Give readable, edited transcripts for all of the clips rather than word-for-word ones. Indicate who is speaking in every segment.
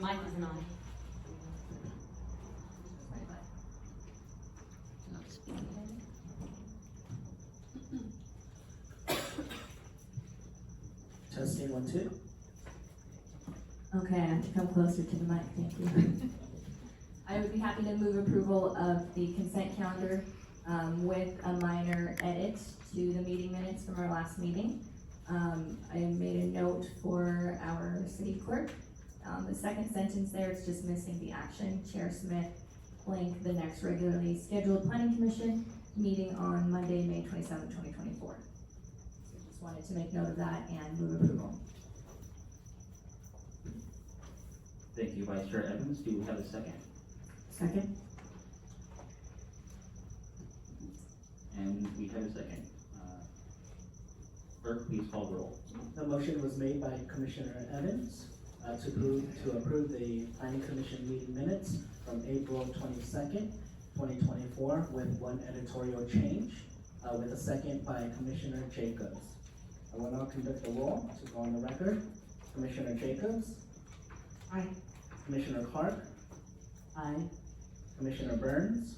Speaker 1: Mike is an aye.
Speaker 2: Testing 1, 2.
Speaker 3: Okay, I have to come closer to the mic, thank you. I would be happy to move approval of the consent calendar with a minor edit to the meeting minutes from our last meeting. I made a note for our city clerk. The second sentence there, it's just missing the action. Chair Smith blank the next regularly scheduled planning commission meeting on Monday, May 27, 2024. So just wanted to make note of that and move approval.
Speaker 4: Thank you, Vice Chair Evans. Do we have a second?
Speaker 3: Second.
Speaker 4: And we have a second. Clerk, please call the roll.
Speaker 2: The motion was made by Commissioner Evans to approve the Planning Commission meeting minutes from April 22nd, 2024 with one editorial change, with a second by Commissioner Jacobs. I will now conduct the roll to go on the record. Commissioner Jacobs?
Speaker 3: Aye.
Speaker 2: Commissioner Clark?
Speaker 3: Aye.
Speaker 2: Commissioner Burns?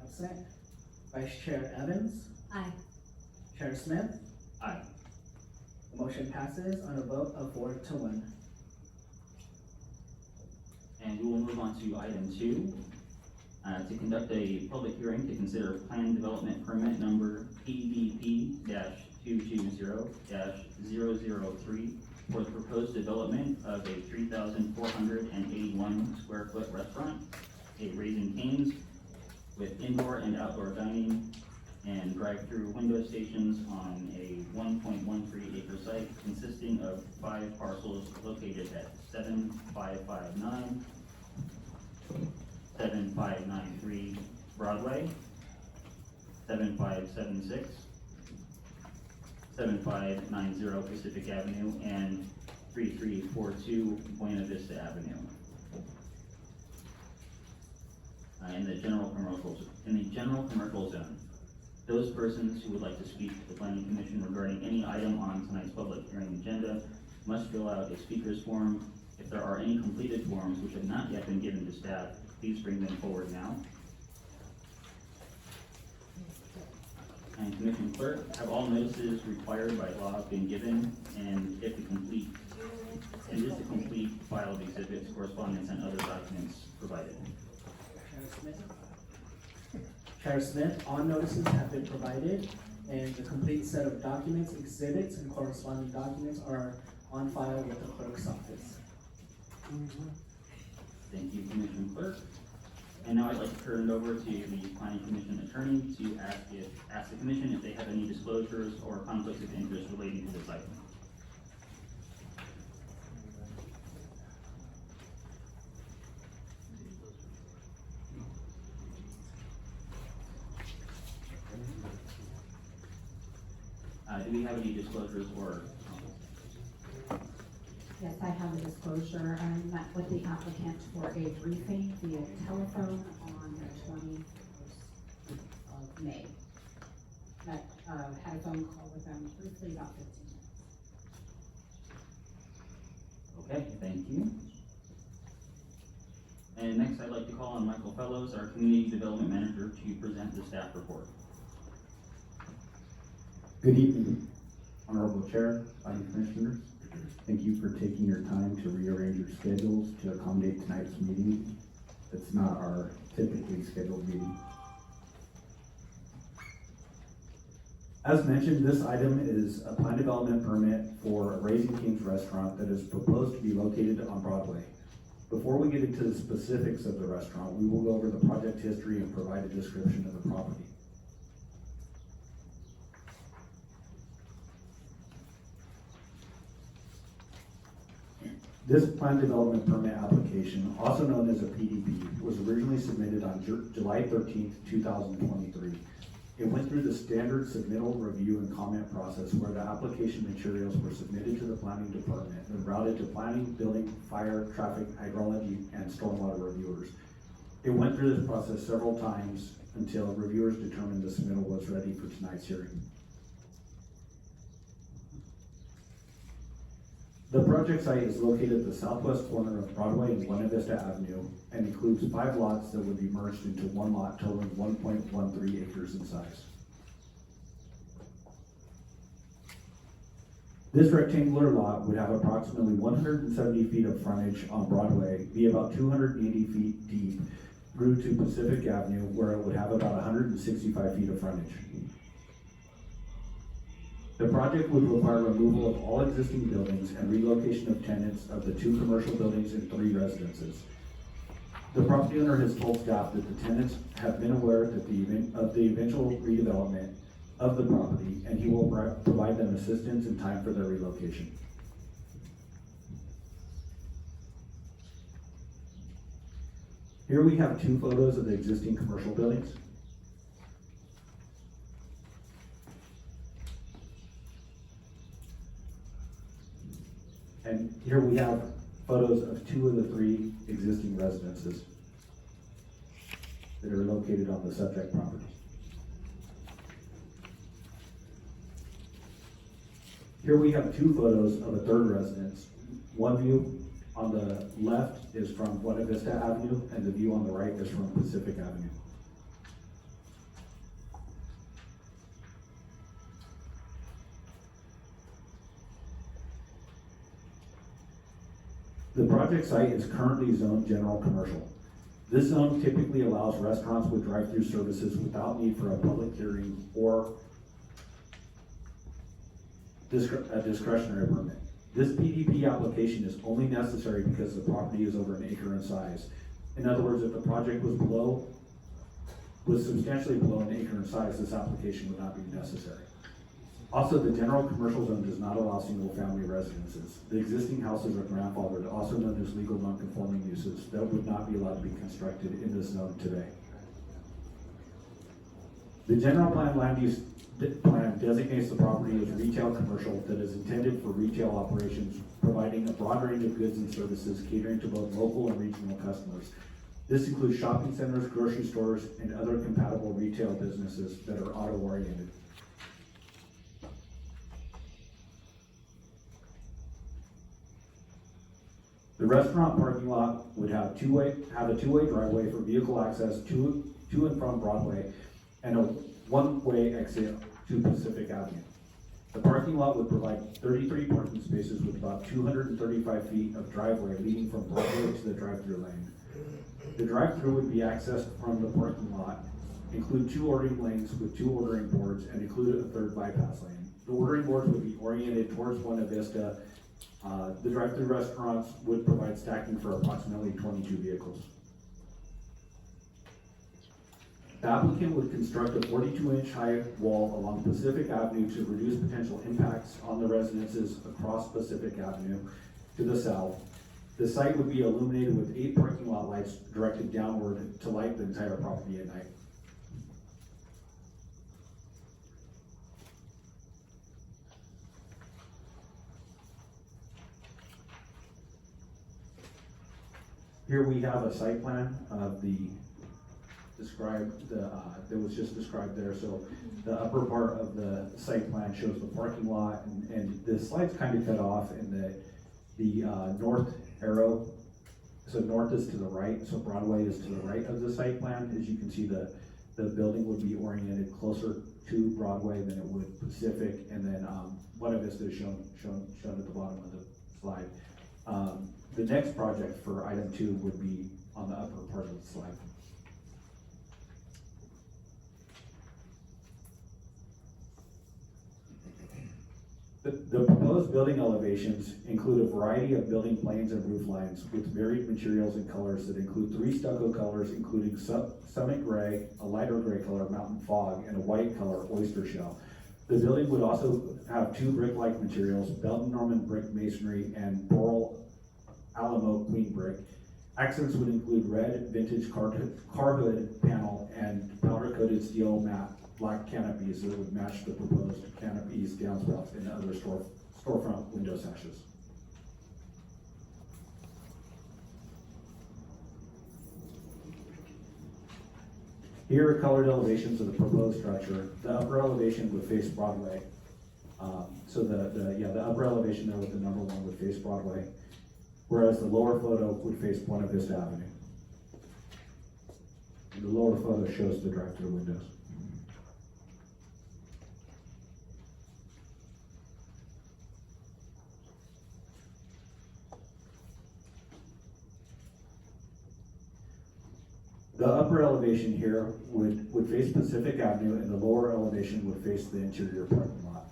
Speaker 2: Absent. Vice Chair Evans?
Speaker 3: Aye.
Speaker 2: Chair Smith?
Speaker 4: Aye.
Speaker 2: The motion passes on a vote of 4 to 1.
Speaker 4: And we will move on to item 2, to conduct a public hearing to consider plan development permit number PDP-220-003 for the proposed development of a 3,481 square foot restaurant, a Raising Cane's with indoor and outdoor dining and drive-through window stations on a 1.13 acre site consisting of 5 parcels located at 7559, 7593 Broadway, 7576, 7590 Pacific Avenue, and 3342 Buena Vista Avenue. In the general commercial zone. Those persons who would like to speak to the Planning Commission regarding any item on tonight's public hearing agenda must fill out a speaker's form. If there are any completed forms which have not yet been given to staff, please bring them forward now. And Commission Clerk, have all notices required by law been given, and if the complete file of exhibits, correspondence, and other documents provided?
Speaker 2: Chair Smith, all notices have been provided, and the complete set of documents, exhibits, and corresponding documents are on file with the clerk's office.
Speaker 4: Thank you, Commission Clerk. And now I'd like to turn it over to the Planning Commission attorney to ask the Commission if they have any disclosures or conflicts of interest relating to this item. Do we have any disclosures or?
Speaker 5: Yes, I have a disclosure. I met with the applicant for a briefing via telephone on the 21st of May. Had a phone call with them briefly about 15 minutes.
Speaker 4: Okay, thank you. And next I'd like to call on Michael Fellows, our Community Development Manager, to present the staff report.
Speaker 6: Good evening, Honorable Chair, Planning Commissioners. Thank you for taking your time to rearrange your schedules to accommodate tonight's meeting. It's not our typically scheduled meeting. As mentioned, this item is a plan development permit for a Raising Cane's restaurant that is proposed to be located on Broadway. Before we get into the specifics of the restaurant, we will go over the project history and provide a description of the property. This plan development permit application, also known as a PDP, was originally submitted on July 13th, 2023. It went through the standard submittal review and comment process where the application materials were submitted to the planning department and routed to planning, building, fire, traffic, hydrology, and stormwater reviewers. It went through this process several times until reviewers determined the submittal was ready for tonight's hearing. The project site is located at the southwest corner of Broadway and Buena Vista Avenue and includes 5 lots that would be merged into one lot totaling 1.13 acres in size. This rectangular lot would have approximately 170 feet of frontage on Broadway, be about 280 feet deep through to Pacific Avenue, where it would have about 165 feet of frontage. The project would require removal of all existing buildings and relocation of tenants of the 2 commercial buildings and 3 residences. The property owner has told staff that the tenants have been aware that of the eventual redevelopment of the property, and he will provide them assistance in time for their relocation. Here we have 2 photos of the existing commercial buildings. And here we have photos of 2 of the 3 existing residences that are located on the subject property. Here we have 2 photos of a 3rd residence. One view on the left is from Buena Vista Avenue, and the view on the right is from Pacific Avenue. The project site is currently zoned general commercial. This zone typically allows restaurants with drive-through services without need for a public hearing or a discretionary permit. This PDP application is only necessary because the property is over 1 acre in size. In other words, if the project was substantially below 1 acre in size, this application would not be necessary. Also, the general commercial zone does not allow single-family residences. The existing houses are grandfathered, also known as legal non-conforming uses, that would not be allowed to be constructed in this zone today. The general plan land use plan designates the property as retail commercial that is intended for retail operations, providing a broad range of goods and services catering to both local and regional customers. This includes shopping centers, grocery stores, and other compatible retail businesses that are auto-oriented. The restaurant parking lot would have a two-way driveway for vehicle access to and from Broadway, and a one-way exit to Pacific Avenue. The parking lot would provide 33 parking spaces with about 235 feet of driveway leading from Broadway to the drive-through lane. The drive-through would be accessed from the parking lot, include 2 ordering lanes with 2 ordering boards, and include a 3rd bypass lane. The ordering boards would be oriented towards Buena Vista. The drive-through restaurants would provide stacking for approximately 22 vehicles. The applicant would construct a 42-inch high wall along Pacific Avenue to reduce potential impacts on the residences across Pacific Avenue to the south. The site would be illuminated with 8 parking lot lights directed downward to light the entire property at night. Here we have a site plan of that was just described there. So the upper part of the site plan shows the parking lot, and the slide's kind of cut off in the north arrow. So north is to the right, so Broadway is to the right of the site plan. As you can see, the building would be oriented closer to Broadway than it would Pacific, and then Buena Vista is shown at the bottom of the slide. The next project for item 2 would be on the upper part of the slide. The proposed building elevations include a variety of building planes and roof lines with varied materials and colors that include 3 stucco colors, including Summit Gray, a lighter gray color, Mountain Fog, and a white color, Oyster Shell. The building would also have 2 brick-like materials, Belton Norman brick masonry and Boral Alamo Queen brick. Accents would include red vintage car hood panel and powder-coated steel matte black canopies that would match the proposed canopies, downspouts, and other storefront window sashes. Here are colored elevations of the proposed structure. The upper elevation would face Broadway. So the upper elevation there with the number 1 would face Broadway, whereas the lower photo would face Buena Vista Avenue. And the lower photo shows the drive-through windows. The upper elevation here would face Pacific Avenue, and the lower elevation would face the interior parking lot.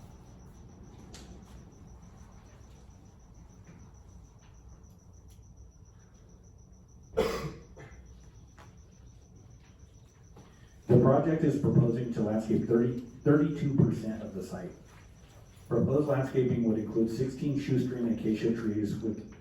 Speaker 6: The project is proposing to landscape 32% of the site. Proposed landscaping would include 16 shoestring acacia trees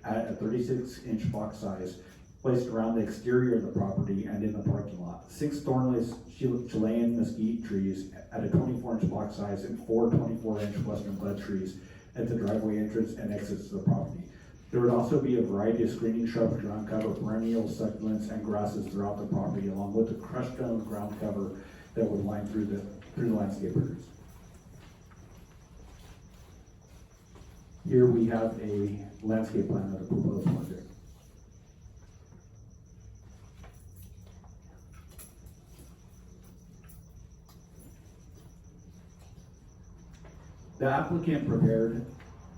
Speaker 6: at a 36-inch box size placed around the exterior of the property and in the parking lot. 6 thornless Chilean mesquite trees at a 24-inch box size and 4 24-inch western bud trees at the driveway entrance and exits to the property. There would also be a variety of screening shrubs, ground cover, perennials, succulents, and grasses throughout the property, along with the crushed stone ground cover that would line through the landscape areas. Here we have a landscape plan of the proposed project. The applicant prepared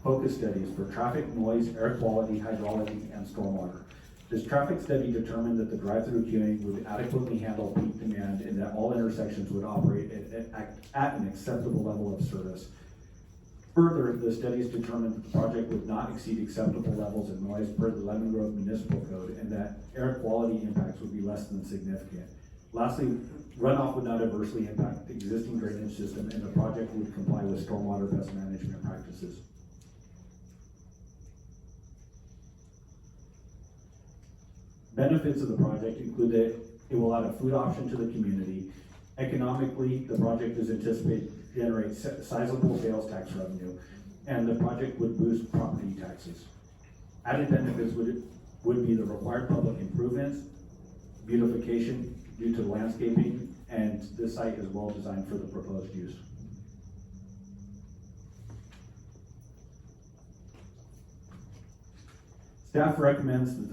Speaker 6: focus studies for traffic, noise, air quality, hydrology, and stormwater. This traffic study determined that the drive-through queuing would adequately handle peak demand and that all intersections would operate at an acceptable level of service. Further, the studies determined that the project would not exceed acceptable levels of noise per the Lemon Grove Municipal Code and that air quality impacts would be less than significant. Lastly, runoff would not adversely impact the existing drainage system and the project would comply with stormwater best management practices. Benefits of the project include that it will add a food option to the community. Economically, the project is anticipated to generate sizable sales tax revenue, and the project would boost property taxes. Added benefits would be the required public improvements, beautification due to landscaping, and this site is well designed for the proposed use. Staff recommends that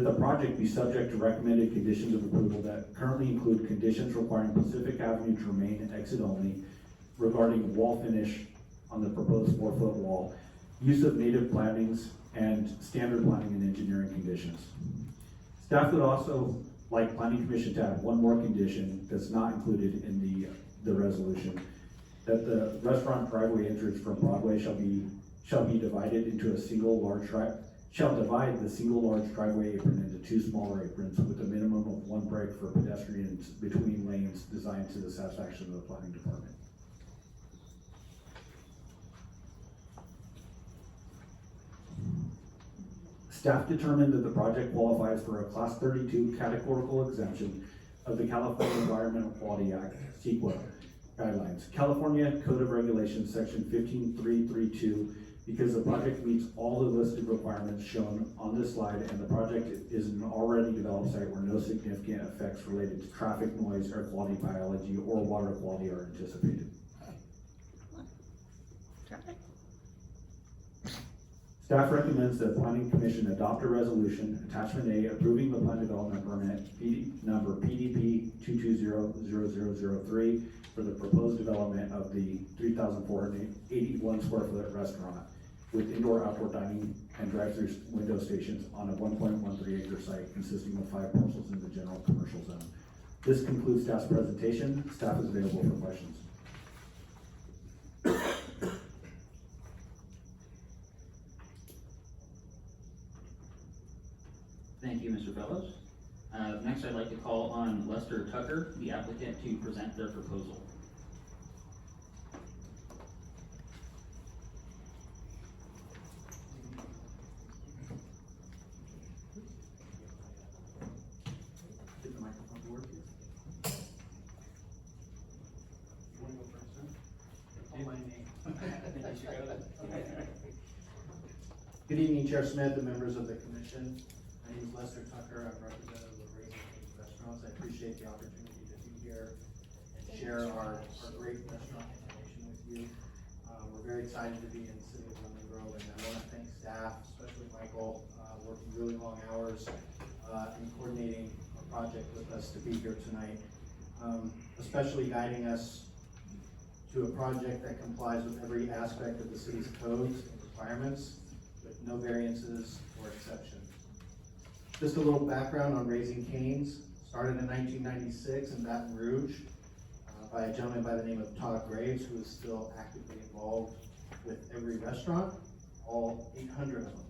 Speaker 6: the project be subject to recommended conditions of approval that currently include conditions requiring Pacific Avenue to remain exit only, regarding wall finish on the proposed 4-foot wall, use of native plantings, and standard planning and engineering conditions. Staff would also like Planning Commission to add one more condition that's not included in the resolution, that the restaurant driveway entrance from Broadway shall be divided into a single large divide the single large driveway apron into 2 smaller aprons with a minimum of 1 break for pedestrians between lanes designed to the satisfaction of the planning department. Staff determined that the project qualifies for a Class 32 categorical exemption of the California Environmental Quality Act, CEQA guidelines. California Code of Regulations, Section 15332, because the project meets all the listed requirements shown on this slide, and the project is an already developed site where no significant effects related to traffic, noise, air quality, biology, or water quality are anticipated. Staff recommends that the Planning Commission adopt a resolution, Attachment A, approving the plan development permit, number PDP 2200003, for the proposed development of the 3,481 square foot restaurant with indoor-outdoor dining and drive-through window stations on a 1.13 acre site consisting of 5 parcels in the general commercial zone. This concludes staff's presentation. Staff is available for questions.
Speaker 4: Thank you, Mr. Fellows. Next, I'd like to call on Lester Tucker, the applicant, to present their proposal.
Speaker 6: Get the microphone to work, please. You want to go first, sir?
Speaker 2: My name. Good evening, Chair Smith and members of the commission. My name is Lester Tucker. I'm representative of Raising Cane's Restaurants. I appreciate the opportunity to be here and share our great restaurant information with you.
Speaker 1: We're very excited to be in the city of Lemon Grove, and I want to thank staff, especially Michael, working really long hours in coordinating a project with us to be here tonight, especially guiding us to a project that complies with every aspect of the city's codes and requirements, with no variances or exceptions. Just a little background on Raising Cane's. Started in 1996 in Baton Rouge by a gentleman by the name of Todd Graves, who is still actively involved with every restaurant, all 800 of them.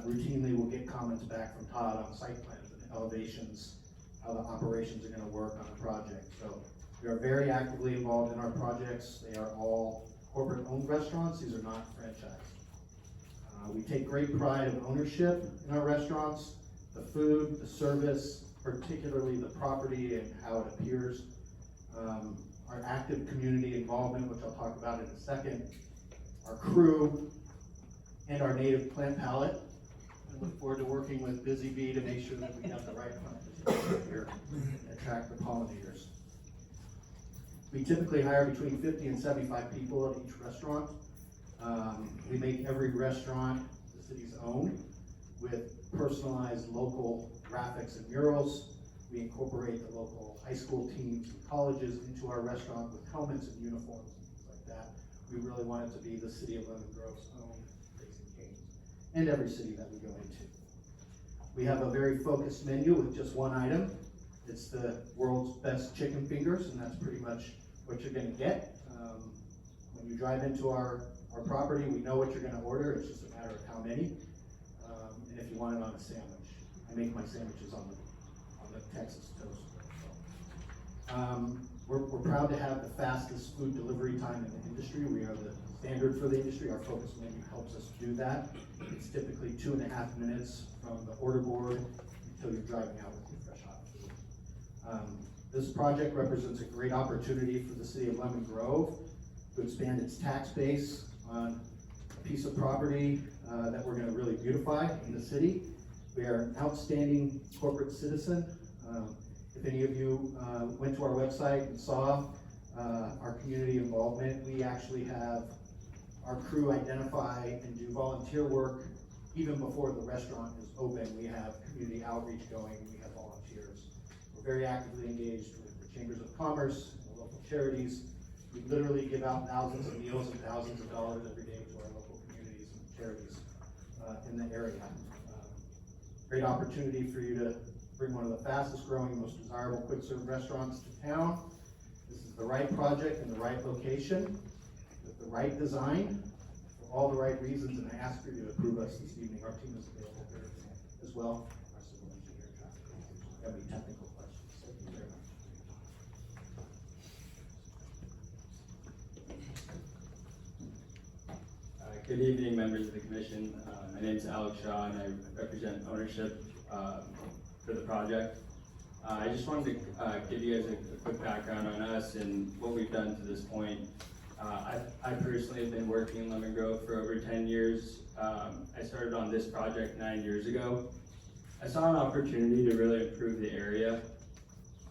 Speaker 1: Routinely, we'll get comments back from Todd on site plans and elevations, how the operations are going to work on a project. So we are very actively involved in our projects. They are all corporate-owned restaurants. These are not franchised. We take great pride of ownership in our restaurants, the food, the service, particularly the property and how it appears. Our active community involvement, which I'll talk about in a second, our crew, and our native plant palette. I look forward to working with Busy Bee to make sure that we have the right plants here and attract the pollinators. We typically hire between 50 and 75 people at each restaurant. We make every restaurant the city's own with personalized local graphics and murals. We incorporate the local high school teams and colleges into our restaurant with helmets and uniforms and things like that. We really want it to be the city of Lemon Grove's own Raising Cane's, and every city that we go into. We have a very focused menu with just one item. It's the world's best chicken fingers, and that's pretty much what you're gonna get. When you drive into our property, we know what you're gonna order. It's just a matter of how many, and if you want it on a sandwich. I make my sandwiches on the Texas toast. We're proud to have the fastest food delivery time in the industry. We are the standard for the industry. Our focus menu helps us do that. It's typically 2.5 minutes from the order board until you're driving out with your fresh hot food. This project represents a great opportunity for the city of Lemon Grove to expand its tax base on a piece of property that we're going to really beautify in the city. We are an outstanding corporate citizen. If any of you went to our website and saw our community involvement, we actually have our crew identify and do volunteer work even before the restaurant is open. We have community outreach going, we have volunteers. We're very actively engaged with the chambers of commerce and the local charities. We literally give out thousands of meals and thousands of dollars every day to our local communities and charities in the area. Great opportunity for you to bring one of the fastest growing, most desirable quick serve restaurants to town. This is the right project in the right location with the right design for all the right reasons, and I ask for you to approve us this evening. Our team is available here as well. Our civil engineer, traffic, if you have any technical questions. Thank you very much.
Speaker 7: Good evening, members of the commission. My name is Alex Shaw, and I represent ownership for the project. I just wanted to give you guys a quick background on us and what we've done to this point. I personally have been working in Lemon Grove for over 10 years. I started on this project 9 years ago. I saw an opportunity to really improve the area.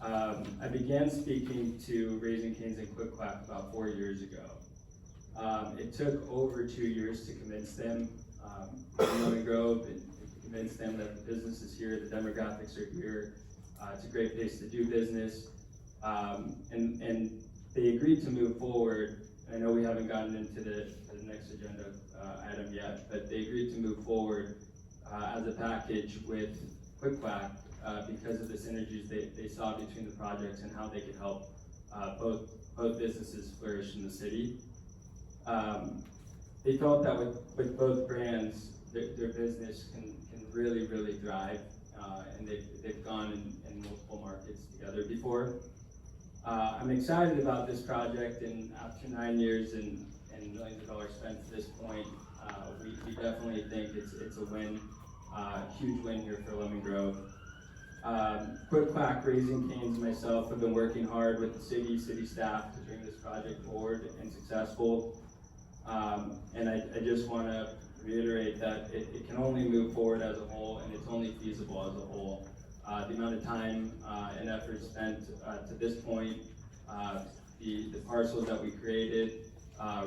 Speaker 7: I began speaking to Raising Cane's and Quack about 4 years ago. It took over 2 years to convince them in Lemon Grove and convince them that the business is here, the demographics are here, it's a great place to do business, and they agreed to move forward. I know we haven't gotten into the next agenda item yet, but they agreed to move forward as a package with Quack because of the synergies they saw between the projects and how they could help both businesses flourish in the city. They felt that with both brands, their business can really thrive, and they've gone in multiple markets together before. I'm excited about this project, and after 9 years and millions of dollars spent to this point, we definitely think it's a win, huge win here for Lemon Grove. Quack, Raising Cane's, and myself have been working hard with the city staff to bring this project forward and successful. And I just want to reiterate that it can only move forward as a whole, and it's only feasible as a whole. The amount of time and effort spent to this point, the parcels that we created,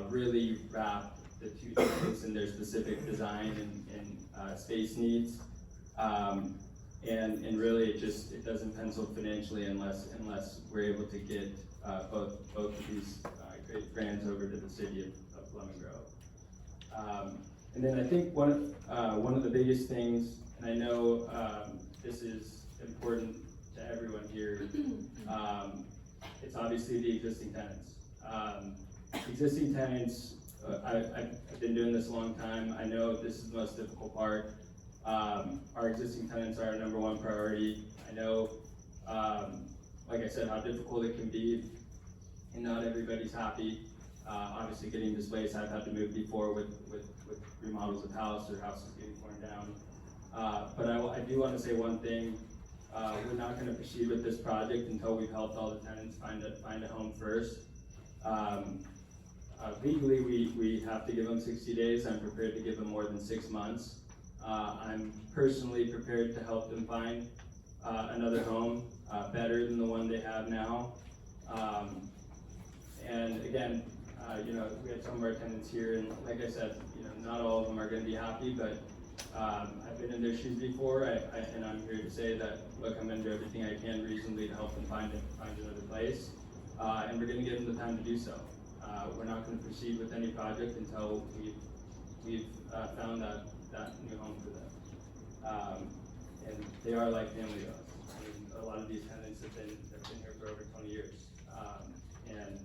Speaker 7: really wrap the two tenants in their specific design and space needs. And really, it doesn't pencil financially unless we're able to get both of these great brands over to the city of Lemon Grove. And then I think one of the biggest things, and I know this is important to everyone here, it's obviously the existing tenants. Existing tenants, I've been doing this a long time. I know this is the most difficult part. Our existing tenants are our number one priority. I know, like I said, how difficult it can be, and not everybody's happy. Obviously, getting displaced, I've had to move before with remodels of house or houses getting torn down. But I do want to say one thing. We're not going to proceed with this project until we've helped all the tenants find a home first. Legally, we have to give them 60 days. I'm prepared to give them more than 6 months. I'm personally prepared to help them find another home better than the one they have now. And again, we have some of our tenants here, and like I said, not all of them are going to be happy, but I've been in their shoes before, and I'm here to say that, look, I'm going to do everything I can reasonably to help them find another place, and we're going to give them the time to do so. We're not going to proceed with any project until we've found that new home for them. And they are like family to us. I mean, a lot of these tenants have been here for over 20 years. And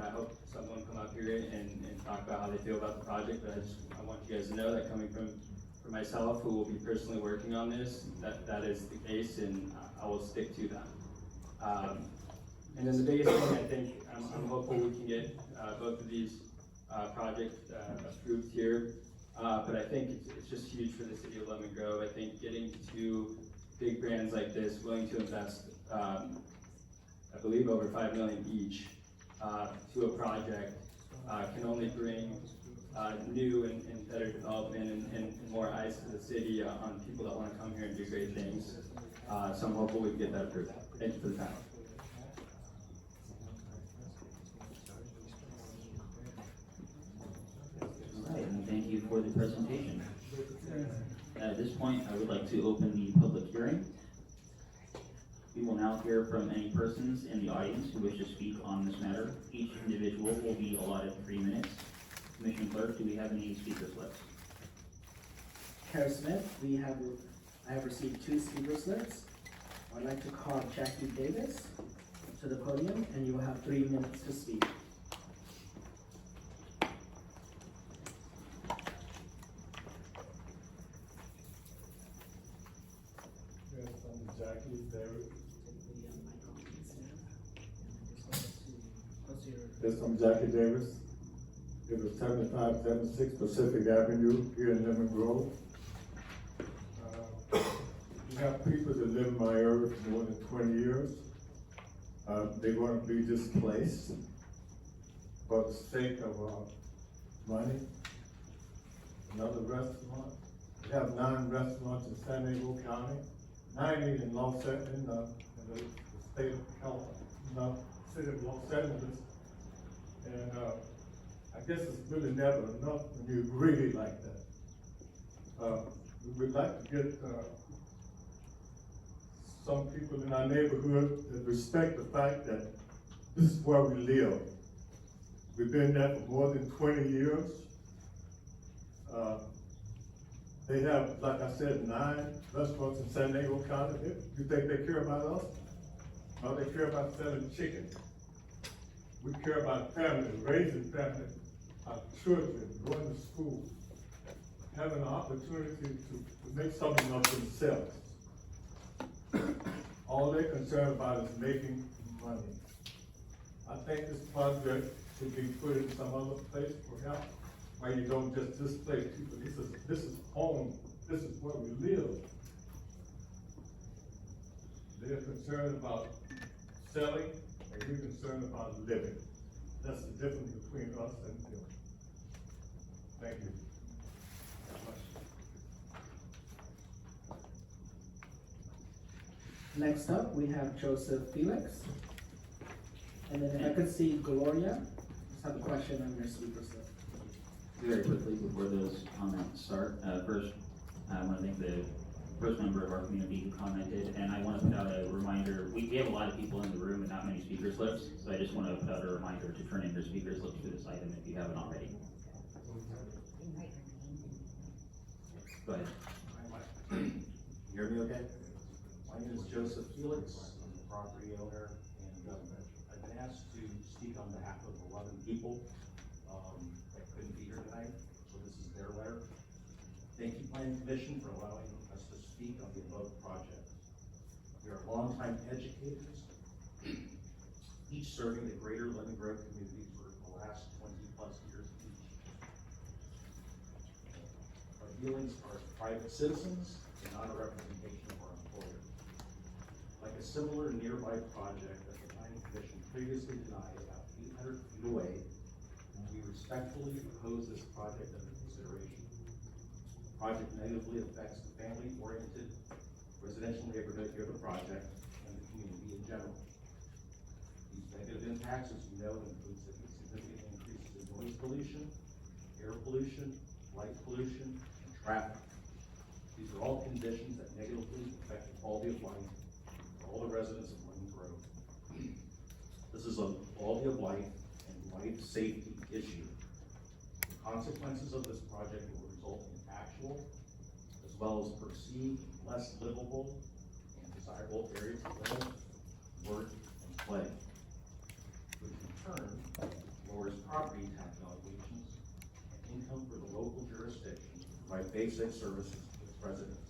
Speaker 7: I hope someone come up here and talk about how they feel about the project, but I want you guys to know that coming from myself, who will be personally working on this, that is the case, and I will stick to that. And then the biggest thing, I think, I'm hopeful we can get both of these projects approved here. But I think it's just huge for the city of Lemon Grove. I think getting two big brands like this willing to invest, I believe over $5 million each to a project can only bring new and better development and more eyes to the city on people that want to come here and do great things. So I'm hopeful we can get that approved. Thank you for the time.
Speaker 4: And thank you for the presentation. At this point, I would like to open the public hearing. We will now hear from any persons in the audience who wish to speak on this matter. Each individual will be allotted 3 minutes. Commissioner Clerk, do we have any speaker slips?
Speaker 2: Kara Smith, I have received 2 speaker slips. I'd like to call Jackie Davis to the podium, and you will have 3 minutes to speak.
Speaker 8: Yes, I'm Jackie Davis. Yes, I'm Jackie Davis. It was 7576 Pacific Avenue here in Lemon Grove. We have people that live in my area for more than 20 years. They're going to be displaced for the sake of money. Another restaurant. We have 9 restaurants in San Diego County, 90 in Los Angeles, in the state of California, city of Los Angeles. And I guess it's really never enough when you greedy like that. We would like to get some people in our neighborhood that respect the fact that this is where we live. We've been there for more than 20 years. They have, like I said, 9 restaurants in San Diego County. You think they care about us? No, they care about selling chicken. We care about family, raising family, our children, going to school, having an opportunity to make something of themselves. All they're concerned about is making money. I think this project should be put in some other place, perhaps, where you don't just displace people. This is home. This is where we live. They're concerned about selling, and we're concerned about living. That's the difference between us and them. Thank you.
Speaker 2: Next up, we have Joseph Felix. And then if I could see Gloria have a question on your speaker slip.
Speaker 4: Very quickly, before those comments start, first, I want to thank the first member of our community who commented, and I want to put out a reminder, we have a lot of people in the room and not many speaker slips, so I just want to put out a reminder to turn in your speaker slips for this item if you haven't already. Go ahead.
Speaker 9: Hear me okay? My name is Joseph Felix, I'm the property owner, and I've been asked to speak on behalf of 11 people that couldn't be here tonight, so this is their letter. Thank you, Planning Commission, for allowing us to speak on the above project. We are longtime educators, each serving the greater Lemon Grove community for the last 20+ years each. Our dealings are as private citizens and not a representation of our employer. Like a similar nearby project that the Planning Commission previously denied about 800 feet away, we respectfully oppose this project under consideration. The project negatively affects the family-oriented residential neighborhood near the project and the community in general. These negative impacts, as you know, include significant increases in noise pollution, air pollution, light pollution, and traffic. These are all conditions that negatively affect the quality of life for all the residents of Lemon Grove. This is a quality of life and life safety issue. The consequences of this project will result in actual, as well as perceived, less livable and desirable areas to live, work, and play, which in turn lowers property tax obligations and income for the local jurisdiction to provide basic services to its residents.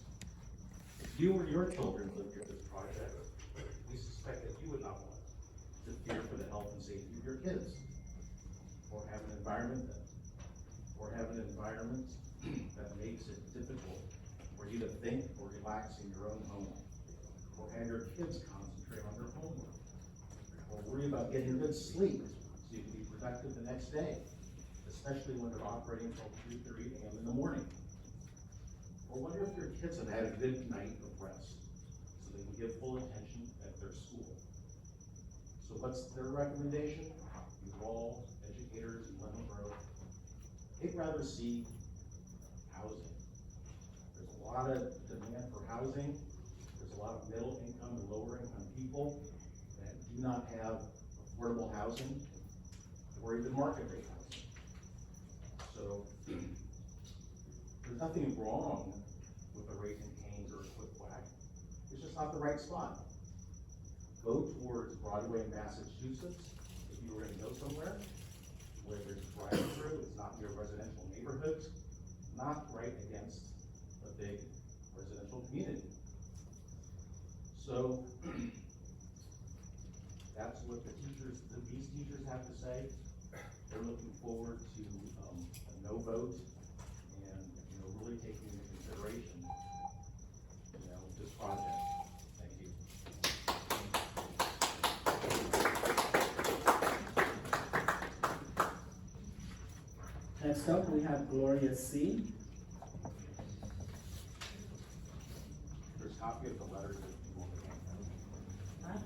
Speaker 9: If you or your children lived near this project, we suspect that you would not want to fear for the health and safety of your kids, or have an environment that makes it difficult for you to think or relax in your own home, or have your kids concentrate on their homework, or worry about getting a good sleep so you can be productive the next day, especially when they're operating until 2:30 a.m. in the morning. Or wonder if your kids have had a good night of rest so they can give full attention at their school. So what's their recommendation? You all educators in Lemon Grove, they'd rather see housing. There's a lot of demand for housing. There's a lot of middle income and lower income people that do not have affordable housing or even market rate housing. So there's nothing wrong with a Raising Cane's or a Quack. It's just not the right spot. Go towards Broadway in Massachusetts if you were going to go somewhere where there's drive-through, it's not near residential neighborhoods, not right against a big residential community. So that's what these teachers have to say. They're looking forward to a no vote and really taking into consideration this project. Thank you.
Speaker 2: Next up, we have Gloria C.
Speaker 9: There's a copy of the letter that you want to hand out.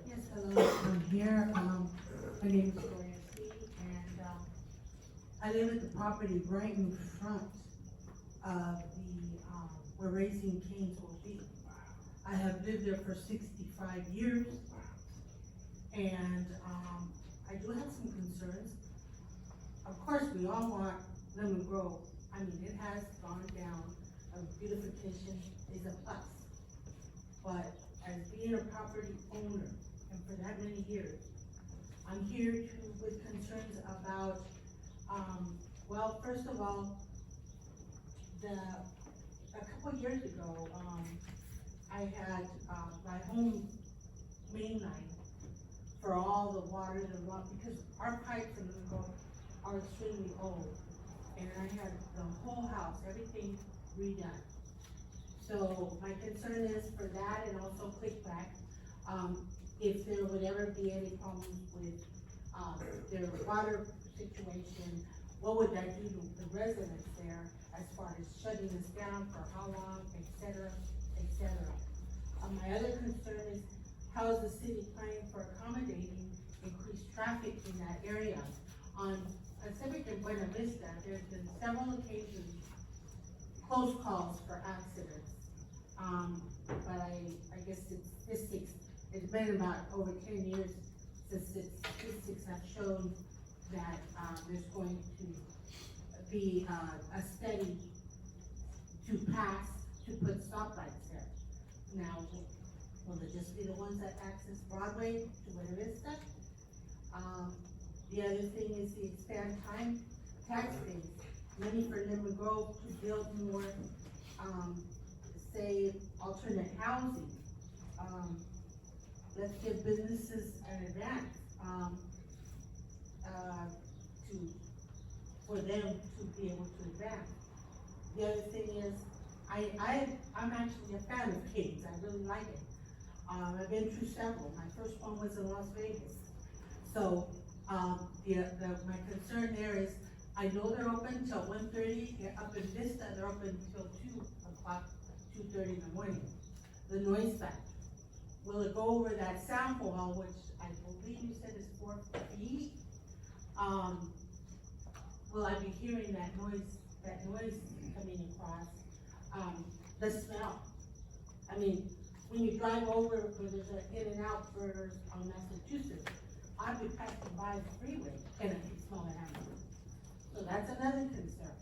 Speaker 10: Yes, hello, I'm here, my name is Gloria C, and, I live at the property right in front of where Raising Cane's will be. I have lived there for 65 years, and, I do have some concerns. Of course, we all want Lemon Grove, I mean, it has gone down, beautification is a plus. But as being a property owner, and for that many years, I'm here with concerns about, well, first of all, a couple years ago, I had, my home main line for all the water and what, because our pipes in the Gulf are extremely old. And I had the whole house, everything redone. So my concern is for that and also Quack, if there would ever be any problems with, their water situation, what would that do to the residents there as far as shutting us down for how long, et cetera, et cetera. My other concern is how is the city planning for accommodating increased traffic in that area? On Pacific and Buena Vista, there's been several occasions, close calls for accidents. But I guess it's been about over 10 years since statistics have shown that, there's going to be, a study to pass to put stoplights there. Now, will it just be the ones that access Broadway to Buena Vista? The other thing is the expand time tax base, money for Lemon Grove to build more, say, alternate housing. Let's give businesses an advance, for them to be able to advance. The other thing is, I'm actually a fan of Kings, I really like it. I've been through several, my first one was in Las Vegas. So, my concern there is, I know they're open till 1:30, up in Vista, they're open till 2:00, 2:30 in the morning. The noise factor, will it go over that sample hall, which I believe you said is 4 feet? Will I be hearing that noise coming across? The smell. I mean, when you drive over where there's an In-N-Out Burgers on Massachusetts, I'd be passing by the freeway and I can smell the hamburger. So that's another concern.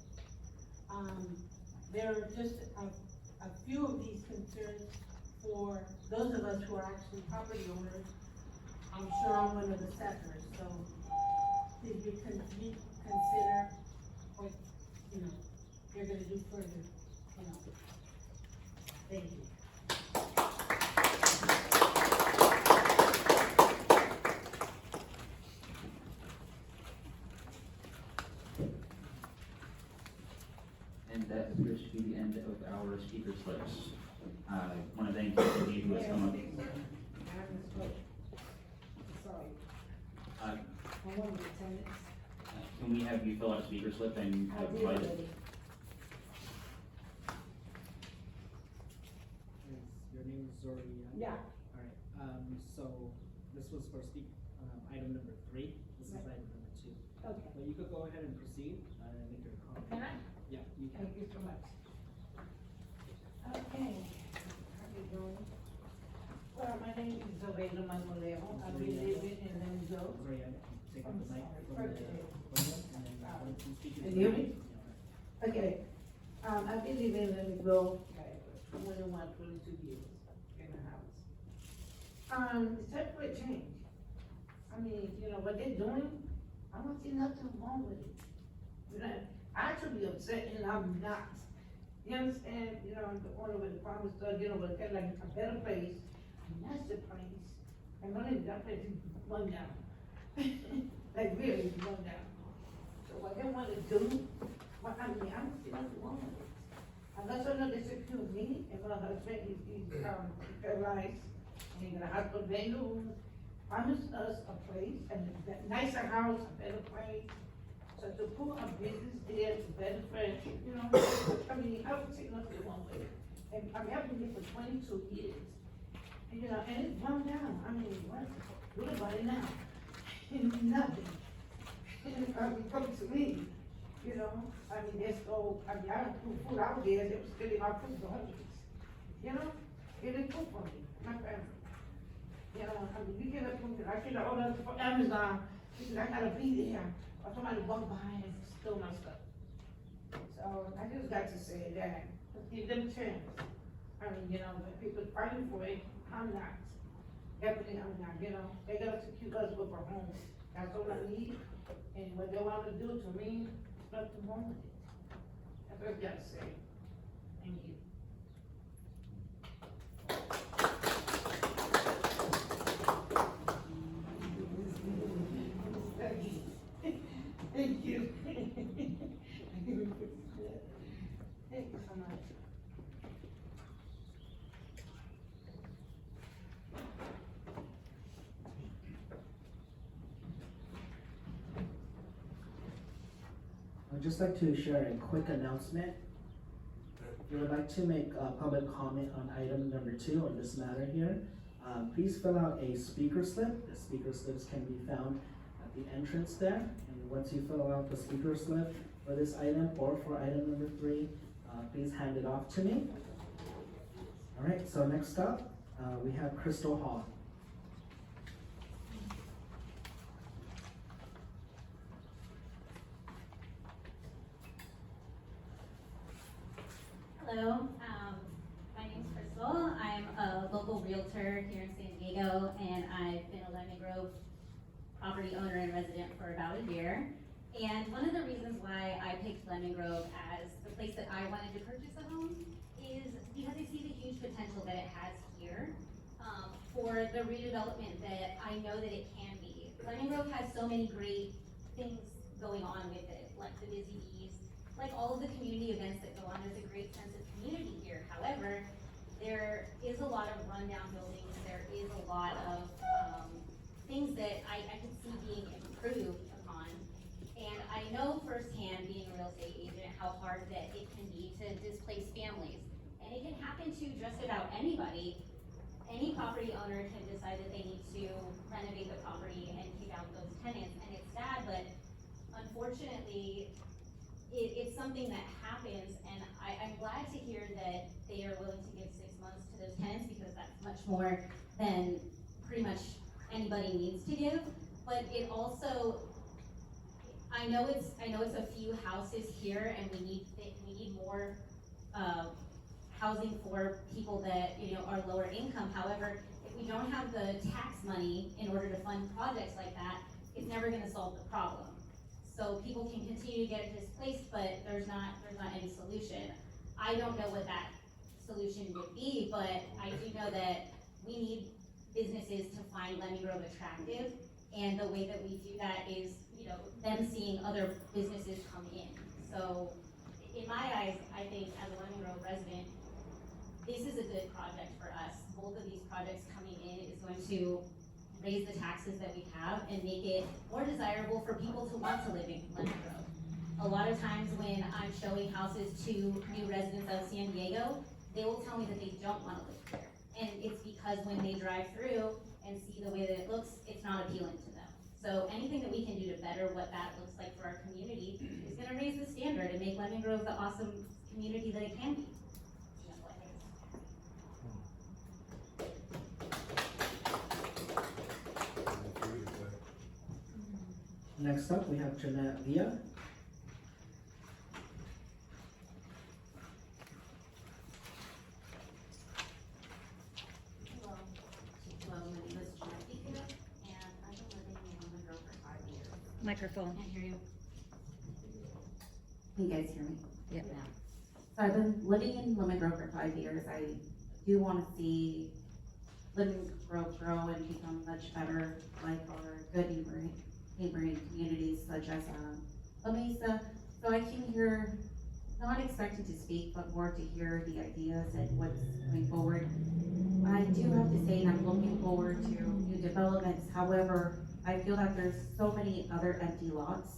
Speaker 10: There are just a few of these concerns for those of us who are actually property owners. I'm sure I'm one of the settlers, so did you consider what, you're gonna do further, Thank you.
Speaker 4: And that appears to be the end of our speaker slips. I want to thank each of you who has come up. Uh,
Speaker 5: I'm one of the tenants.
Speaker 4: Can we have you fill out a speaker slip and
Speaker 5: I did
Speaker 4: provide it?
Speaker 5: already.
Speaker 2: Your name is Zori?
Speaker 5: Yeah.
Speaker 2: Alright, so this was for item number 3, this is
Speaker 5: Right.
Speaker 2: item number 2.
Speaker 5: Okay.
Speaker 2: But you could go ahead and proceed, and make your comment.
Speaker 5: Can I?
Speaker 2: Yeah, you can.
Speaker 5: Thank you so much. Okay. How you doing? Well, my name is Zobeda Marmolejo. I've been living in Lemzo.
Speaker 2: Zori, I can take up the mic from the
Speaker 5: Okay.
Speaker 2: podium, and then once you speak.
Speaker 5: Can you hear me? Okay, I've been living in Lemzo, like, 22 years in the house. It's time for a change. I mean, what they're doing, I don't see nothing wrong with it. I should be upset and I'm not. You understand, I'm the owner of the farmer's store, but kind of like a better place, a nicer place. And not even that place is run down. Like really run down. So what they want to do, I don't see nothing wrong with it. Unless I know they secure me and my husband is paralyzed, and he's gonna have to bend the room, promise us a place, and a nicer house, a better place. So to put a business there, to better fresh, I don't see nothing wrong with it. And I've been here for 22 years. And, and it's run down. I mean, what about it now? Nothing. Come to me, there's no, I don't put food out there, they were stealing our food for hundreds. It didn't cook for me, my family. We get up, I feel order for Amazon, because I gotta be there, or somebody walk by and steal my stuff. So I just got to say that, give them a chance. When people fighting for it, I'm not. Definitely I'm not, they gotta secure us with our homes. That's all I need, and what they wanna do to me, there's nothing wrong with it. That's what I gotta say. Thank you. Thank you. Thank you so much.
Speaker 2: I'd just like to share a quick announcement. you would like to make a public comment on item number 2 on this matter here, please fill out a speaker slip. The speaker slips can be found at the entrance there. And once you fill out the speaker slip for this item or for item number 3, please hand it off to me. All right, so next up, we have Crystal Hall.
Speaker 11: Hello, my name's Crystal. I'm a local realtor here in San Diego, and I've been a Lemon Grove property owner and resident for about a year. And one of the reasons why I picked Lemon Grove as the place that I wanted to purchase a home is because I see the huge potential that it has here for the redevelopment that I know that it can be. Lemon Grove has so many great things going on with it, like the Busy Bees, like all of the community events that go on. There's a great sense of community here. However, there is a lot of rundown buildings. There is a lot of things that I can see being improved upon. And I know firsthand, being a real estate agent, how hard that it can be to displace families. And it can happen to just about anybody. Any property owner can decide that they need to renovate the property and kick out those tenants. And it's sad, but unfortunately, it's something that happens, and I'm glad to hear that they are willing to give 6 months to those tenants, because that's much more than pretty much anybody needs to give. But it also, I know it's a few houses here, and we need more housing for people that are lower income. However, if we don't have the tax money in order to fund projects like that, it's never going to solve the problem. So people can continue to get displaced, but there's not any solution. I don't know what that solution would be, but I do know that we need businesses to find Lemon Grove attractive, and the way that we do that is, them seeing other businesses come in. So in my eyes, I think as a Lemon Grove resident, this is a good project for us. Both of these projects coming in is going to raise the taxes that we have and make it more desirable for people to want to live in Lemon Grove. A lot of times when I'm showing houses to new residents of San Diego, they will tell me that they don't want to live there. And it's because when they drive through and see the way that it looks, it's not appealing to them. So anything that we can do to better what that looks like for our community is gonna raise the standard and make Lemon Grove the awesome community that it can be. That's what I think.
Speaker 2: Next up, we have Jeanette Villa.
Speaker 12: Hello, my name is Jeanette Villa, and I've been living in Lemon Grove for 5 years.
Speaker 11: Microphone.
Speaker 12: Can't hear you. Can you guys hear me?
Speaker 11: Yep.
Speaker 12: Yeah. So I've been living in Lemon Grove for 5 years. I do want to see Lemon Grove grow and become much better, like our good neighboring communities such as La Mesa. So I came here not expecting to speak, but more to hear the ideas and what's going forward. I do have to say, and I'm looking forward to new developments. However, I feel that there's so many other empty lots.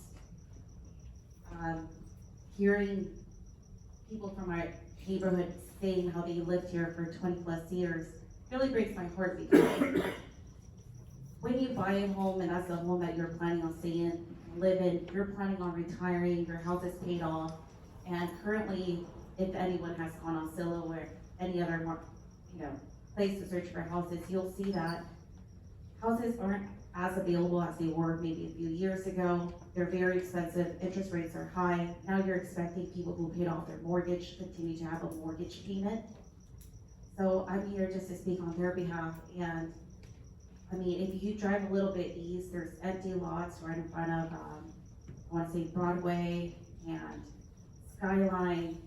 Speaker 12: Hearing people from our neighborhood saying how they lived here for 20+ years really breaks my heart, because when you buy a home and that's the home that you're planning on staying, live in, you're planning on retiring, your house is paid off, and currently, if anyone has gone on Zillow or any other place to search for houses, you'll see that houses aren't as available as they were maybe a few years ago. They're very expensive, interest rates are high. Now you're expecting people who paid off their mortgage to continue to have a mortgage payment. So I'm here just to speak on their behalf, and I mean, if you drive a little bit east, there's empty lots right in front of, I wanna say Broadway and Skyline.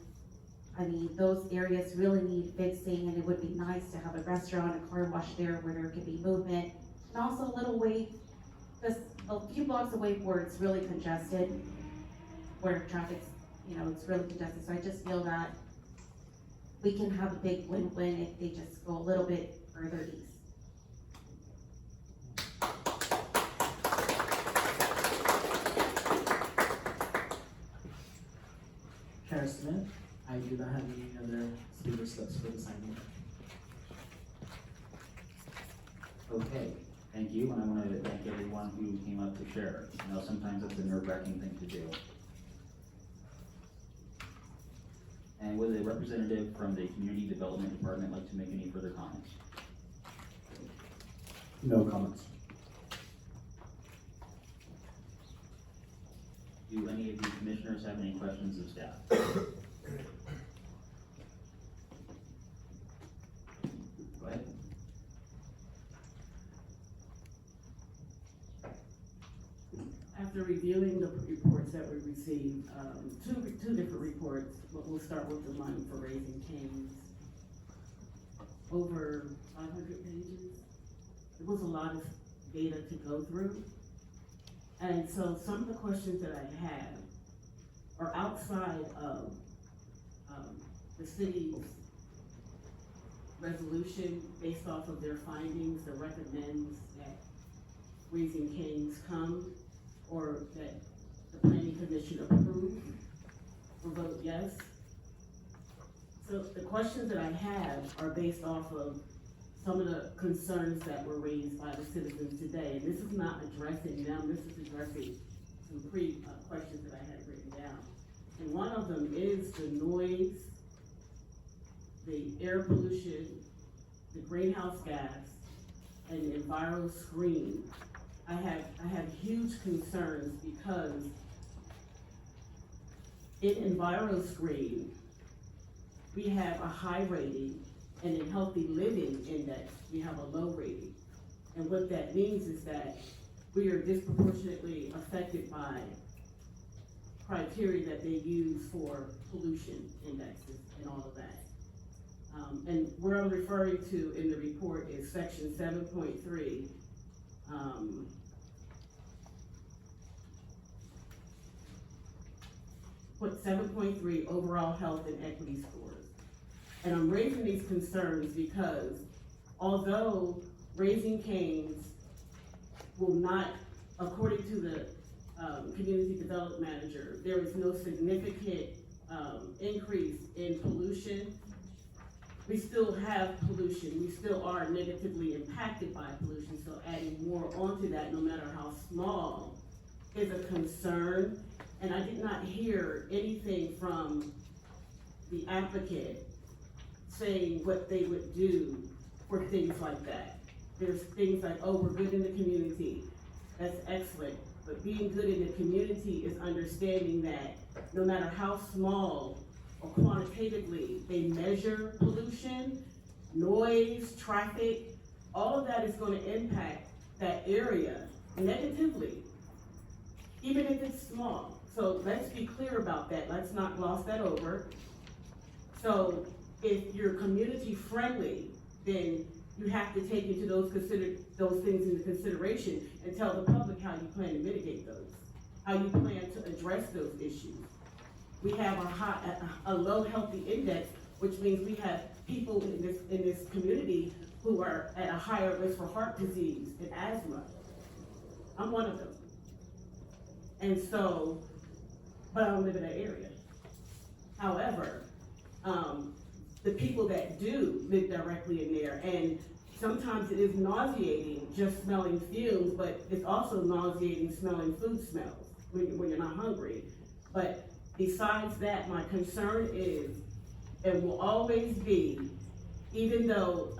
Speaker 12: I mean, those areas really need fixing, and it would be nice to have a restaurant, a car wash there where there could be movement. And also a little way, just a few blocks away where it's really congested, where traffic's, it's really congested. So I just feel that we can have a big win-win if they just go a little bit further east.
Speaker 2: Karen Smith. I do not have any other speaker slips for this item.
Speaker 4: Okay, thank you, and I want to thank everyone who came up to share. I know sometimes it's a nerve-wracking thing to do. And would a representative from the Community Development Department like to make any further comments?
Speaker 6: No comments.
Speaker 4: Do any of the commissioners have any questions of staff? Go ahead.
Speaker 13: After reviewing the reports that we received, two different reports, but we'll start with the one for Raising Cane's. Over 500 pages. It was a lot of data to go through. And so some of the questions that I have are outside of the city's resolution based off of their findings that recommends that Raising Cane's come, or that the planning commission approve or vote yes. So the questions that I have are based off of some of the concerns that were raised by the citizens today. And this is not addressing them, this is addressing some questions that I had written down. And one of them is the noise, the air pollution, the greenhouse gas, and the enviro screen. I have huge concerns because in enviro screen, we have a high rating, and in healthy living index, we have a low rating. And what that means is that we are disproportionately affected by criteria that they use for pollution indexes and all of that. And where I'm referring to in the report is section 7.3. Put 7.3 overall health and equity scores. And I'm raising these concerns because although Raising Cane's will not, according to the community development manager, there is no significant increase in pollution. We still have pollution. We still are negatively impacted by pollution. So adding more onto that, no matter how small, is a concern. And I did not hear anything from the applicant saying what they would do for things like that. There's things like, oh, we're good in the community. That's excellent. But being good in the community is understanding that no matter how small or quantitatively they measure pollution, noise, traffic, all of that is going to impact that area negatively, even if it's small. So let's be clear about that. Let's not gloss that over. So if you're community friendly, then you have to take into those things into consideration and tell the public how you plan to mitigate those, how you plan to address those issues. We have a low healthy index, which means we have people in this community who are at a higher risk for heart disease and asthma. I'm one of them. And so, but I don't live in that area. However, the people that do live directly in there, and sometimes it is nauseating just smelling fumes, but it's also nauseating smelling food smells when you're not hungry. But besides that, my concern is, and will always be, even though,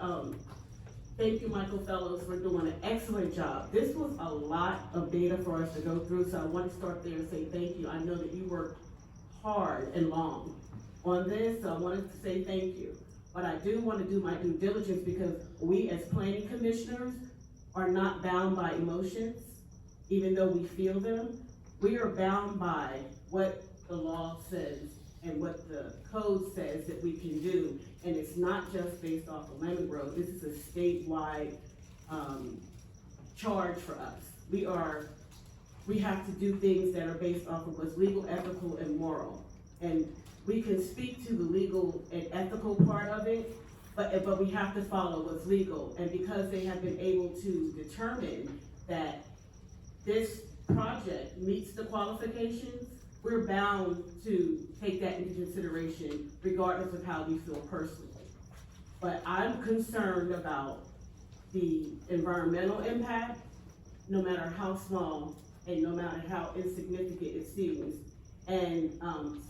Speaker 13: thank you, Michael Fellows, for doing an excellent job. This was a lot of data for us to go through, so I want to start there and say thank you. I know that you worked hard and long on this, so I wanted to say thank you. But I do want to do my due diligence because we as planning commissioners are not bound by emotions, even though we feel them. We are bound by what the law says and what the code says that we can do. And it's not just based off of Lemon Grove. This is a statewide charge for us. We have to do things that are based off of what's legal, ethical, and moral. And we can speak to the legal and ethical part of it, but we have to follow what's legal. And because they have been able to determine that this project meets the qualifications, we're bound to take that into consideration regardless of how we feel personally. But I'm concerned about the environmental impact, no matter how small and no matter how insignificant it seems. And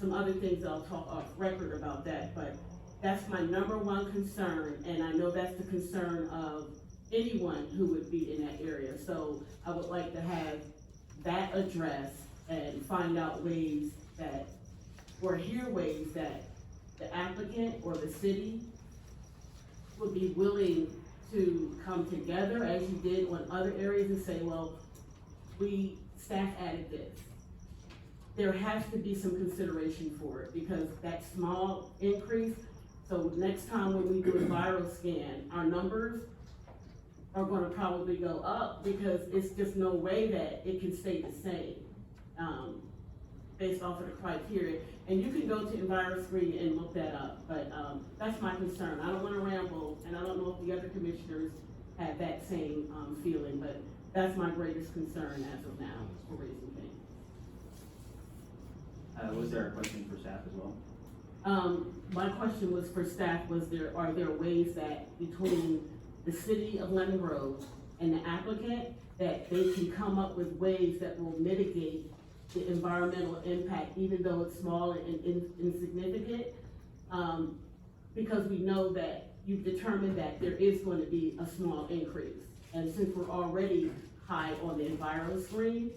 Speaker 13: some other things that I'll talk off record about that, but that's my number one concern, and I know that's the concern of anyone who would be in that area. So I would like to have that addressed and find out ways that, or hear ways that the applicant or the city would be willing to come together as you did on other areas and say, well, staff added this. There has to be some consideration for it because that small increase, so next time when we do a viral scan, our numbers are gonna probably go up because it's just no way that it can stay the same, based off of the criteria. And you can go to EnviroScreen and look that up, but, that's my concern. I don't wanna ramble, and I don't know if the other commissioners have that same, feeling, but that's my greatest concern as of now for Raising Cane's.
Speaker 4: Was there a question for staff as well?
Speaker 13: My question was for staff, are there ways that between the city of Lemon Grove and the applicant, that they can come up with ways that will mitigate the environmental impact, even though it's small and insignificant? Because we know that you've determined that there is going to be a small increase. And since we're already high on the EnviroScreen,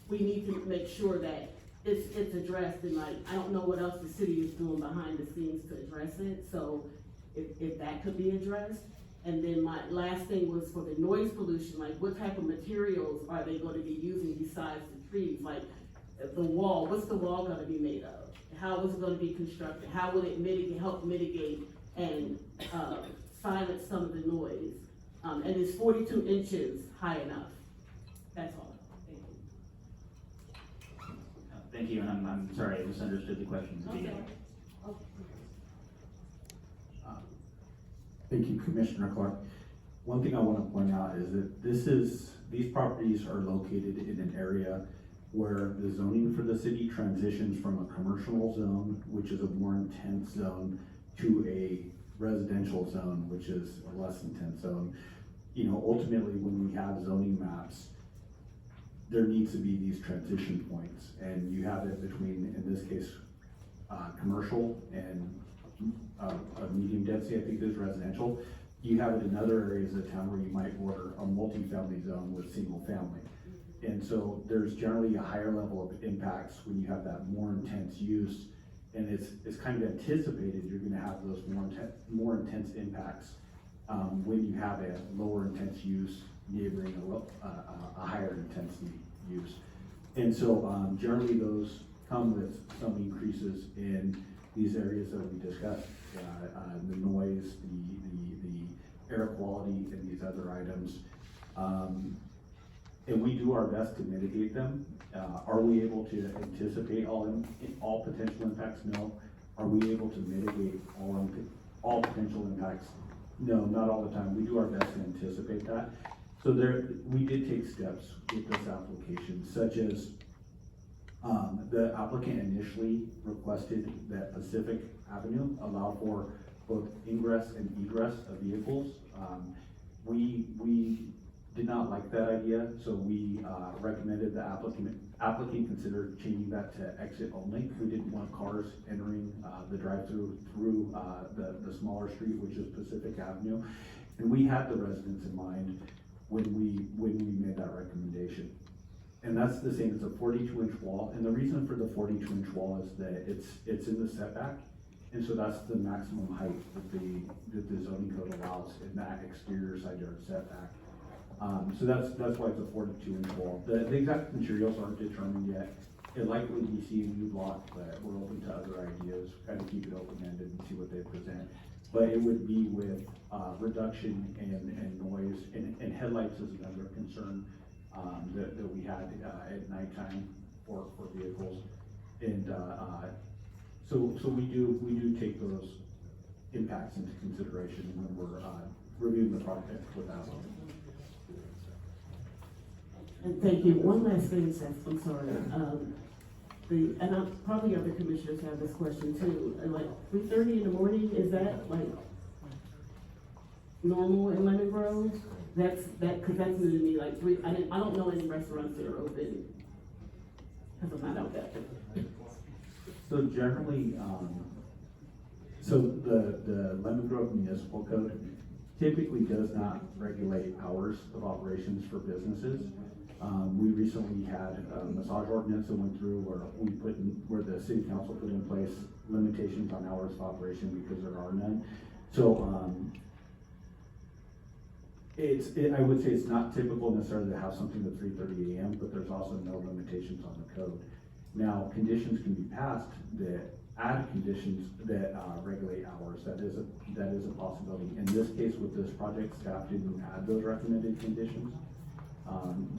Speaker 13: we need to make sure that it's addressed, and like, I don't know what else the city is doing behind the scenes to address it, so if that could be addressed. And then my last thing was for the noise pollution, like what type of materials are they gonna be using besides the trees? Like the wall, what's the wall gonna be made of? How is it gonna be constructed? How will it help mitigate and silence some of the noise? And is 42 inches high enough? That's all.
Speaker 4: Thank you, and I'm sorry, I misunderstood the question at the beginning.
Speaker 6: Thank you, Commissioner Clark. One thing I want to point out is that these properties are located in an area where the zoning for the city transitions from a commercial zone, which is a more intense zone, to a residential zone, which is a less intense zone. You know, ultimately, when we have zoning maps, there needs to be these transition points, and you have it between, in this case, commercial and a medium density, I think there's residential. You have it in other areas of town where you might order a multi-family zone with single family. And so there's generally a higher level of impacts when you have that more intense use, and it's kind of anticipated you're gonna have those more intense impacts when you have a lower intense use neighboring a higher intensity use. And so generally those come with some increases in these areas that we discussed, the noise, the air quality, and these other items. And we do our best to mitigate them. Are we able to anticipate all potential impacts? No. Are we able to mitigate all potential impacts? No, not all the time. We do our best to anticipate that. So we did take steps with this application, such as the applicant initially requested that Pacific Avenue allow for both ingress and egress of vehicles. We did not like that idea, so we recommended the applicant consider changing that to exit only. We didn't want cars entering the drive-through through the smaller street, which is Pacific Avenue. And we had the residents in mind when we made that recommendation. And that's the same, it's a 42-inch wall, and the reason for the 42-inch wall is that it's in the setback, and so that's the maximum height that the zoning code allows in that exterior side yard setback. So that's why it's a 42-inch wall. The exact materials aren't determined yet. It likely be CMU block, but we're open to other ideas, kind of keep it open-ended and see what they present. But it would be with reduction in noise, and headlights is another concern that we had at nighttime for vehicles. And so we do take those impacts into consideration when we're reviewing the project with that one.
Speaker 13: And thank you. One last thing, Seth, I'm sorry. and probably other commissioners have this question too, like 3:30 in the morning, is that like normal in Lemon Grove? Cause that's new to me, like I don't know any restaurants that are open, cause I'm not out that way.
Speaker 6: So generally, so the Lemon Grove Municipal Code typically does not regulate hours of operations for businesses. We recently had a massage ordinance that went through where the city council put in place limitations on hours of operation because there are none. So, I would say it's not typical necessarily to have something at 3:30 a.m., but there's also no limitations on the code. Now, conditions can be passed that add conditions that regulate hours. That is a possibility. In this case, with this project, staff didn't add those recommended conditions.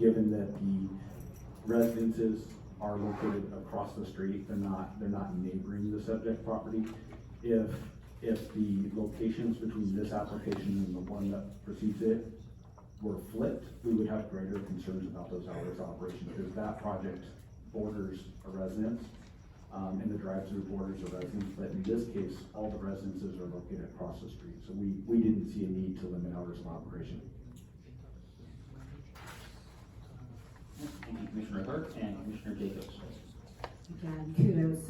Speaker 6: Given that the residences are located across the street, they're not neighboring the subject property. If the locations between this application and the one that precedes it were flipped, we would have greater concerns about those hours of operation, because that project borders a residence, and the drive-through borders a residence, but in this case, all the residences are located across the street, so we didn't see a need to limit hours of operation.
Speaker 4: Thank you, Commissioner Hart and Commissioner Jacobs.
Speaker 5: Again, kudos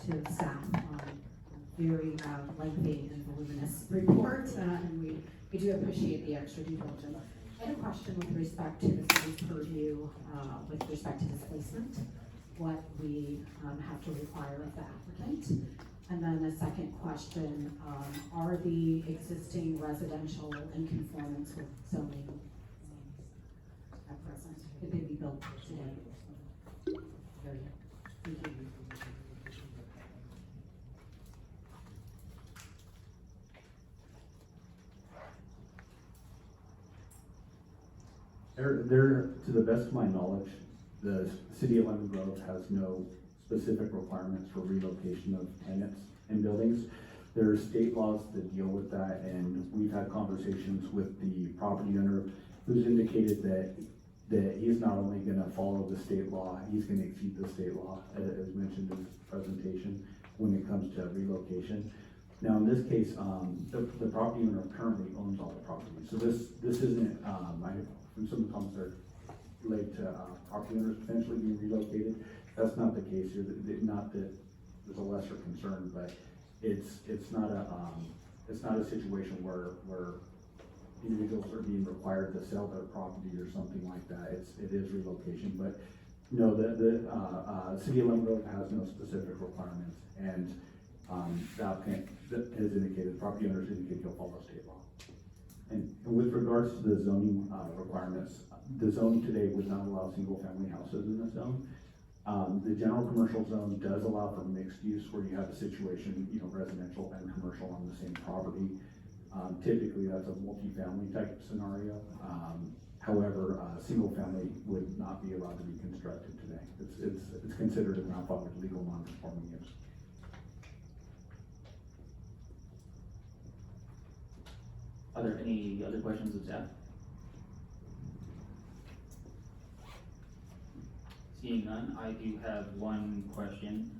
Speaker 5: to the staff on a very lengthy and voluminous report, and we do appreciate the extra due diligence. I had a question with respect to the city's purview with respect to displacement, what we have to require of the applicant. And then a second question, are the existing residential in conformance with zoning at present? Could they be built today? Very good. Thank you.
Speaker 6: There, to the best of my knowledge, the city of Lemon Grove has no specific requirements for relocation of tenants and buildings. There are state laws that deal with that, and we've had conversations with the property owner who's indicated that he's not only gonna follow the state law, he's gonna exceed the state law, as mentioned in his presentation, when it comes to relocation. Now, in this case, the property owner currently owns all the property, so this isn't, from some comments are related to property owners potentially being relocated. That's not the case here. Not that there's a lesser concern, but it's not a situation where individuals are being required to sell their property or something like that. It is relocation, but no, the city of Lemon Grove has no specific requirements, and the applicant has indicated, property owners indicate he'll follow state law. And with regards to the zoning requirements, the zone today would not allow single-family houses in the zone. The general commercial zone does allow for mixed use, where you have a situation, residential and commercial on the same property. Typically, that's a multifamily type scenario. However, single-family would not be allowed to be constructed today. It's considered a grandfathered legal non-conforming use.
Speaker 4: Are there any other questions of staff? Seeing none, I do have one question.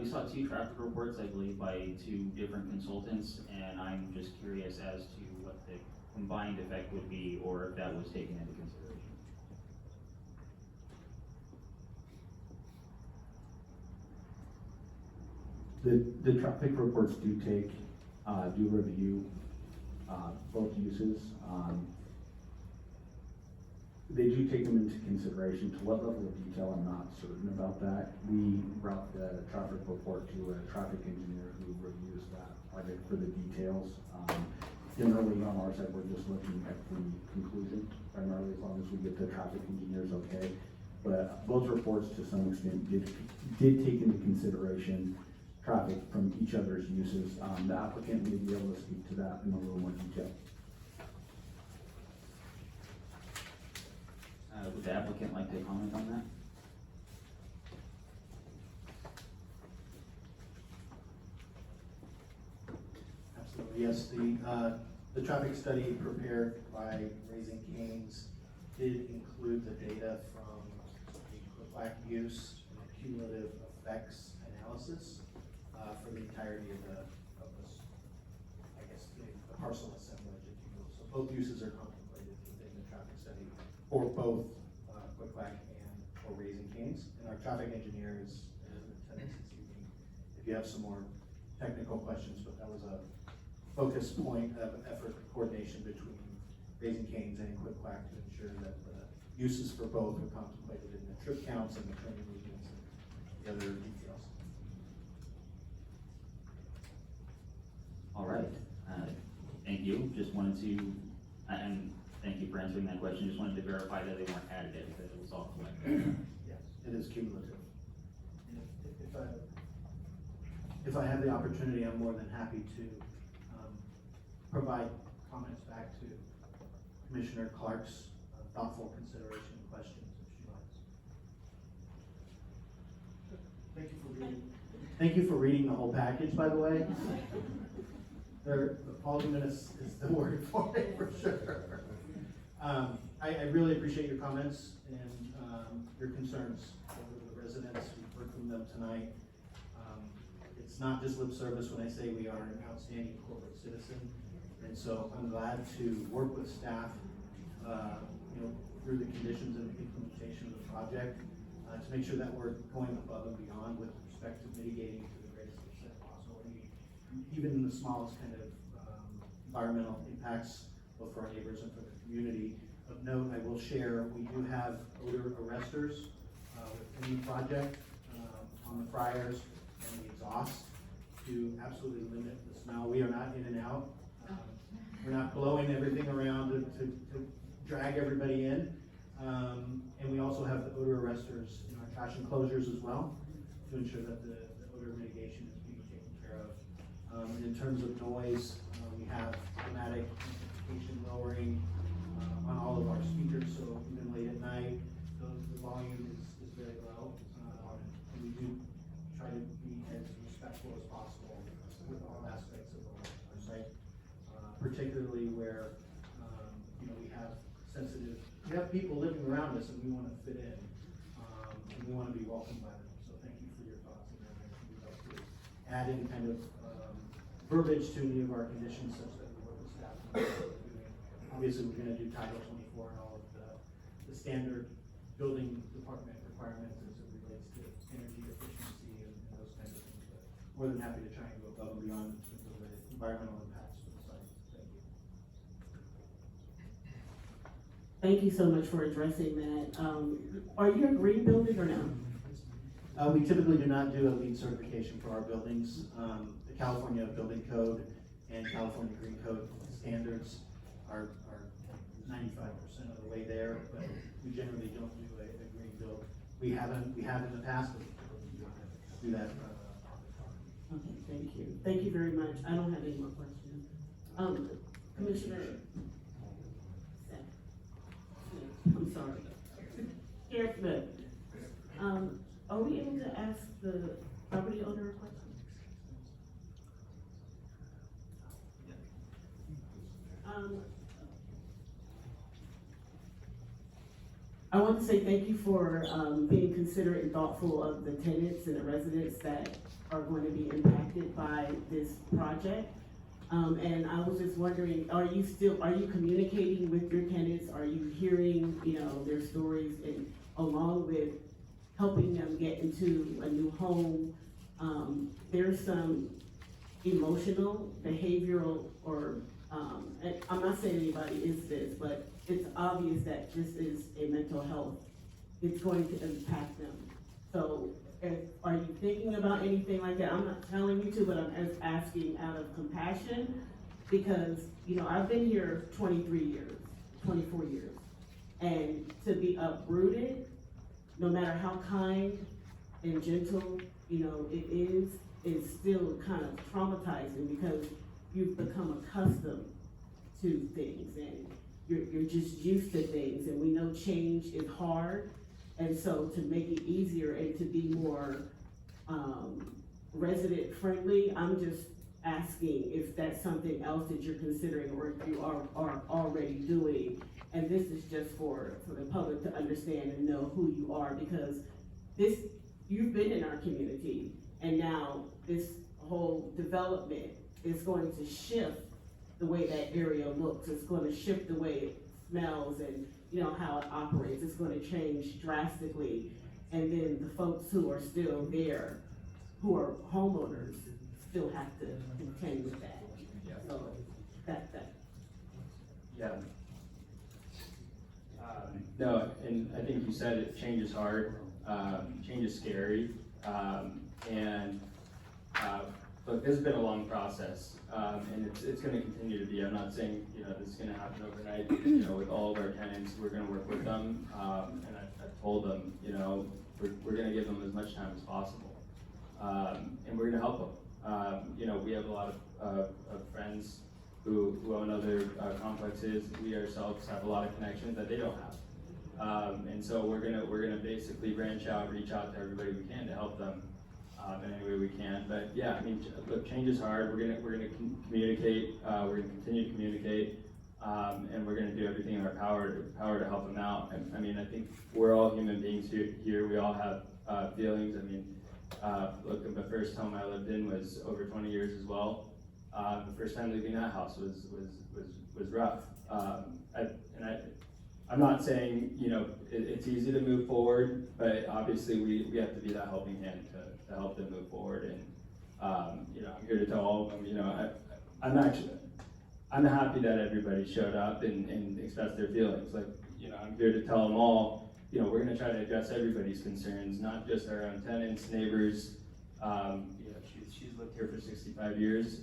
Speaker 4: We saw 2 traffic reports, I believe, by 2 different consultants, and I'm just curious as to what the combined effect would be, or if that was taken into consideration.
Speaker 6: The traffic reports do review both uses. They do take them into consideration. To what level of detail, I'm not certain about that. We route the traffic report to a traffic engineer who reviews that project for the details. Generally, on our side, we're just looking at the conclusion, primarily, as long as we get the traffic engineers okay. But those reports, to some extent, did take into consideration traffic from each other's uses. The applicant may be able to speak to that in a little more detail.
Speaker 4: Would the applicant like to comment on that?
Speaker 1: Absolutely, yes. The traffic study prepared by Raising Cane's did include the data from the Quack use, and it cumulative effects analysis for the entirety of this, I guess, the parcel assemblage, if you will. So both uses are contemplated within the traffic study for both Quack and for Raising Cane's. And our traffic engineer is in attendance this evening if you have some more technical questions, but that was a focus point of effort coordination between Raising Cane's and Quack to ensure that the uses for both are contemplated in the trip counts and the train movements and the other details.
Speaker 4: All right, thank you. Just wanted to, and thank you for answering that question. Just wanted to verify that they weren't additive, that it was all collective.
Speaker 1: Yes, it is cumulative. And if I have the opportunity, I'm more than happy to provide comments back to Commissioner Clark's thoughtful consideration and questions if she likes. Thank you for reading. Thank you for reading the whole package, by the way. Voluminous is the word for it, for sure. I really appreciate your comments and your concerns over the residents. We've heard from them tonight. It's not just lip service when I say we are an outstanding corporate citizen. And so I'm glad to work with staff, through the conditions and implementation of the project to make sure that we're going above and beyond with respect to mitigating to the greatest extent possible, even in the smallest kind of environmental impacts, both for our neighbors and for the community. Of note, I will share, we do have odor arresters with any project on the fryers and the exhaust to absolutely limit the smell. We are not in and out. We're not blowing everything around to drag everybody in. And we also have the odor arresters in our trash enclosures as well to ensure that the odor mitigation is being taken care of. And in terms of noise, we have automatic amplification lowering on all of our speakers, so even late at night, the volume is very low. And we do try to be as respectful as possible with all aspects of our site, particularly where we have people living around us and we want to fit in, and we want to be welcomed by them. So thank you for your thoughts on that. We'd like to add in kind of verbiage to any of our conditions such that we work with staff. Obviously, we're going to do Title 24 and all of the standard building department requirements as it relates to energy efficiency and those kinds of things. But more than happy to try and go above and beyond in terms of the environmental impacts for the site. Thank you.
Speaker 13: Thank you so much for addressing that. Are you a green building or no?
Speaker 1: We typically do not do a LEED certification for our buildings. The California Building Code and California Green Code standards are 95% of the way there, but we generally don't do a green build. We have in the past, but we do that.
Speaker 13: Okay, thank you. Thank you very much. I don't have any more questions. Commissioner I'm sorry. Here, Smith. Are we able to ask the property owner a question? I want to say thank you for being considerate and thoughtful of the tenants and the residents that are going to be impacted by this project. And I was just wondering, are you communicating with your tenants? Are you hearing, their stories and along with helping them get into a new home? There's some emotional, behavioral, or, and I'm not saying anybody is this, but it's obvious that this is a mental health. It's going to impact them. So are you thinking about anything like that? I'm not telling you to, but I'm just asking out of compassion because, I've been here 23 years, 24 years. And to be uprooted, no matter how kind and gentle, it is still kind of traumatizing because you've become accustomed to things and you're just used to things, and we know change is hard. And so to make it easier and to be more resident friendly, I'm just asking if that's something else that you're considering or if you are already doing. And this is just for the public to understand and know who you are, because this you've been in our community, and now this whole development is going to shift the way that area looks. It's going to shift the way it smells and, you know, how it operates. It's going to change drastically. And then the folks who are still there, who are homeowners, still have to contend with that. So that.
Speaker 7: Yeah. No, and I think you said it, change is hard, change is scary, look, this has been a long process, and it's gonna continue to be. I'm not saying, you know, this is gonna happen overnight, you know, with all of our tenants, we're gonna work with them, and I've told them, you know, we're gonna give them as much time as possible, and we're gonna help them. You know, we have a lot of friends who own other complexes. We ourselves have a lot of connections that they don't have. And so we're gonna basically branch out, reach out to everybody we can to help them in any way we can. But yeah, I mean, look, change is hard. We're gonna communicate. We're gonna continue to communicate, and we're gonna do everything in our power to help them out. And I mean, I think we're all human beings here. We all have feelings. I mean, look, the first home I lived in was over 20 years as well. The first time leaving that house was rough. I'm not saying, you know, it's easy to move forward, but obviously we have to be that helping hand to help them move forward. And, you know, I'm here to tell all of them, you know, I'm happy that everybody showed up and expressed their feelings. Like, you know, I'm here to tell them all, you know, we're gonna try to address everybody's concerns, not just our own tenants, neighbors. You know, she's lived here for 65 years.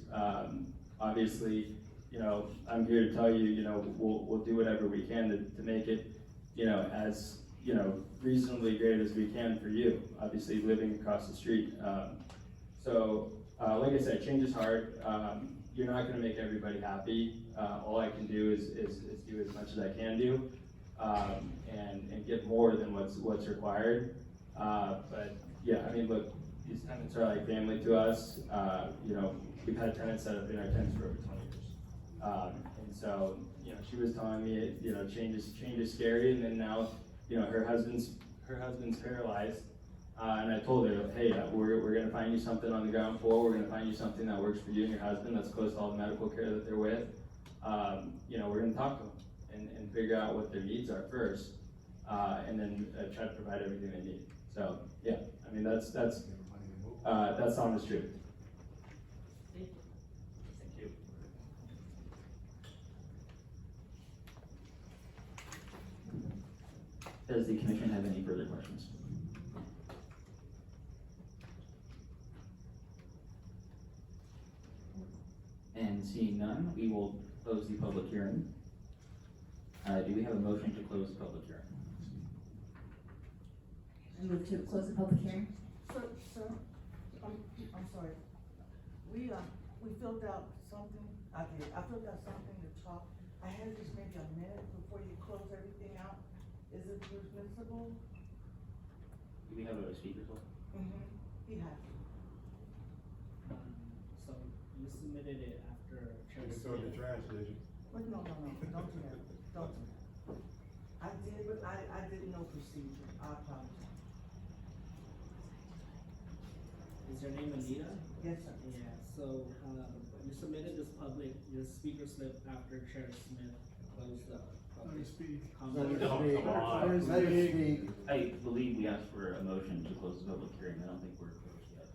Speaker 7: Obviously, you know, I'm here to tell you, you know, we'll do whatever we can to make it, you know, as, you know, reasonably great as we can for you, obviously living across the street. Like I said, change is hard. You're not gonna make everybody happy. All I can do is do as much as I can do, and get more than what's required. But yeah, I mean, look, these tenants are like family to us. You know, we've had tenants that have been our tenants for over 20 years. And so, you know, she was telling me, you know, change is scary, and then now, you know, her husband's paralyzed. And I told her, hey, we're gonna find you something on the ground floor. We're gonna find you something that works for you and your husband, that's close to all the medical care that they're with. You know, we're gonna talk to them and figure out what their needs are first, and then try to provide everything they need. So yeah, I mean, that's the honest truth. Thank you.
Speaker 4: Does the commission have any further questions? And seeing none, we will close the public hearing. Do we have a motion to close the public hearing?
Speaker 3: I move to close the public hearing.
Speaker 10: Sir, I'm sorry. We filled out something, I filled out something to talk. I had just maybe a minute before you close everything out. Is it permissible?
Speaker 4: Do we have a speaker?
Speaker 10: He has.
Speaker 2: So you submitted it after Chair
Speaker 8: It's on the
Speaker 2: Smith.
Speaker 8: trash, did you?
Speaker 10: But no, don't do that, don't do that. I did, but I didn't know procedure, I apologize.
Speaker 2: Is your name Anita?
Speaker 10: Yes, sir.
Speaker 2: Yeah, so, you submitted your speaker slip after Chair Smith closed the public comment.
Speaker 8: Let her speak.
Speaker 4: I believe we asked for a motion to close the public hearing. I don't think we're closed yet.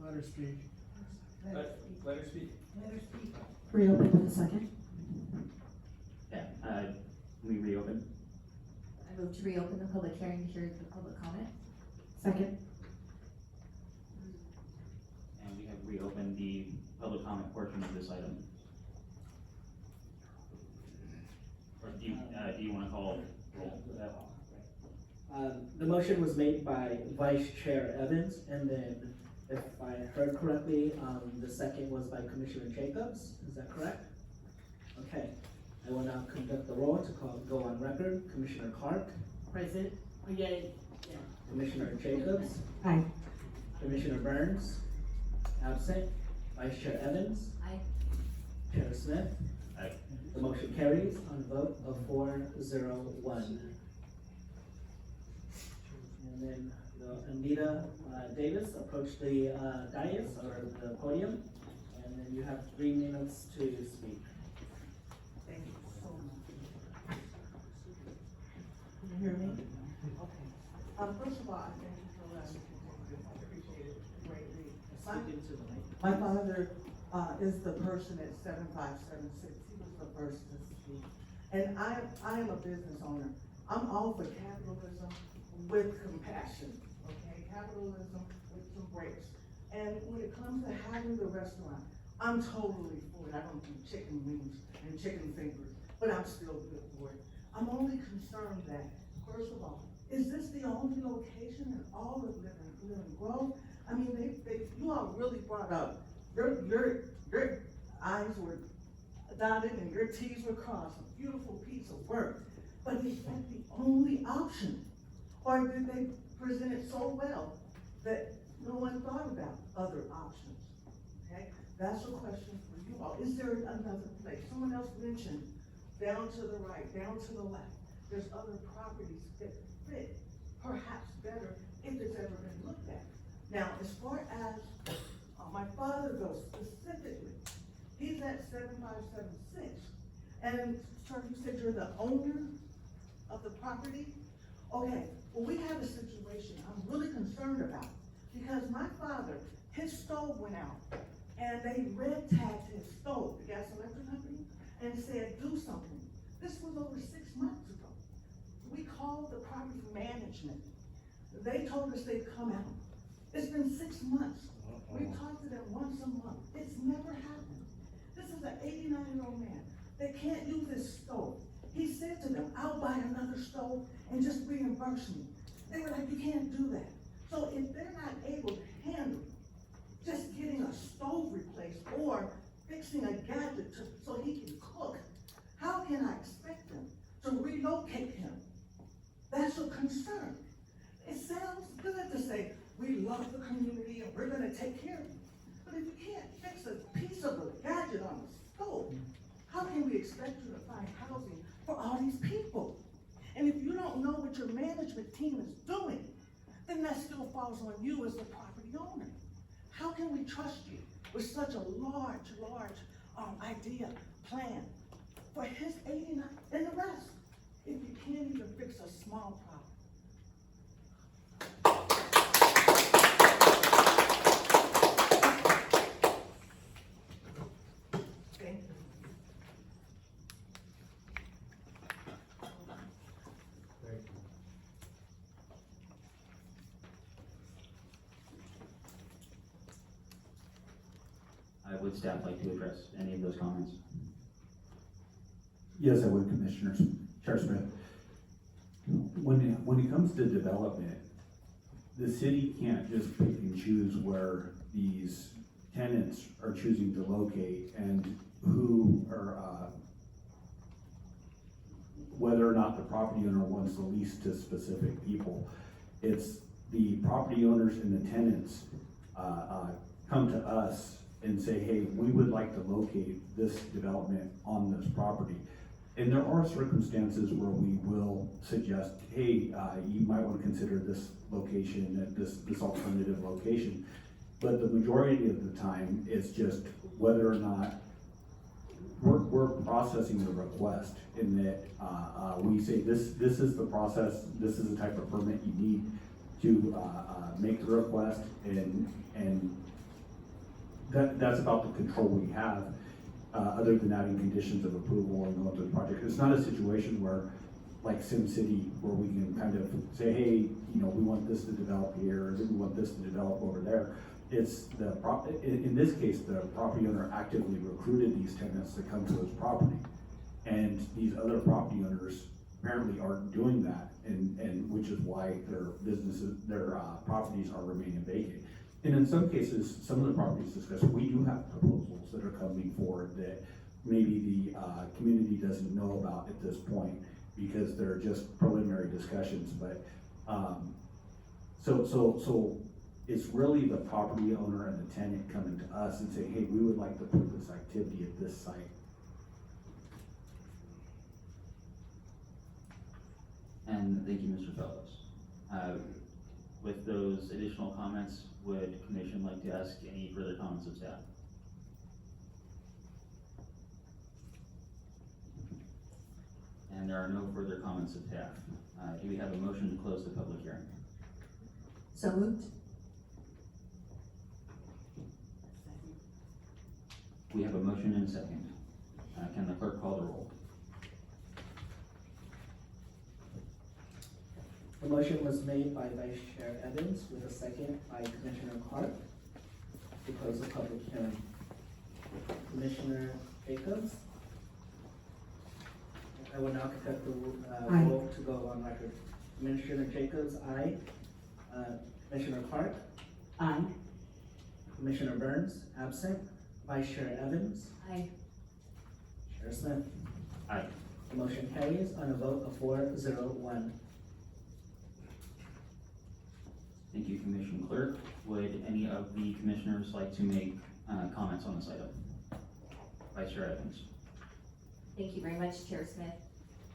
Speaker 8: Let her speak.
Speaker 7: Let her speak.
Speaker 10: Let her speak.
Speaker 12: Reopen with a second.
Speaker 4: Yeah, we reopen.
Speaker 3: I move to reopen the public hearing to hear the public comment.
Speaker 12: Second.
Speaker 4: And we have reopened the public comment portion of this item. Or do you want to call roll for that?
Speaker 2: The motion was made by Vice Chair Evans, and then, if I heard correctly, the second was by Commissioner Jacobs, is that correct? Okay, I will now conduct the roll to go on record. Commissioner Clark,
Speaker 13: Present. Yay.
Speaker 2: Commissioner Jacobs,
Speaker 12: Aye.
Speaker 2: Commissioner Burns, absent, Vice Chair Evans,
Speaker 3: Aye.
Speaker 2: Chair Smith.
Speaker 4: Aye.
Speaker 2: The motion carries on a vote of 4-0-1. And then Anita Davis, approach the dais or the podium, and then you have 3 minutes to speak.
Speaker 10: Thank you so much. Can you hear me? Okay. First of all, I thank you for letting me come. I appreciate it greatly.
Speaker 2: Speak into the mic.
Speaker 10: My father is the person at 7576. He was the first to speak. And I am a business owner. I'm all for capitalism with compassion, okay? Capitalism with some breaks. And when it comes to having the restaurant, I'm totally for it. I don't do chicken wings and chicken fingers, but I'm still good for it. I'm only concerned that, first of all, is this the only location in all of Living Grove? I mean, you all really brought up, your I's were dotted and your T's were crossed, a beautiful piece of work. But is that the only option? Or did they present it so well that no one thought about other options? Okay, that's a question for you all. Is there another place? Someone else mentioned down to the right, down to the left. There's other properties that fit perhaps better if it's ever been looked at. Now, as far as my father goes specifically, he's at 7576. And sir, you said you're the owner of the property? Okay, well, we have a situation I'm really concerned about because my father, his stove went out and they red tagged his stove, the gas electric company, and said, do something. This was over 6 months ago. We called the property management. They told us they'd come out. It's been 6 months. We talked to them once a month. It's never happened. This is an 89-year-old man. They can't use this stove. He said to them, I'll buy another stove and just reimburse me. They were like, you can't do that. So if they're not able to handle just getting a stove replaced or fixing a gadget so he can cook, how can I expect them to relocate him? That's a concern. It sounds good to say, we love the community and we're gonna take care of you. But if you can't fix a piece of a gadget on a stove, how can we expect you to find housing for all these people? And if you don't know what your management team is doing, then that still falls on you as the property owner. How can we trust you with such a large idea, plan for his 89 and the rest if you can't even fix a small problem? Thank you.
Speaker 8: Thank you.
Speaker 4: Would staff like to address any of those comments?
Speaker 6: Yes, I would, Commissioners. Chair Smith. When it comes to development, the city can't just pick and choose where these tenants are choosing to locate and who are, whether or not the property owner wants to lease to specific people. It's the property owners and the tenants come to us and say, hey, we would like to locate this development on this property. And there are circumstances where we will suggest, hey, you might want to consider this location, this alternative location. But the majority of the time, it's just whether or not we're processing the request in that we say this is the process, this is the type of permit you need to make the request, and that's about the control we have, other than adding conditions of approval and going through the project. It's not a situation where, like Sim City, where we can kind of say, hey, we want this to develop here, or we want this to develop over there. It's in this case, the property owner actively recruited these tenants to come to his property. And these other property owners apparently aren't doing that, and which is why their properties are remaining vacant. And in some cases, some of the properties discussed, we do have proposals that are coming forward that maybe the community doesn't know about at this point because they're just preliminary discussions. But so it's really the property owner and the tenant coming to us and say, hey, we would like to put this activity at this site.
Speaker 4: And thank you, Mr. Fellows. With those additional comments, would commission like to ask any further comments of staff? And there are no further comments of staff. Do we have a motion to close the public hearing?
Speaker 3: So moved.
Speaker 4: We have a motion and a second. Can the clerk call the roll?
Speaker 2: The motion was made by Vice Chair Evans with a second by Commissioner Clark to close the public hearing. Commissioner Jacobs? I will now conduct the
Speaker 10: Aye.
Speaker 2: roll to go on record. Commissioner Jacobs, aye. Commissioner Clark?
Speaker 5: Aye.
Speaker 2: Commissioner Burns, absent. Vice Chair Evans?
Speaker 3: Aye.
Speaker 2: Chair Smith?
Speaker 4: Aye.
Speaker 2: The motion carries on a vote of 4-0-1.
Speaker 4: Thank you, Commission Clerk. Would any of the commissioners like to make comments on this item? Vice Chair Evans.
Speaker 3: Thank you very much, Chair Smith.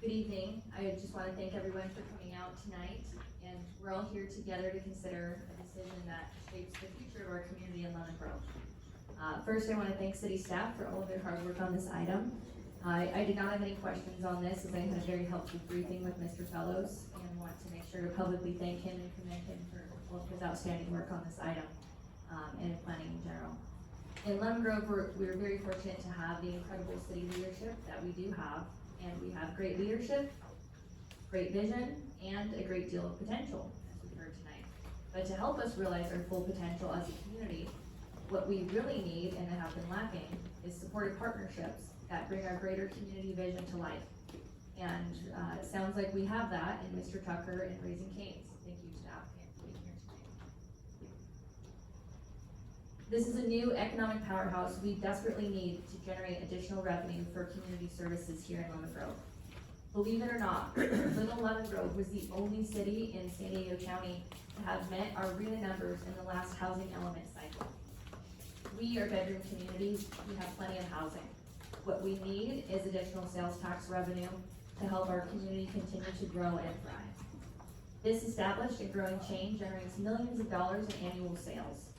Speaker 3: Good evening. I just want to thank everyone for coming out tonight, and we're all here together to consider a decision that shapes the future of our community in Lemon Grove. First, I want to thank city staff for all of their hard work on this item. I did not have any questions on this, as I had a very helpful briefing with Mr. Fellows, and want to make sure to publicly thank him and commend him for all of his outstanding work on this item, and in planning in general. In Lemon Grove, we're very fortunate to have the incredible city leadership that we do have, and we have great leadership, great vision, and a great deal of potential, as we've heard tonight. But to help us realize our full potential as a community, what we really need, and that have been lacking, is supportive partnerships that bring our greater community vision to life. And it sounds like we have that in Mr. Tucker and Raising Cane's. Thank you to the applicant for being here tonight. This is a new economic powerhouse we desperately need to generate additional revenue for community services here in Lemon Grove. Believe it or not, Little Lemon Grove was the only city in San Diego County to have met our RENA numbers in the last housing element cycle. We are bedroom communities, we have plenty of housing. What we need is additional sales tax revenue to help our community continue to grow and thrive. This established and growing chain generates millions of dollars in annual sales.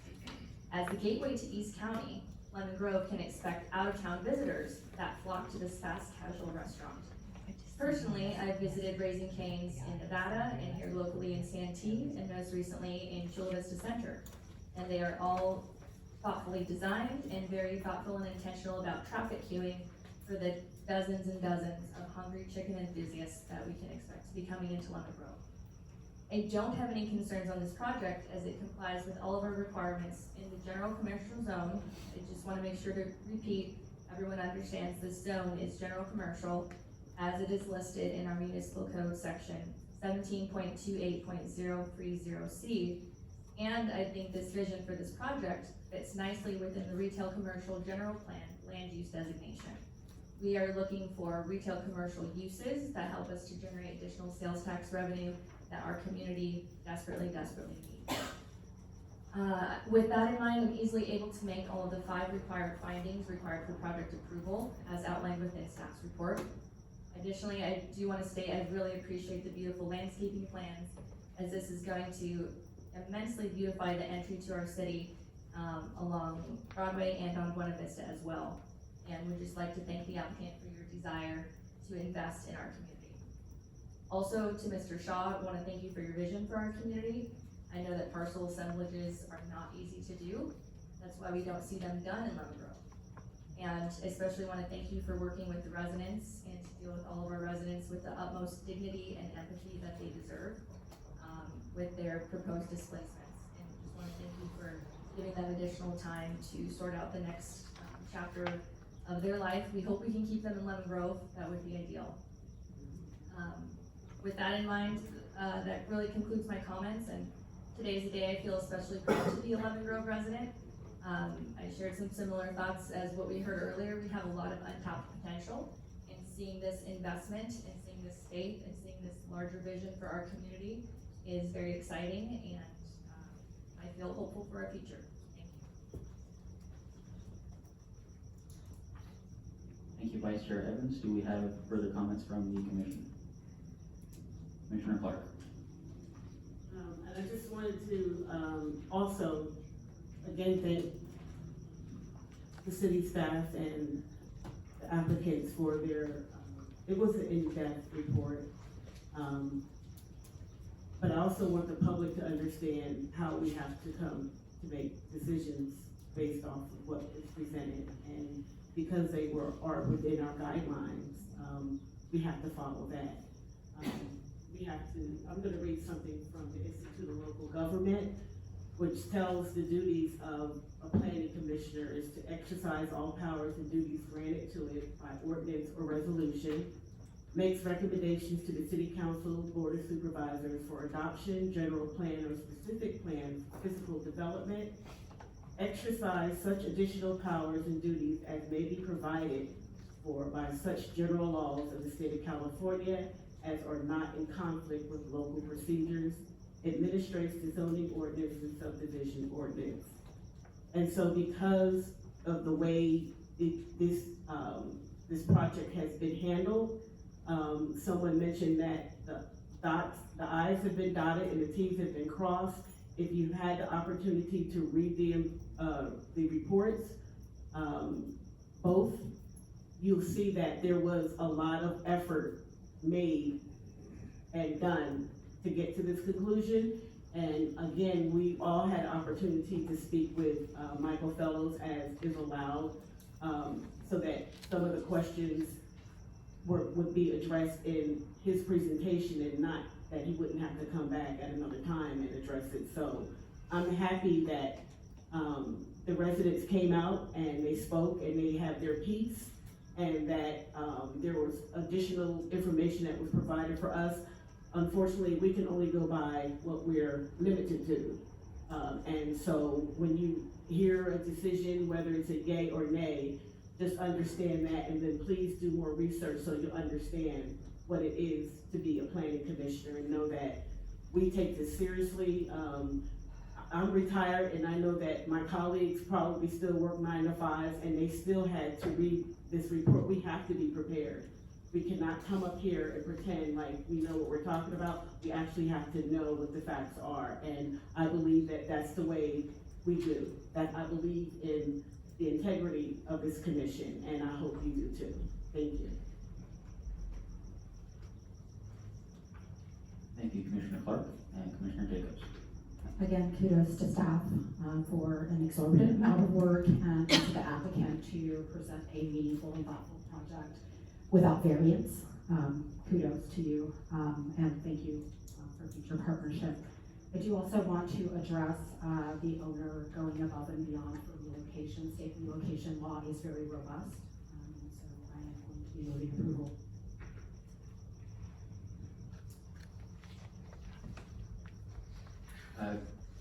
Speaker 3: As the gateway to East County, Lemon Grove can expect out-of-town visitors that flock to this fast casual restaurant. Personally, I've visited Raising Cane's in Nevada and here locally in Santee, and most recently in Chula Vista Center. And they are all thoughtfully designed and very thoughtful and intentional about traffic queuing for the dozens and dozens of hungry chicken enthusiasts that we can expect to be coming into Lemon Grove. I don't have any concerns on this project as it complies with all of our requirements in the general commercial zone. I just want to make sure to repeat, everyone understands this zone is general commercial as it is listed in our municipal code section 17.28.030C. And I think this vision for this project fits nicely within the retail commercial general plan land use designation. We are looking for retail commercial uses that help us to generate additional sales tax revenue that our community desperately needs. With that in mind, I'm easily able to make all of the 5 required findings required for project approval as outlined within staff's report. Additionally, I do want to state I really appreciate the beautiful landscaping plans, as this is going to immensely beautify the entry to our city along Broadway and on Buena Vista as well. And we'd just like to thank the applicant for your desire to invest in our community. Also, to Mr. Shaw, I want to thank you for your vision for our community. I know that parcel assemblages are not easy to do. That's why we don't see them done in Lemon Grove. And especially want to thank you for working with the residents and to deal with all of our residents with the utmost dignity and empathy that they deserve with their proposed displacements. And just want to thank you for giving them additional time to sort out the next chapter of their life. We hope we can keep them in Lemon Grove. That would be ideal. With that in mind, that really concludes my comments, and today's a day I feel especially proud to be a Lemon Grove resident. I shared some similar thoughts as what we heard earlier. We have a lot of untapped potential in seeing this investment and seeing this state and seeing this larger vision for our community is very exciting, and I feel hopeful for our future. Thank you.
Speaker 4: Thank you, Vice Chair Evans. Do we have further comments from the commission? Commissioner Clark.
Speaker 13: And I just want wanted to, also, again, thank the city staff and the applicants for their, it was an in-depth report. But I also want the public to understand how we have to come to make decisions based off of what is presented. And because they are within our guidelines, we have to follow that. I'm gonna read something from the Institute of Local Government, which tells the duties of a planning commissioner is to exercise all powers and duties granted to it by ordinance or resolution, makes recommendations to the city council, board of supervisors for adoption, general plan or specific plan for physical development, exercise such additional powers and duties as may be provided for by such general laws of the state of California as are not in conflict with local procedures, administrates the zoning ordinance and subdivision ordinance. And so because of the way this project has been handled, someone mentioned that the I's have been dotted and the T's have been crossed. If you had the opportunity to read the reports, both, you'll see that there was a lot of effort made and done to get to this conclusion. And again, we all had opportunity to speak with Michael Fellows as is allowed, so that some of the questions would be addressed in his presentation and not that he wouldn't have to come back at another time and address it. So I'm happy that the residents came out and they spoke and they have their piece, and that there was additional information that was provided for us. Unfortunately, we can only go by what we're limited to. And so when you hear a decision, whether it's a yay or nay, just understand that, and then please do more research so you understand what it is to be a planning commissioner, and know that we take this seriously. I'm retired, and I know that my colleagues probably still work 9 to 5s, and they still had to read this report. We have to be prepared. We cannot come up here and pretend like we know what we're talking about. We actually have to know what the facts are, and I believe that that's the way we do. That I believe in the integrity of this commission, and I hope you do too. Thank you.
Speaker 4: Thank you, Commissioner Clark and Commissioner Jacobs.
Speaker 5: Again, kudos to staff for an exorbitant amount of work, and to the applicant to present a meaningful and thoughtful project without variance. Kudos to you, and thank you for future partnership. I do also want to address the owner going above and beyond for relocation. State relocation law is very robust, and so I am going to be moving approval.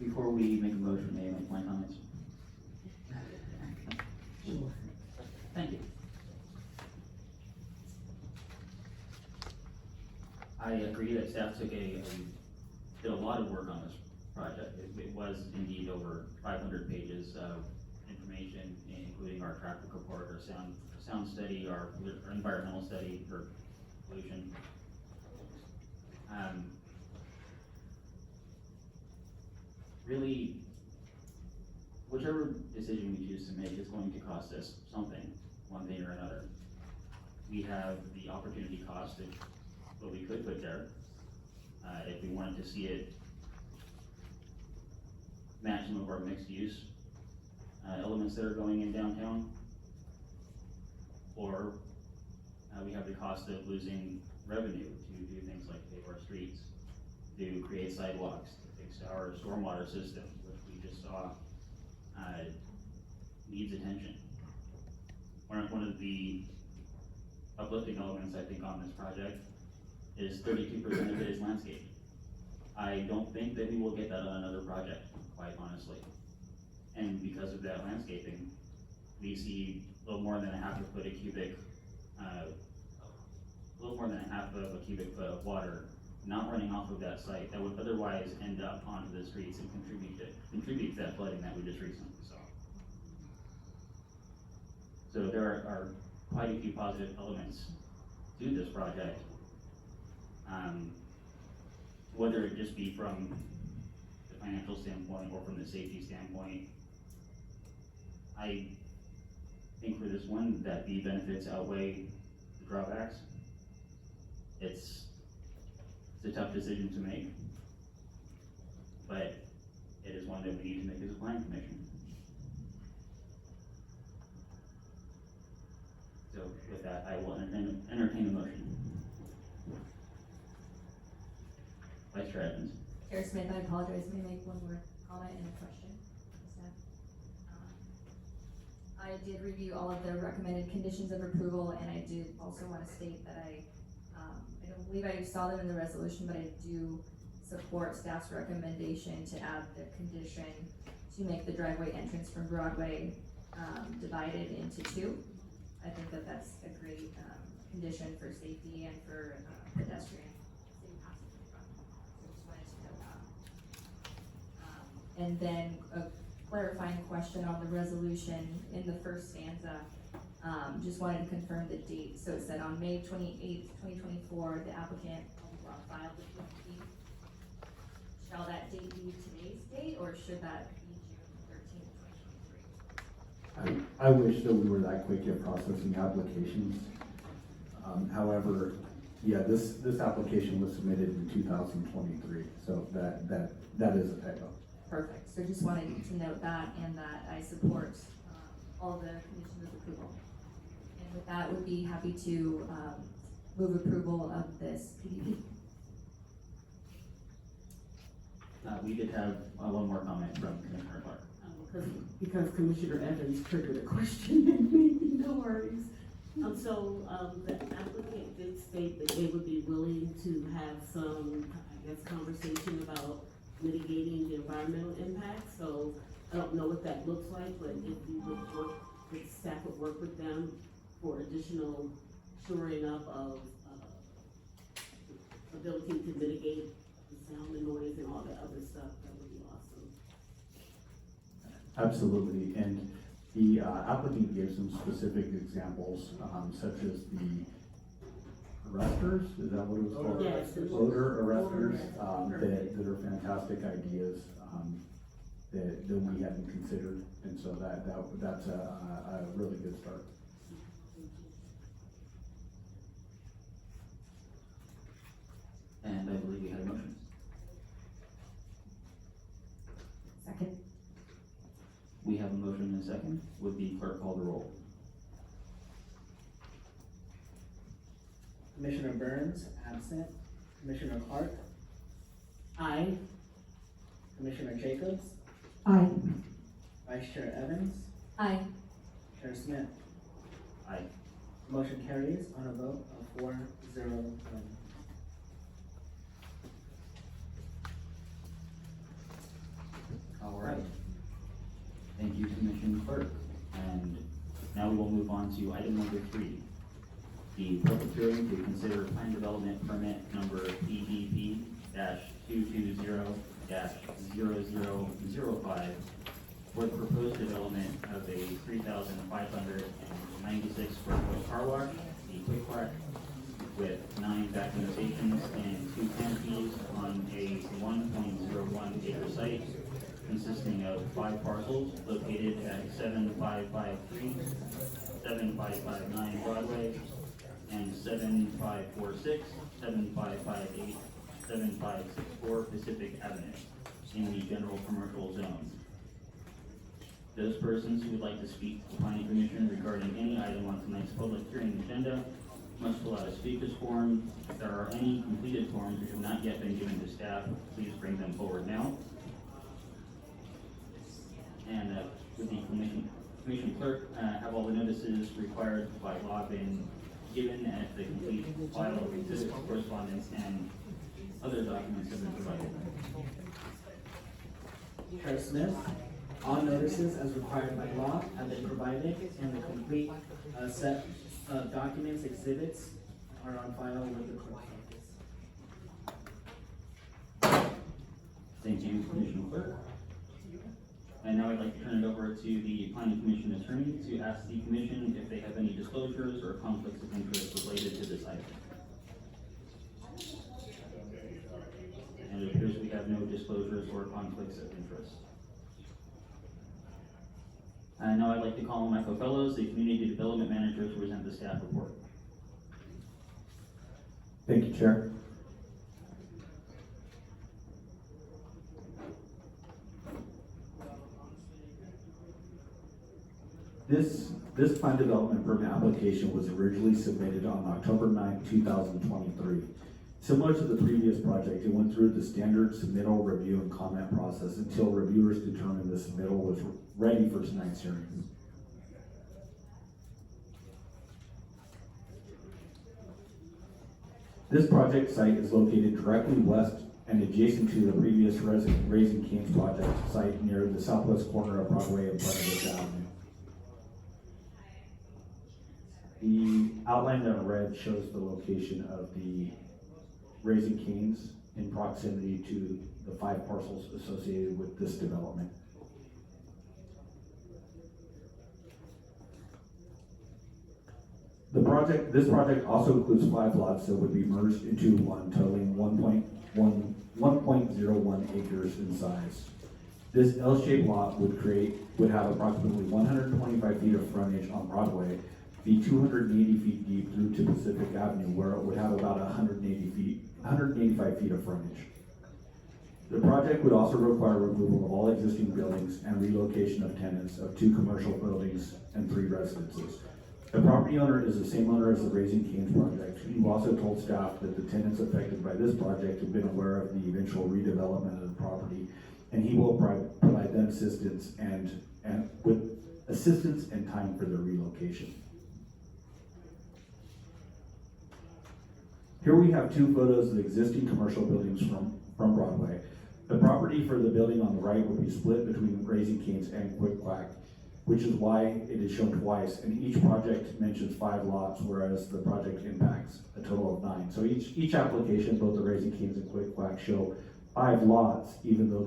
Speaker 4: Before we make a motion, may I make my comments?
Speaker 5: Sure.
Speaker 4: Thank you. I agree that staff did a lot of work on this project. It was indeed over 500 pages of information, including our traffic report, our sound study, our environmental study for pollution. Really, whichever decision we choose to make is going to cost us something, one thing or another. We have the opportunity cost of what we could put there, if we wanted to see it match some of our mixed use elements that are going in downtown. Or we have the cost of losing revenue to do things like pave our streets, to create sidewalks, to fix our stormwater system, which we just saw needs attention. One of the uplifting elements, I think, on this project is 32% of it is landscape. I don't think that we will get that on another project, quite honestly. And because of that landscaping, we see a little more than a half of a cubic foot of water not running off of that site that would otherwise end up onto the streets and contribute to that flooding that we just recently saw. So there are quite a few positive elements to this project. Whether it just be from the financial standpoint or from the safety standpoint. I think for this one, that the benefits outweigh the drawbacks. It's a tough decision to make, but it is one that we need to make as a planning commission. So with that, I will entertain a motion. Vice Chair Evans.
Speaker 3: Chair Smith, I apologize, may I make one more comment and a question? Is that, I did review all of the recommended conditions of approval, and I did also want to state that I don't believe I saw them in the resolution, but I do support staff's recommendation to add the condition to make the driveway entrance from Broadway divided into two. I think that that's a great condition for safety and for pedestrian. And then a clarifying question on the resolution in the first stanza. Just wanted to confirm the date. So it said on May 28th, 2024, the applicant filed the PFP. Shall that date be today's date, or should that be June 13th, 2023?
Speaker 6: I wish that we were that quick at processing applications. However, yeah, this application was submitted in 2023, so that is a typo.
Speaker 3: Perfect. So just wanted to note that, and that I support all the conditions of approval. And with that, would be happy to move approval of this PDP.
Speaker 4: We did have one more comment from Commissioner Clark.
Speaker 13: Because Commissioner Evans triggered a question in me, no worries. The applicant did state that they would be willing to have some, I guess, conversation about mitigating the environmental impact. So I don't know what that looks like, but if you would work, if staff would work with them for additional shoring up of ability to mitigate the sound and noise and all that other stuff, that would be awesome.
Speaker 6: Absolutely, and the applicant gives some specific examples, such as the arresters, is that what it was called?
Speaker 13: Yes.
Speaker 6: Odor arresters, that are fantastic ideas, that we hadn't considered, and so that's a really good start.
Speaker 4: And I believe we had a motion.
Speaker 3: Second.
Speaker 4: We have a motion and a second. Would the clerk call the roll?
Speaker 2: Commissioner Burns, absent. Commissioner Clark,
Speaker 13: Aye.
Speaker 2: Commissioner Jacobs,
Speaker 5: Aye.
Speaker 2: Vice Chair Evans,
Speaker 3: Aye.
Speaker 2: Chair Smith.
Speaker 4: Aye.
Speaker 2: Motion carries on a vote of 4-0-1.
Speaker 4: All right. Thank you, Commissioner Clerk. And now we will move on to item number 3. The public hearing to consider plan development permit number PDP-220-0005 for the proposed development of a 3,596 square foot car wash, the Quack, with 9 vacuum stations and 2 canopies on a 1.01 acre site consisting of 5 parcels located at 7553, 7559 Broadway, and 7546, 7558, 7564 Pacific Avenue in the general commercial zone. Those persons who would like to speak to the planning commission regarding any item on tonight's public hearing agenda must fill out a speakers form. If there are any completed forms which have not yet been given to staff, please bring them forward now. And would the commission clerk have all the notices required by law been given, and if the complete file of exhibits, correspondence, and other documents have been provided?
Speaker 2: Chair Smith, all notices as required by law have been provided, and the complete set of documents, exhibits are on file with the clerk's office.
Speaker 4: Thank you, Commissioner Clerk. And now I'd like to turn it over to the Planning Commission attorney to ask the commission if they have any disclosures or conflicts of interest related to this item. And it appears we have have no disclosures or conflicts of interest. Now I'd like to call on my co-fellows, the Community Development Manager, to present the staff report.
Speaker 6: Thank you, Chair. This plan development permit application was originally submitted on October 9, 2023. Similar to the previous project, it went through the standard submittal, review, and comment process until reviewers determined the submittal was ready for tonight's hearing. This project site is located directly west and adjacent to the previous Raising Cane's project site near the southwest corner of Broadway and Pleasant Avenue. The outline in red shows the location of the Raising Cane's in proximity to the 5 parcels associated with this development. This project also includes 5 lots that would be merged into one, totaling 1.01 acres in size. This L-shaped lot would have approximately 125 feet of frontage on Broadway, be 280 feet deep through to Pacific Avenue, where it would have about 185 feet of frontage. The project would also require removal of all existing buildings and relocation of tenants of 2 commercial buildings and 3 residences. The property owner is the same owner as the Raising Cane's project, who also told staff that the tenants affected by this project have been aware of the eventual redevelopment of the property, and he will provide them assistance and with assistance and time for their relocation. Here we have 2 photos of existing commercial buildings from Broadway. The property for the building on the right would be split between Raising Cane's and Quack, which is why it is shown twice, and each project mentions 5 lots, whereas the project impacts a total of 9. So each application, both the Raising Cane's and Quack, show 5 lots, even though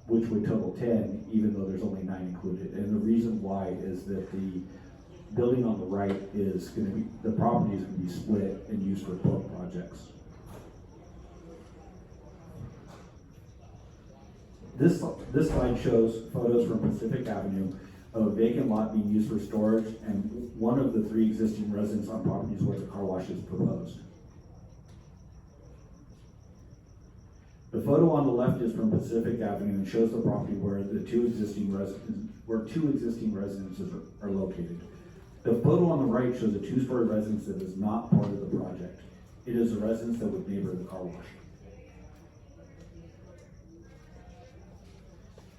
Speaker 6: which would total 10, even though there's only 9 included. And the reason why is that the building on the right is the property is going to be split and used for both projects. This slide shows photos from Pacific Avenue of a vacant lot being used for storage, and one of the 3 existing residents on properties where the car wash is proposed. The photo on the left is from Pacific Avenue and shows the property where the 2 existing residences are located. The photo on the right shows a 2-story residence that is not part of the project. It is a residence that would neighbor the car wash.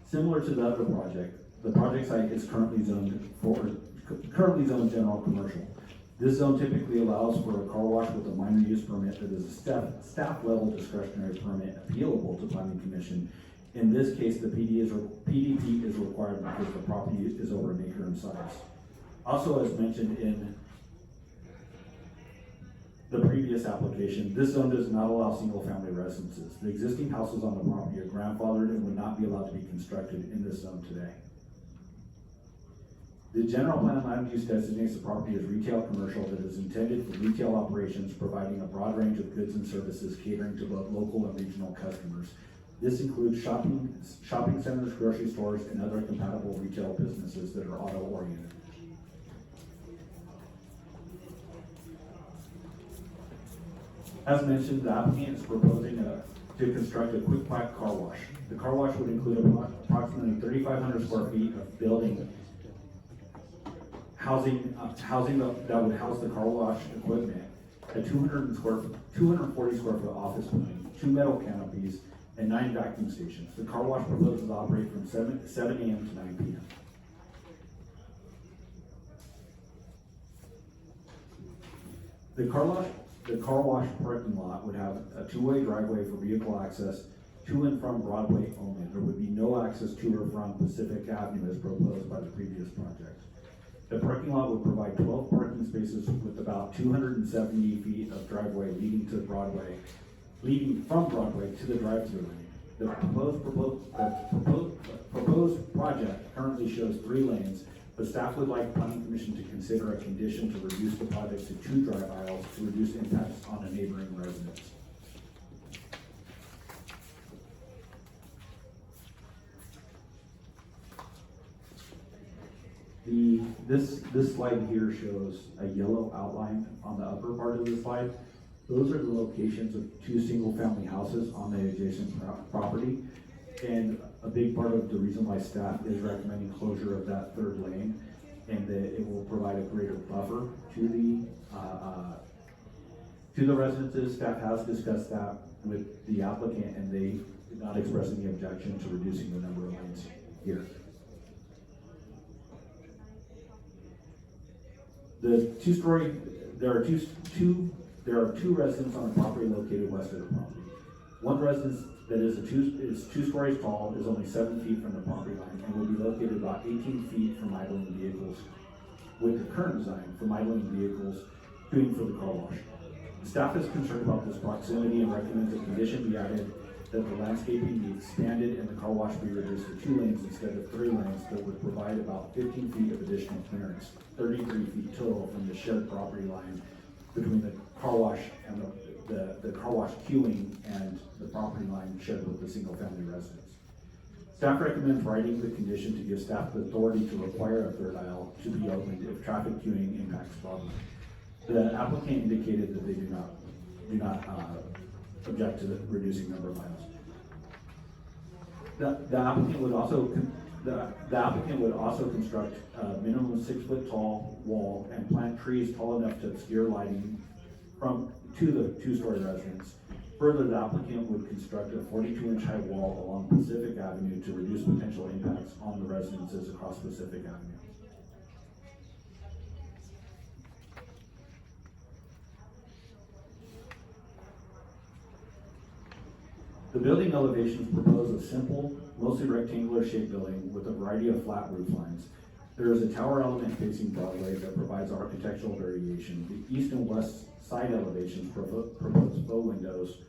Speaker 6: Similar to the other project, the project site is currently zoned general commercial. This zone typically allows for a car wash with a minor use permit that is a staff level discretionary permit appealable to Planning Commission. In this case, the PDP is required because the property is over an acre in size. Also, as mentioned in the previous application, this zone does not allow single-family residences. The existing houses on the property are grandfathered and would not be allowed to be constructed in this zone today. The general plan land use designates the property as retail commercial that is intended for retail operations, providing a broad range of goods and services catering to both local and regional customers. This includes shopping centers, grocery stores, and other compatible retail businesses that are auto-oriented. As mentioned, the applicant is proposing to construct a Quack car wash. The car wash would include approximately 3,500 square feet of building housing that would house the car wash equipment, a 240 square foot office building, 2 metal canopies, and 9 vacuum stations. The car wash proposes to operate from 7 a.m. to 9 p.m. The car wash parking lot would have a 2-way driveway for vehicle access to and from Broadway only. There would be no access to or from Pacific Avenue as proposed by the previous project. The parking lot would provide 12 parking spaces with about 270 feet of driveway leading from Broadway to the drive-through lane. The proposed project currently shows 3 lanes, but staff would like Planning Commission to consider a condition to reduce the project to 2 drive aisles to reduce impacts on a neighboring residence. This slide here shows a yellow outline on the upper part of the slide. Those are the locations of two single-family houses on the adjacent property. And a big part of the reason why staff is recommending closure of that third lane, and that it will provide a greater buffer to the residences. Staff has discussed that with the applicant, and they did not express any objection to reducing the number of lanes here. The two-story, there are two residences on the property located west of the property. One residence that is two stories tall, is only 7 feet from the property line, and will be located about 18 feet from idling vehicles, with the current design from idling vehicles to and for the car wash. The staff is concerned about this proximity and recommends a condition be added that the landscaping be expanded and the car wash be reduced to 2 lanes instead of 3 lanes, that would provide about 15 feet of additional clearance, 33 feet total from the shared property line between the car wash and the car wash queuing and the property line shared with the single-family residence. Staff recommends writing the condition to give staff the authority to require a third aisle to be opened if traffic queuing impacts Broadway. The applicant indicated that they do not object to the reducing number of aisles. The applicant would also construct a minimum 6-foot tall wall and plant trees tall enough to obscure lighting to the 2-story residence. Further, the applicant would construct a 42-inch high wall along Pacific Avenue to reduce potential impacts on the residences across Pacific Avenue. The building elevations propose a simple, mostly rectangular shaped building with a variety of flat roof lines. There is a tower element facing Broadway that provides architectural variation. The east and west side elevations propose faux windows.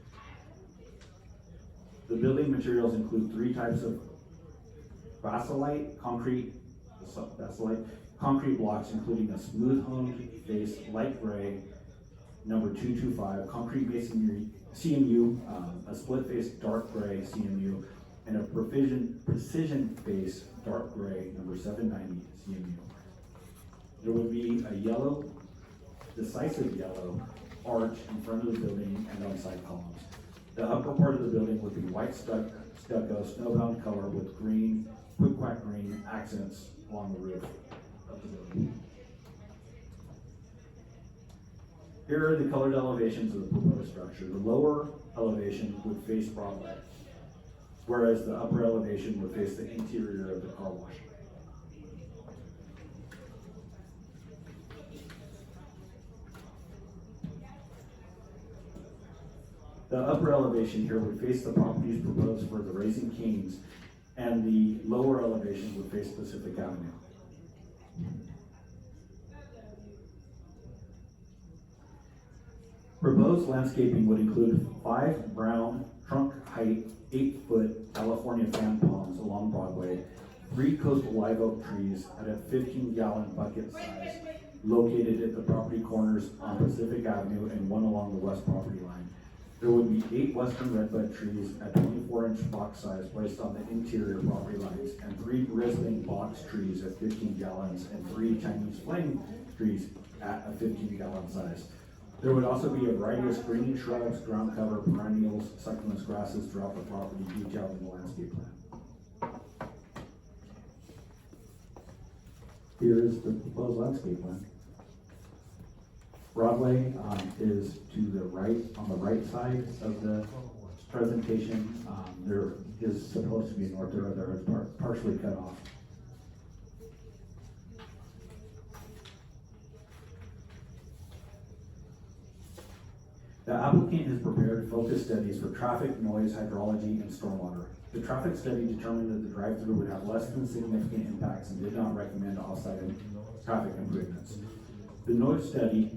Speaker 6: The building materials include 3 types of basalite concrete blocks, including a smooth honed face light gray number 225 concrete masonry CMU, a split face dark gray CMU, and a precision face dark gray number 790 CMU. There would be a yellow, decisive yellow arch in front of the building and on side columns. The upper part of the building would be white stucco snowbound color with green, Quack green accents along the roof of the building. Here are the colored elevations of the proposed structure. The lower elevation would face Broadway, whereas the upper elevation would face the interior of the car wash. The upper elevation here would face the properties proposed for the Raising Cane's, and the lower elevation would face Pacific Avenue. Proposed landscaping would include 5 brown, trunk height, 8-foot California fan palms along Broadway, 3 coastal live oak trees at a 15-gallon bucket size located at the property corners on Pacific Avenue and 1 along the west property line. There would be 8 western redbud trees at 24-inch box size placed on the interior property lines, and 3 Brisbane box trees at 15 gallons and 3 Chinese flame trees at a 15-gallon size. There would also be a variety of screening shrubs, ground cover, perennials, succulents, grasses throughout the property detailed in the landscape plan. Here is the proposed landscape plan. Broadway is to the right, on the right side of the presentation. There is supposed to be a north arrow there, it's partially cut off. The applicant has prepared focus studies for traffic, noise, hydrology, and stormwater. The traffic study determined that the drive-through would have less than significant impacts and did not recommend off-site traffic improvements. The noise study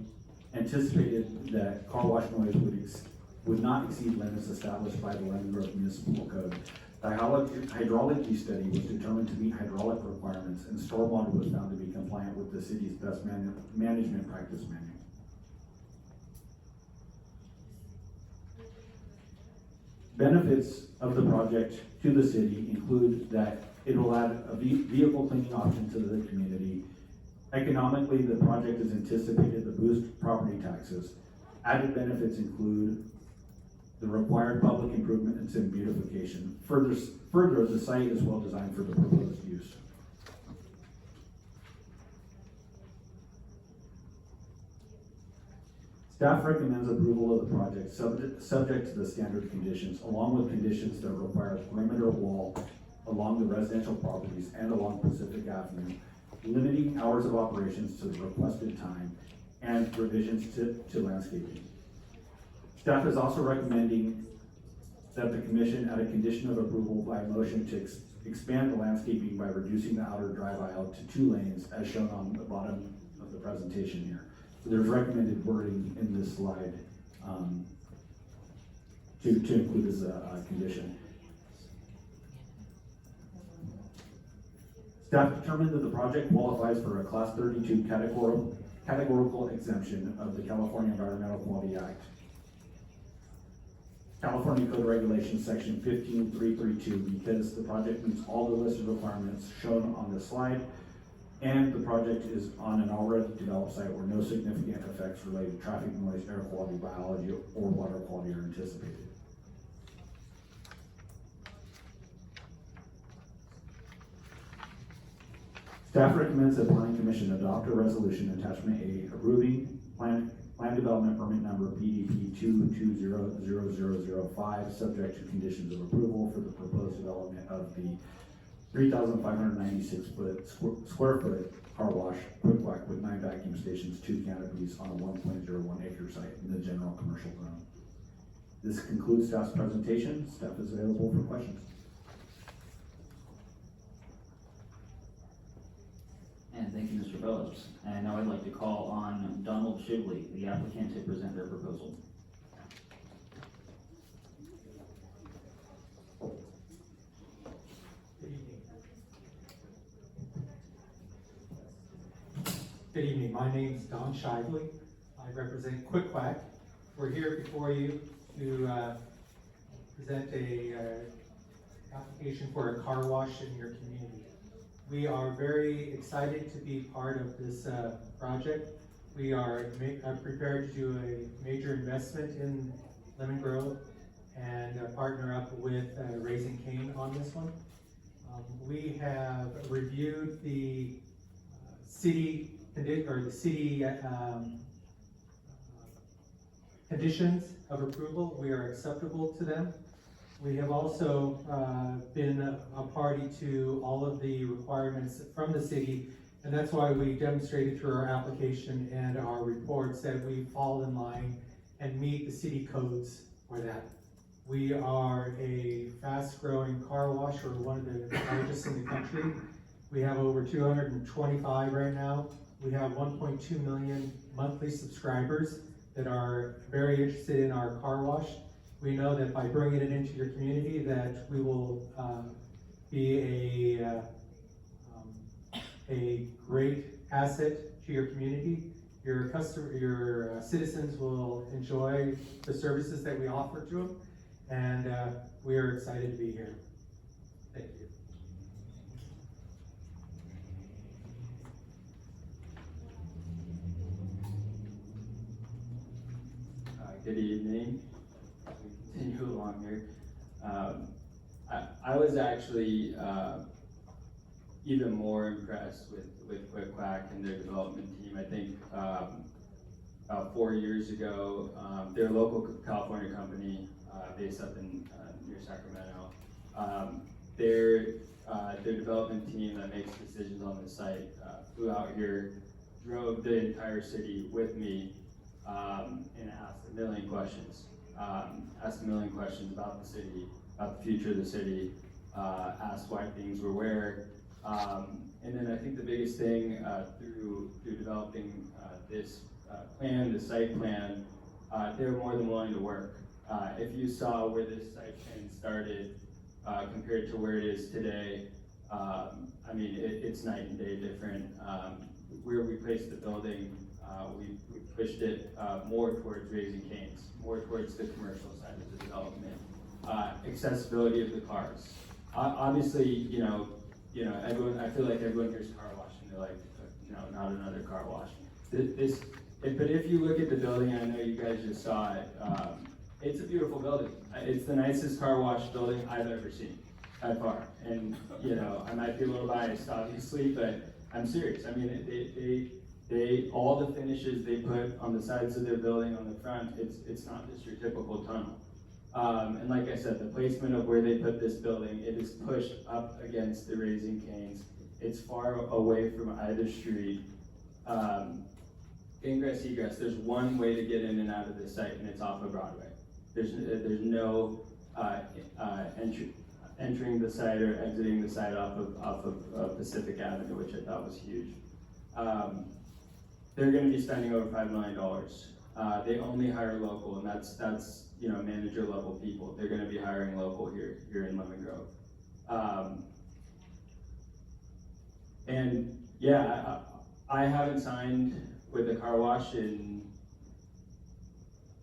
Speaker 6: anticipated that car wash noise would not exceed limits established by the Lemon Grove Municipal Code. The hydrology study was determined to meet hydraulic requirements, and stormwater was found to be compliant with the city's best management practice manual. Benefits of the project to the city include that It will add a vehicle cleaning option to the community. Economically, the project is anticipated to boost property taxes. Added benefits include the required public improvements and beautification. Further, the site is well designed for the proposed use. Staff recommends approval of the project subject to the standard conditions, along with conditions that require a perimeter wall along the residential properties and along Pacific Avenue, limiting hours of operations to the requested time, and revisions to landscaping. Staff is also recommending that the commission add a condition of approval by motion to expand the landscaping by reducing the outer drive aisle to 2 lanes as shown on the bottom of the presentation here. So there's recommended wording in this slide to include as a condition. Staff determined that the project qualifies for a Class 32 categorical exemption of the California Environmental Quality Act. California Code Regulations Section 15332 because the project meets all the listed requirements shown on this slide, and the project is on an already developed site where no significant effects related to traffic noise, air quality, biology, or water quality are anticipated. Staff recommends that Planning Commission adopt a resolution attachment A approving plan development permit number PDP 2200005, subject to conditions of approval for the proposed development of the 3,596 square foot car wash, Quack with 9 vacuum stations, 2 canopies on a 1.01 acre site in the general commercial zone. This concludes staff's presentation. Staff is available for questions.
Speaker 4: And thank you, Mr. Bellows. And now I'd like to call on Donald Shibley, the applicant, to present their proposal.
Speaker 14: Good evening. My name is Don Shively. I represent Quack. We're here before you to present a application for a car wash in your community. We are very excited to be part of this project. We are prepared to do a major investment in Lemon Grove and partner up with Raising Cane on this one. We have reviewed the city conditions of approval. We are acceptable to them. We have also been a party to all of the requirements from the city, and that's why we demonstrated through our application and our reports that we fall in line and meet the city codes for that. We are a fast-growing car wash. We're one of the largest in the country. We have over 225 right now. We have 1.2 million monthly subscribers that are very interested in our car wash. We know that by bringing it into your community that we will be a great asset to your community. Your citizens will enjoy the services that we offer to them, and we are excited to be here. Thank you.
Speaker 7: Good evening. Continue along here. I was actually even more impressed with Quack and their development team. I think about 4 years ago, they're a local California company based up in near Sacramento. Their development team that makes decisions on the site flew out here, drove the entire city with me, and asked a million questions. Asked a million questions about the city, about the future of the city, asked why things were where. And then I think the biggest thing through developing this plan, the site plan, they're more than willing to work. If you saw where this site plan started compared to where it is today, I mean, it's night and day different. Where we placed the building, we pushed it more towards Raising Cane's, more towards the commercial side of the development. Accessibility of the cars. Obviously, you know, you know, I feel like everyone hears car wash and they're like, no, not another car wash. But if you look at the building, I know you guys just saw it, it's a beautiful building. It's the nicest car wash building I've ever seen, by far. And, you know, I might be a little biased, obviously, but I'm serious. I mean, all the finishes they put on the sides of their building, on the front, it's not just your typical tunnel. And like I said, the placement of where they put this building, it is pushed up against the Raising Cane's. It's far away from either street. Ingress, egress, there's one way to get in and out of this site, and it's off of Broadway. There's no entering the site or exiting the site off of Pacific Avenue, which I thought was huge. They're gonna be spending over $5 million. They only hire local, and that's you know, manager level people. They're gonna be hiring local here in Lemon Grove. And yeah, I haven't signed with the car wash in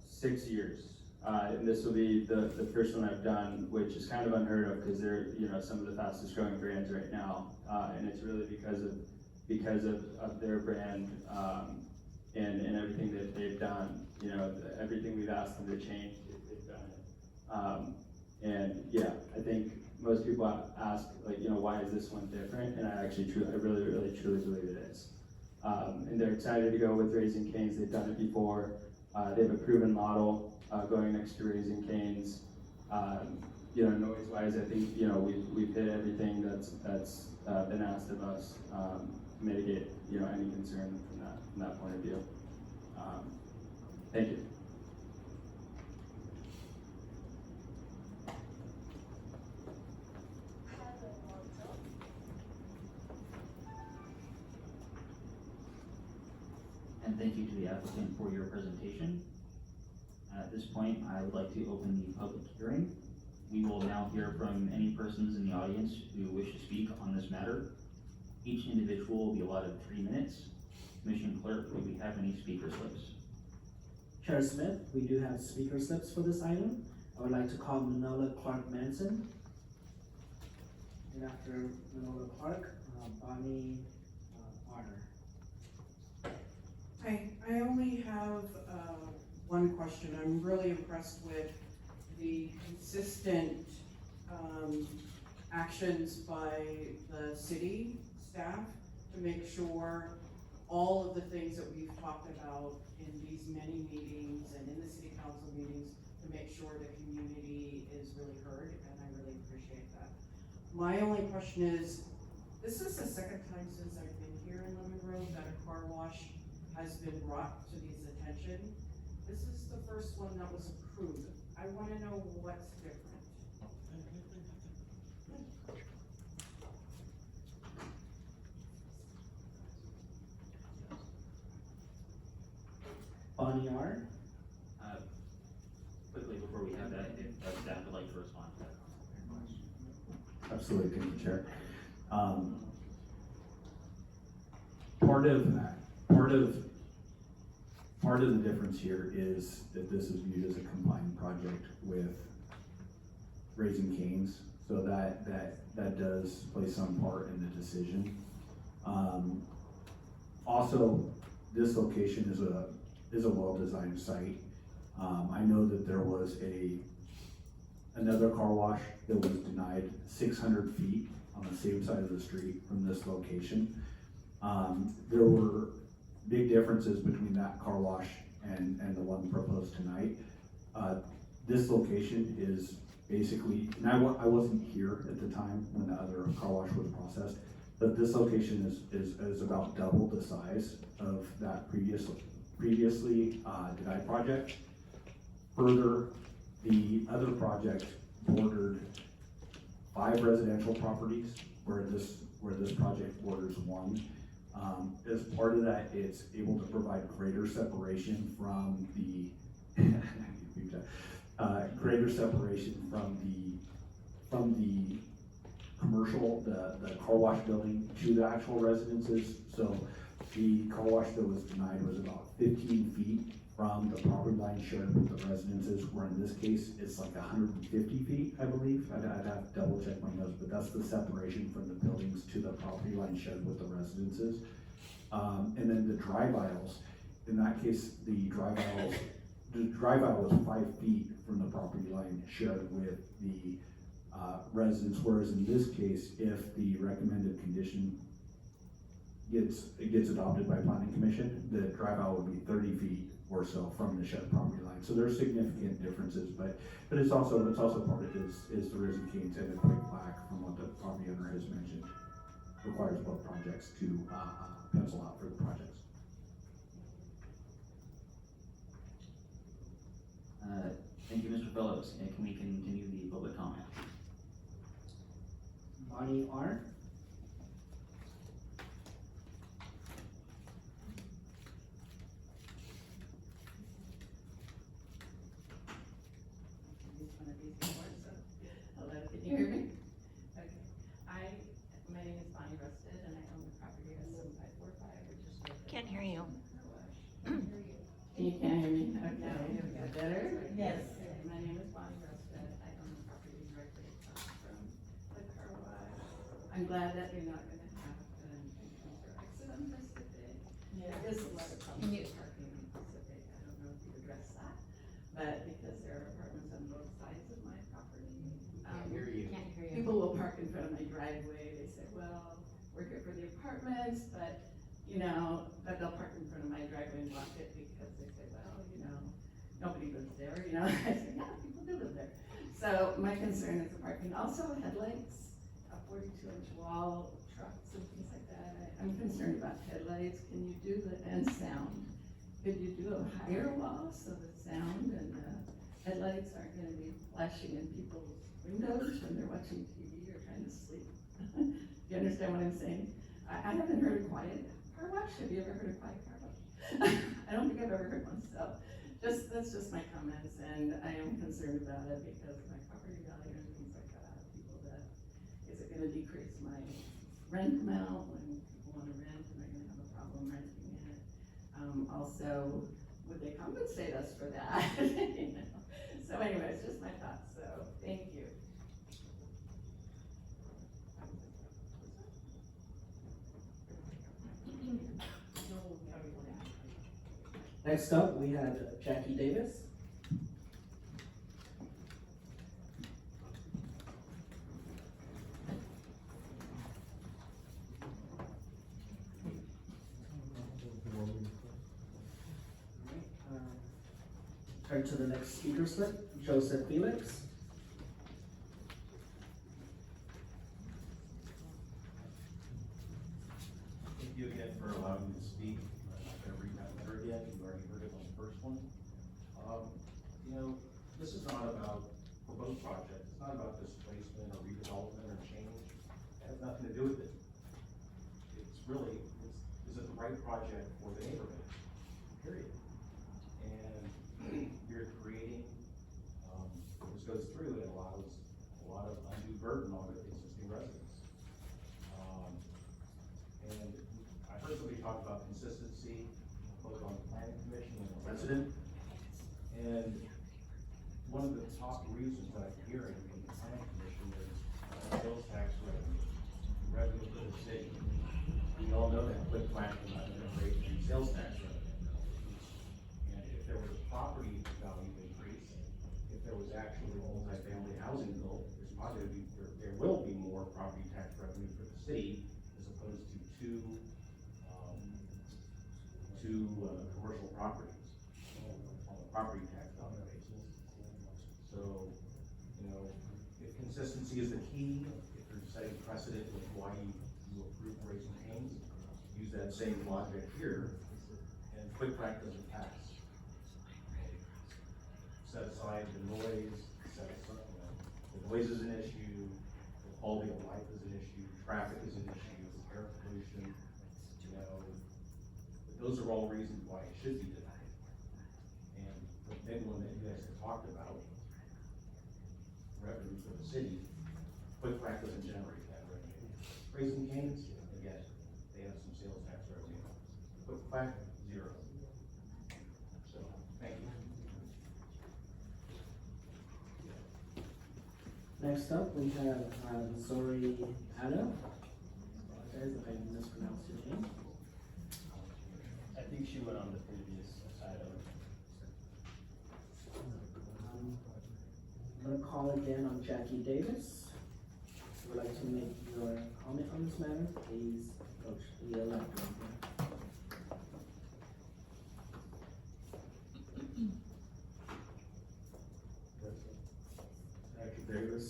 Speaker 7: 6 years. And this will be the first one I've done, which is kind of unheard of because they're, you know, some of the fastest growing brands right now. And it's really because of their brand and everything that they've done. You know, everything we've asked them to change, they've done it. And yeah, I think most people ask, like, you know, why is this one different? And I really truly believe it is. And they're excited to go with Raising Cane's. They've done it before. They have a proven model going next to Raising Cane's. You know, noise-wise, I think, you know, we've hit everything that's been asked of us to mitigate, you know, any concern from that point of view. Thank you.
Speaker 4: And thank you to the applicant for your presentation. At this point, I would like to open the public hearing. We will now hear from any persons in the audience who wish to speak on this matter. Each individual will be allotted 3 minutes. Commission Clerk, do we have any speaker slips?
Speaker 2: Chair Smith, we do have speaker slips for this item. I would like to call Manola Clark Manson. And after Manola Clark, Bonnie Arner.
Speaker 15: Hi, I only have one question. I'm really impressed with the consistent actions by the city staff to make sure all of the things that we've talked about in these many meetings and in the city council meetings, to make sure the community is really heard, and I really appreciate that. My only question is, this is the second time since I've been here in Lemon Grove that a car wash has been brought to these attention. This is the first one that was approved. I want to know what's different.
Speaker 2: Bonnie R.
Speaker 4: Quickly, before we have that, if staff would like to respond to that.
Speaker 6: Absolutely, thank you, Chair. Part of the difference here is that this is viewed as a combined project with Raising Cane's, so that does play some part in the decision. Also, this location is a well-designed site. I know that there was another car wash that was denied 600 feet on the same side of the street from this location. There were big differences between that car wash and the one proposed tonight. This location is basically, and I wasn't here at the time when the other car wash was processed, but this location is about double the size of that previously denied project. Further, the other project bordered 5 residential properties, where this project borders 1. As part of that, it's able to provide greater separation from the commercial, the car wash building to the actual residences. So the car wash that was denied was about 15 feet from the property line shared with the residences, where in this case, it's like 150 feet, I believe. I'd have to double check my notes, but that's the separation from the buildings to the property line shared with the residences. And then the drive aisles, in that case, the drive aisle was 5 feet from the property line shared with the residents, whereas in this case, if the recommended condition gets adopted by planning commission, the drive aisle would be 30 feet or so from the shared property line. So there's significant differences, but it's also part of is the Raising Cane's and the Quick Quack, from what the property owner has mentioned, requires both projects to pencil out for the projects.
Speaker 4: Thank you, Mr. Fellows, and can we continue the public comment?
Speaker 2: Bonnie R.
Speaker 16: One of these before, so, hello, can you hear me? Okay, my name is Bonnie Rusted, and I own the property at 7545, which is.
Speaker 17: Can't hear you.
Speaker 16: You can't hear me? Okay, is that better?
Speaker 17: Yes.
Speaker 16: My name is Bonnie Rusted, I own the property directly across from the car wash. I'm glad that you're not gonna have an encounter exit on Pacific. There is a lot of problems with parking on Pacific, I don't know if you addressed that, but because there are apartments on both sides of my property.
Speaker 17: Can't hear you.
Speaker 16: People will park in front of my driveway, they say, well, we're here for the apartments, but, but they'll park in front of my driveway and block it because they say, well, nobody lives there, I say, yeah, people do live there. So my concern is the parking, also headlights, a 42-inch wall, trucks and things like that. I'm concerned about headlights, can you do and sound? Could you do a higher wall so the sound and headlights aren't gonna be flashing in people's windows when they're watching TV or trying to sleep? Do you understand what I'm saying? I haven't heard a quiet car wash. Have you ever heard a quiet car wash? I don't think I've ever heard one, so that's just my comments, and I am concerned about it because of my property value and things like that. Is it gonna decrease my rent amount when people wanna rent and they're gonna have a problem renting it? Also, would they compensate us for that? So anyway, it's just my thoughts, so thank you.
Speaker 2: Next up, we have Jackie Davis. Turn to the next speaker slip, Joseph Felix.
Speaker 9: Thank you again for allowing me to speak. I'm not gonna read that letter again, you already heard it on the first one. This is not about, for both projects, it's not about displacement or redevelopment or change. It has nothing to do with it. It's really, is it the right project for the neighborhood, period? And you're creating, this goes through, it allows a lot of undue burden on the existing residents. And I heard somebody talk about consistency, both on the planning commission and the resident. And one of the top reasons that I'm hearing from the planning commission is sales tax revenue for the city. We all know that Quick Quack will not generate any sales tax revenue. And if there was a property value increase, if there was actually multifamily housing built, there's probably there will be more property tax revenue for the city as opposed to two commercial properties on the property tax value basis. So, if consistency is the key, if you're setting precedent with why you approve Raising Cane's, use that same logic here, and Quick Quack doesn't pass. Set aside the noise, the noise is an issue, the quality of life is an issue, traffic is an issue, air pollution, but those are all reasons why it should be denied. And the big one that you guys have talked about, revenue for the city, Quick Quack doesn't generate that revenue. Raising Cane's, again, they have some sales tax revenue. Quick Quack, zero. So,
Speaker 2: Next up, we have Zori Ada. Apologize if I mispronounced your name.
Speaker 7: I think she went on the previous item.
Speaker 2: I'm gonna call again on Jackie Davis. If you would like to make your comment on this matter, please approach the lectern.
Speaker 8: Jackie Davis.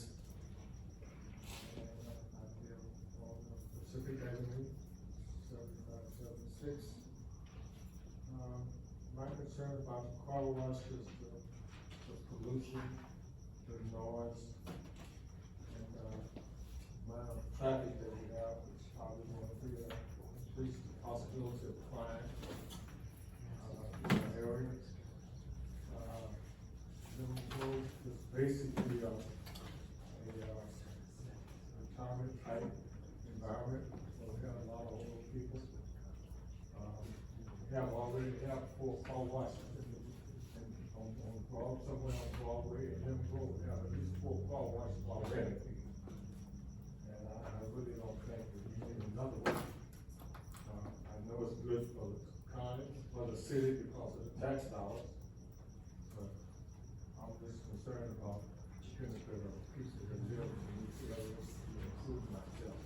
Speaker 8: Pacific Avenue, 7576. My concern about the car wash is the pollution, the noise, and, amount of traffic that we have, which probably going to increase the possibility of crime, in the area. Liverpool is basically, a retirement type environment, where we have a lot of older people. We already have 4 car washes on Broad, somewhere on Broadway, and then we have at least 4 car washes already. And I really don't think that we need another one. I know it's good for the county, for the city because of the tax dollars, but I'm just concerned about the benefit of people that live in these areas, including myself.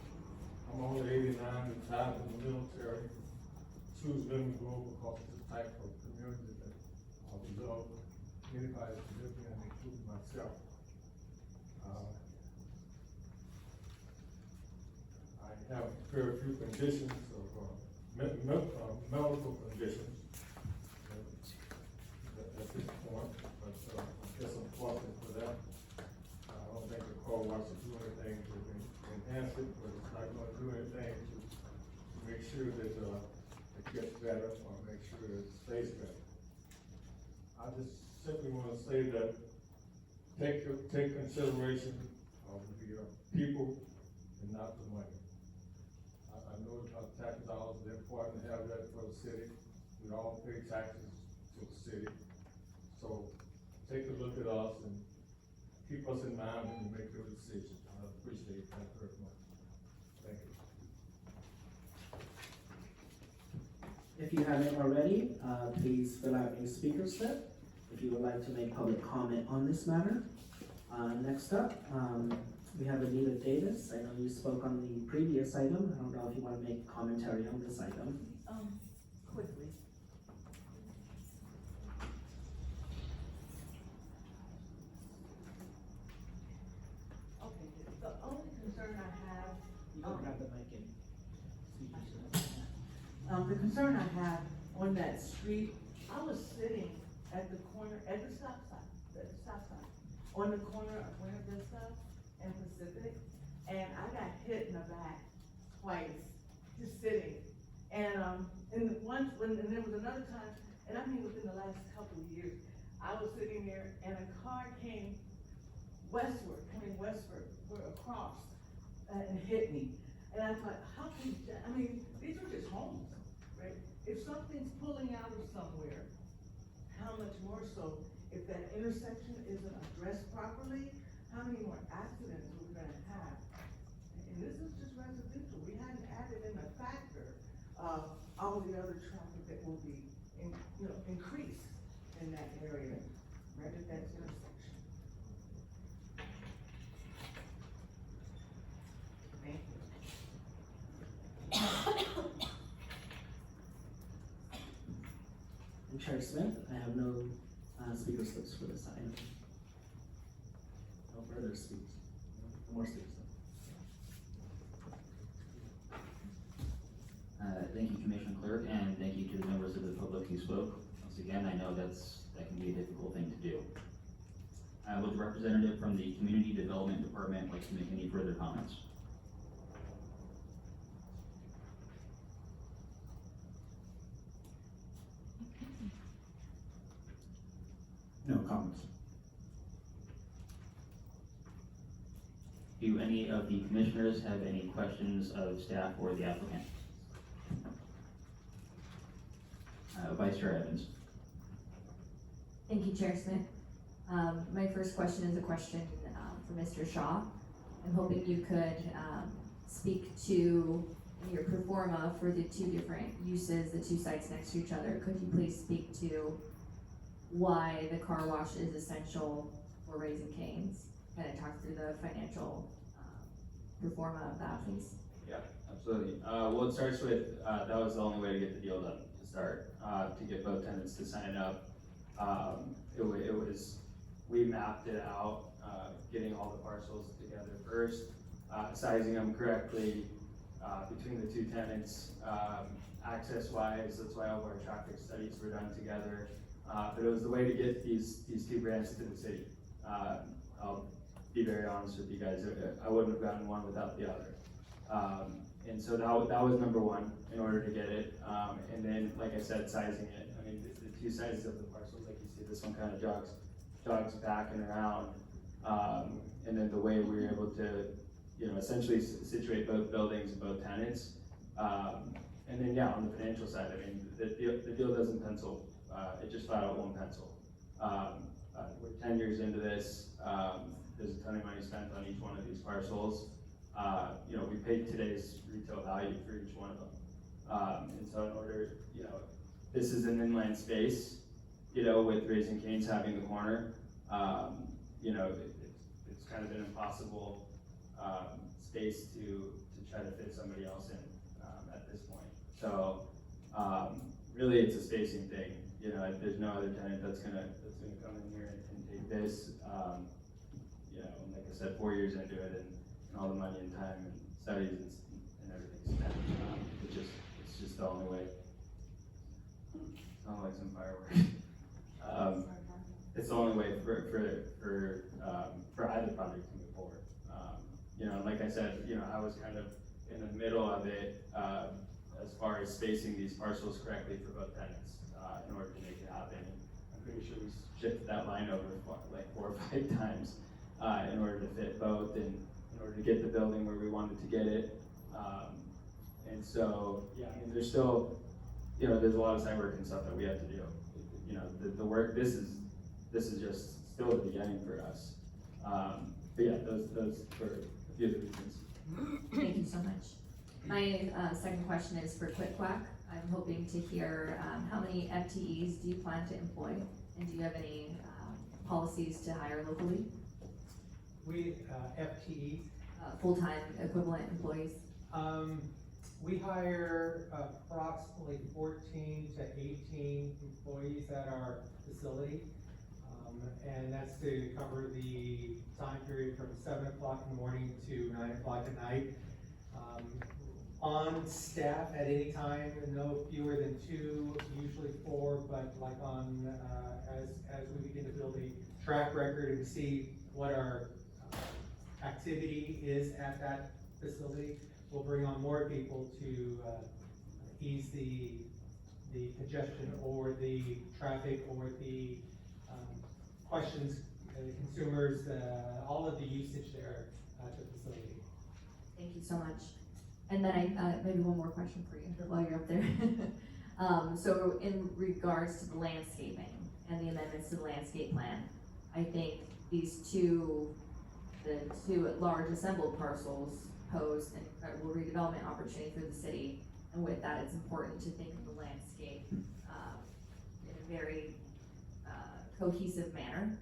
Speaker 8: I'm only 89, retired from the military, choose Lemon Grove because of the type of community that I would love anybody to live in, including myself. I have very few conditions of, medical conditions at this point, but, I guess I'm fortunate for that. I don't think the car wash will do anything to enhance it, but it's not gonna do anything to make sure that, it gets better or make sure it stays better. I just simply wanna say that take consideration of the, people and not the money. I know about tax dollars, they're important to have that for the city. We all pay taxes to the city. So take a look at us and keep us in mind when you make your decision. I appreciate that very much. Thank you.
Speaker 2: If you haven't already, please fill out a speaker slip if you would like to make public comment on this matter. Next up, we have Anita Davis. I know you spoke on the previous item. I don't know if you want to make commentary on this item.
Speaker 10: Quickly. Okay, the only concern I have.
Speaker 2: You can grab the mic and
Speaker 10: The concern I have on that street, I was sitting at the corner, at the stop sign, on the corner of Buena Vista and Pacific, and I got hit in the back twice, just sitting. And there was another time, and I mean within the last couple of years, I was sitting there and a car came coming westward, across, and hit me. And I thought, how can these are just homes, right? If something's pulling out of somewhere, how much more so if that intersection isn't addressed properly, how many more accidents are we gonna have? And this is just residential. We hadn't added in a factor of all the other traffic that will be, increased in that area, right at that intersection. Thank you.
Speaker 2: And Chair Smith, I have no speaker slips for this item. No further speaks. No more speaks.
Speaker 4: Thank you, Commissioner Clerk, and thank you to the members of the public who spoke. Once again, I know that can be a difficult thing to do. Would the representative from the Community Development Department like to make any further comments?
Speaker 6: No comments.
Speaker 4: Do any of the commissioners have any questions of staff or the applicant? Vice Chair Evans.
Speaker 3: Thank you, Chair Smith. My first question is a question for Mr. Shaw. I'm hoping you could, speak to your pro forma for the two different uses, the two sites next to each other. Could you please speak to why the car wash is essential for Raising Cane's? Kind of talk through the financial, pro forma of that, please.
Speaker 7: Yeah, absolutely. Well, it starts with, that was the only way to get the deal done, to start, to get both tenants to sign up. It was, we mapped it out, getting all the parcels together first, sizing them correctly, between the two tenants, access-wise, that's why all of our traffic studies were done together. But it was the way to get these two brands to the city. I'll be very honest with you guys, I wouldn't have gotten one without the other. And so that was number one in order to get it. And then, like I said, sizing it. I mean, the two sizes of the parcels, like you see, this one kind of jogs back and around. And then the way we were able to, essentially situate both buildings and both tenants. And then, yeah, on the financial side, I mean, the deal doesn't pencil. It just flat out won't pencil. We're 10 years into this. There's a ton of money spent on each one of these parcels. We paid today's retail value for each one of them. And so in order, this is an inland space, with Raising Cane's having the corner, it's kind of an impossible space to try to fit somebody else in at this point. So really it's a spacing thing. There's no other tenant that's gonna come in here and take this. Like I said, 4 years into it and all the money and time and studies and everything spent. It's just the only way. Sounds like some fireworks. It's the only way for either project to move forward. Like I said, I was kind of in the middle of it as far as spacing these parcels correctly for both tenants in order to make it happen. I'm pretty sure we shifted that line over like 4 or 5 times in order to fit both and in order to get the building where we wanted to get it. And so, yeah, I mean, there's still, there's a lot of site work and stuff that we have to do. The work, this is just still the beginning for us. But yeah, those were a few of the reasons.
Speaker 3: Thank you so much. My second question is for Quack. I'm hoping to hear how many FTEs do you plan to employ, and do you have any policies to hire locally?
Speaker 14: We, FTE,
Speaker 3: Full-time equivalent employees.
Speaker 14: We hire approximately 14 to 18 employees at our facility. And that's to cover the time period from 7 o'clock in the morning to 9 o'clock at night. On staff at any time, no fewer than 2, usually 4, but like as we begin to build a track record and see what our activity is at that facility, we'll bring on more people to ease the congestion or the traffic or the questions, the consumers, all of the usage there at the facility.
Speaker 3: Thank you so much. And then maybe one more question for you while you're up there. So in regards to the landscaping and the amendments to the landscape plan, I think the two large assembled parcels pose an incredible redevelopment opportunity for the city. And with that, it's important to think of the landscape in a very cohesive manner.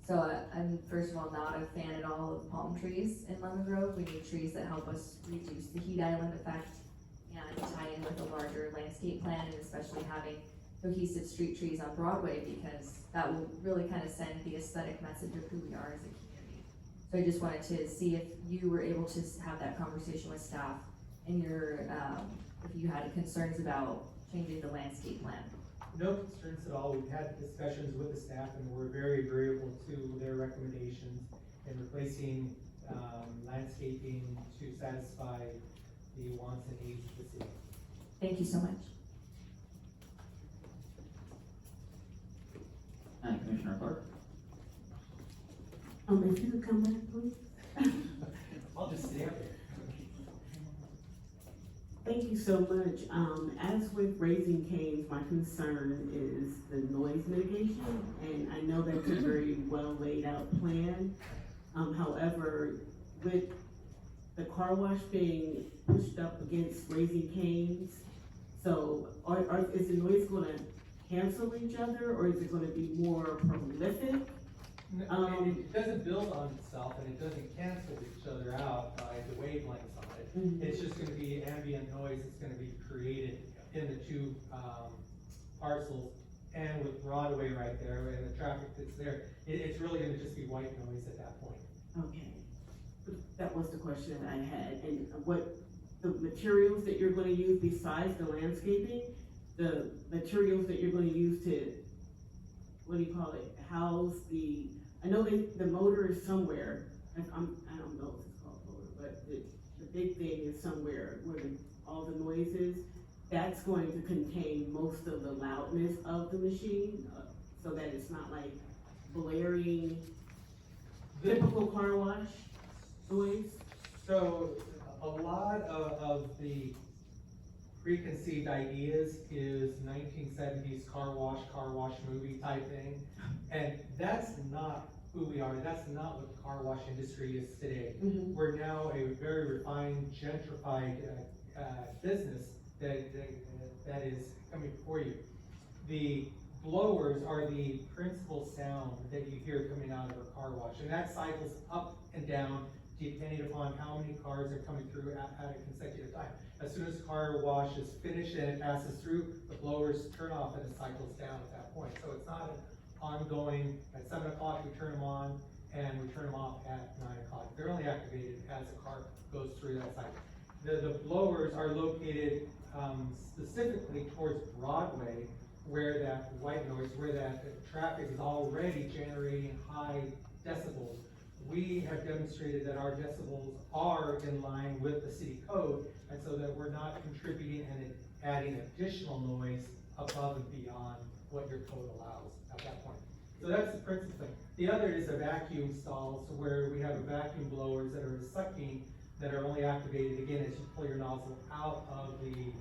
Speaker 3: So I'm first of all not a fan at all of palm trees in Lemon Grove. We need trees that help us reduce the heat island effect and tie in with a larger landscape plan, and especially having cohesive street trees on Broadway, because that will really kind of send the aesthetic message of who we are as a community. So I just wanted to see if you were able to have that conversation with staff and if you had concerns about changing the landscape plan.
Speaker 14: No concerns at all. We've had discussions with the staff and we're very agreeable to their recommendations in replacing landscaping to satisfy the wants and needs of the city.
Speaker 3: Thank you so much.
Speaker 4: And Commissioner Clark?
Speaker 13: If you could come back, please.
Speaker 14: I'll just stay up there.
Speaker 13: Thank you so much. As with Raising Cane's, my concern is the noise mitigation, and I know that's a very well laid out plan. However, with the car wash being pushed up against Raising Cane's, so is the noise gonna cancel each other, or is it gonna be more prolific?
Speaker 14: It doesn't build on itself, and it doesn't cancel each other out by the wavelengths on it.
Speaker 13: Mhm.
Speaker 14: It's just gonna be ambient noise that's gonna be created in the two, parcels. And with Broadway right there, and the traffic that's there, it's really gonna just be white noise at that point.
Speaker 13: Okay, that was the question that I had, and what, the materials that you're gonna use besides the landscaping, the materials that you're gonna use to, what do you call it, house I know the motor is somewhere, I don't know if it's called motor, but the big thing is somewhere where all the noise is, that's going to contain most of the loudness of the machine, so that it's not like blaring, typical car wash noise.
Speaker 14: So a lot of the preconceived ideas is 1970s car wash movie type thing. And that's not who we are. That's not what the car wash industry is today.
Speaker 13: Mhm.
Speaker 14: We're now a very refined, gentrified business that is coming before you. The blowers are the principal sound that you hear coming out of a car wash, and that cycles up and down depending upon how many cars are coming through at a consecutive time. As soon as the car wash is finished and it passes through, the blowers turn off and it cycles down at that point. So it's not an ongoing, at 7 o'clock we turn them on and we turn them off at 9 o'clock. They're only activated as the car goes through that cycle. The blowers are located specifically towards Broadway, where that white noise, where that traffic is already generating high decibels. We have demonstrated that our decibels are in line with the city code, and so that we're not contributing and adding additional noise above and beyond what your code allows at that point. So that's the principal thing. The other is a vacuum stall, so where we have vacuum blowers that are sucking, that are only activated again as you pull your nozzle out of the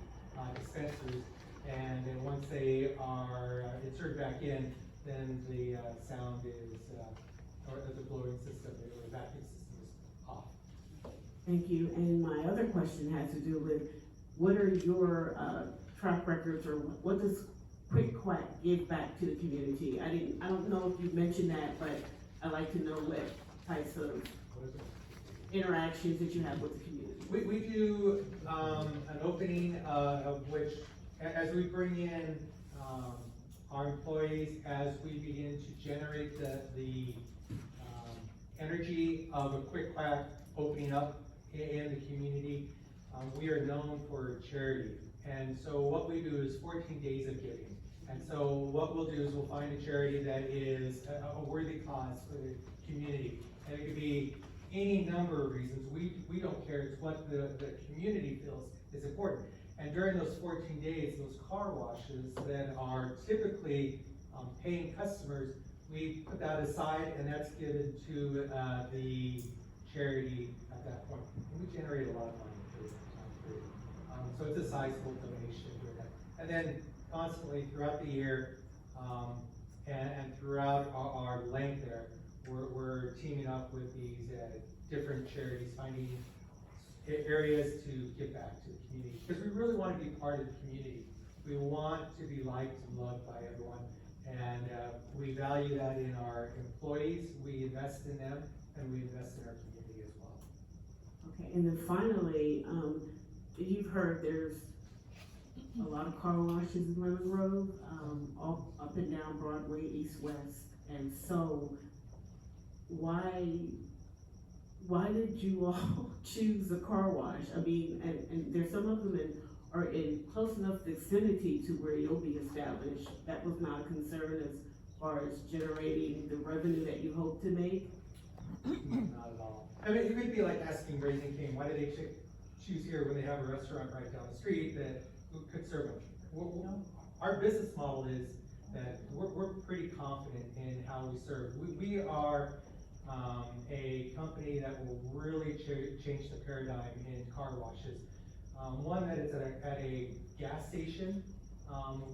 Speaker 14: dispensers, and then once they are inserted back in, then the sound is, or the blowing system, or the vacuum system is off.
Speaker 13: Thank you, and my other question has to do with, what are your track records, or what does Quack give back to the community? I don't know if you mentioned that, but I'd like to know what types of interactions that you have with the community.
Speaker 14: We do an opening of which, as we bring in our employees, as we begin to generate the energy of a Quack opening up in the community, we are known for charity. And so what we do is 14 days of giving. And so what we'll do is we'll find a charity that is a worthy cause for the community. And it could be any number of reasons. We don't care. It's what the community feels is important. And during those 14 days, those car washes that are typically paying customers, we put that aside, and that's given to the charity at that point. And we generate a lot of money for this time period. So it's a sizable donation during that. And then constantly throughout the year, and throughout our length there, we're teaming up with these different charities, finding areas to give back to the community. Because we really want to be part of the community. We want to be liked and loved by everyone. And we value that in our employees, we invest in them, and we invest in our community as well.
Speaker 13: Okay, and then finally, you've heard there's a lot of car washes in Lemon Grove, all up and down Broadway, east, west. And so why did you all choose a car wash? I mean, and there's some of them are in close enough vicinity to where you'll be established. That was not a concern as far as generating the revenue that you hope to make?
Speaker 14: Not at all. I mean, it could be like asking Raising Cane, why did they choose here when they have a restaurant right down the street that could serve them? Our business model is that we're pretty confident in how we serve. We are a company that will really change the paradigm in car washes. One that is at a gas station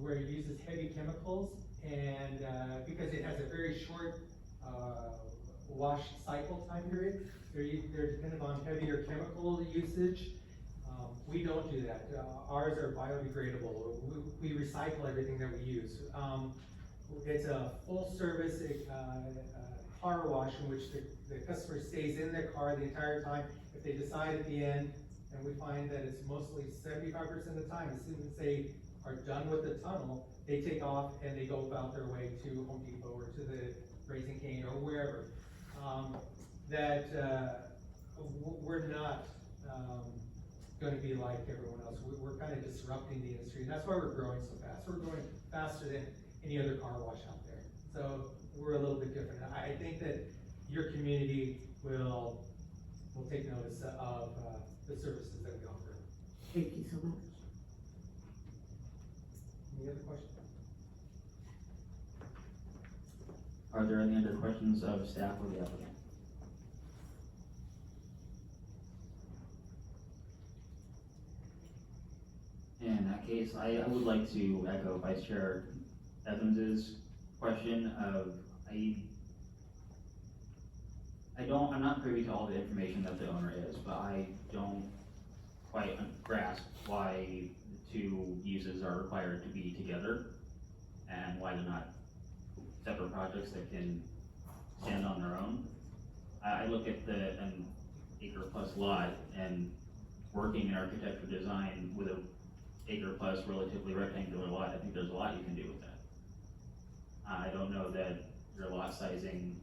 Speaker 14: where it uses heavy chemicals, and because it has a very short wash cycle time period. They're dependent on heavier chemical usage. We don't do that. Ours are biodegradable. We recycle everything that we use. It's a full service car wash in which the customer stays in their car the entire time. If they decide at the end, and we find that it's mostly 75% of the time, as soon as they are done with the tunnel, they take off and they go about their way to Home Depot or to the Raising Cane or wherever. We're not going to be like everyone else. We're kind of disrupting the industry, and that's why we're growing so fast. We're growing faster than any other car wash out there. So we're a little bit different. I think that your community will take notice of the services that we offer.
Speaker 13: Thank you so much.
Speaker 14: Any other questions?
Speaker 4: Are there any other questions of staff or the applicant? In that case, I would like to echo Vice Chair Evans's question of, I'm not privy to all the information that the owner is, but I don't quite grasp why the two uses are required to be together and why they're not separate projects that can stand on their own. I look at an acre plus lot and working in architecture design with an acre plus relatively rectangular lot, I think there's a lot you can do with that. I don't know that your lot sizing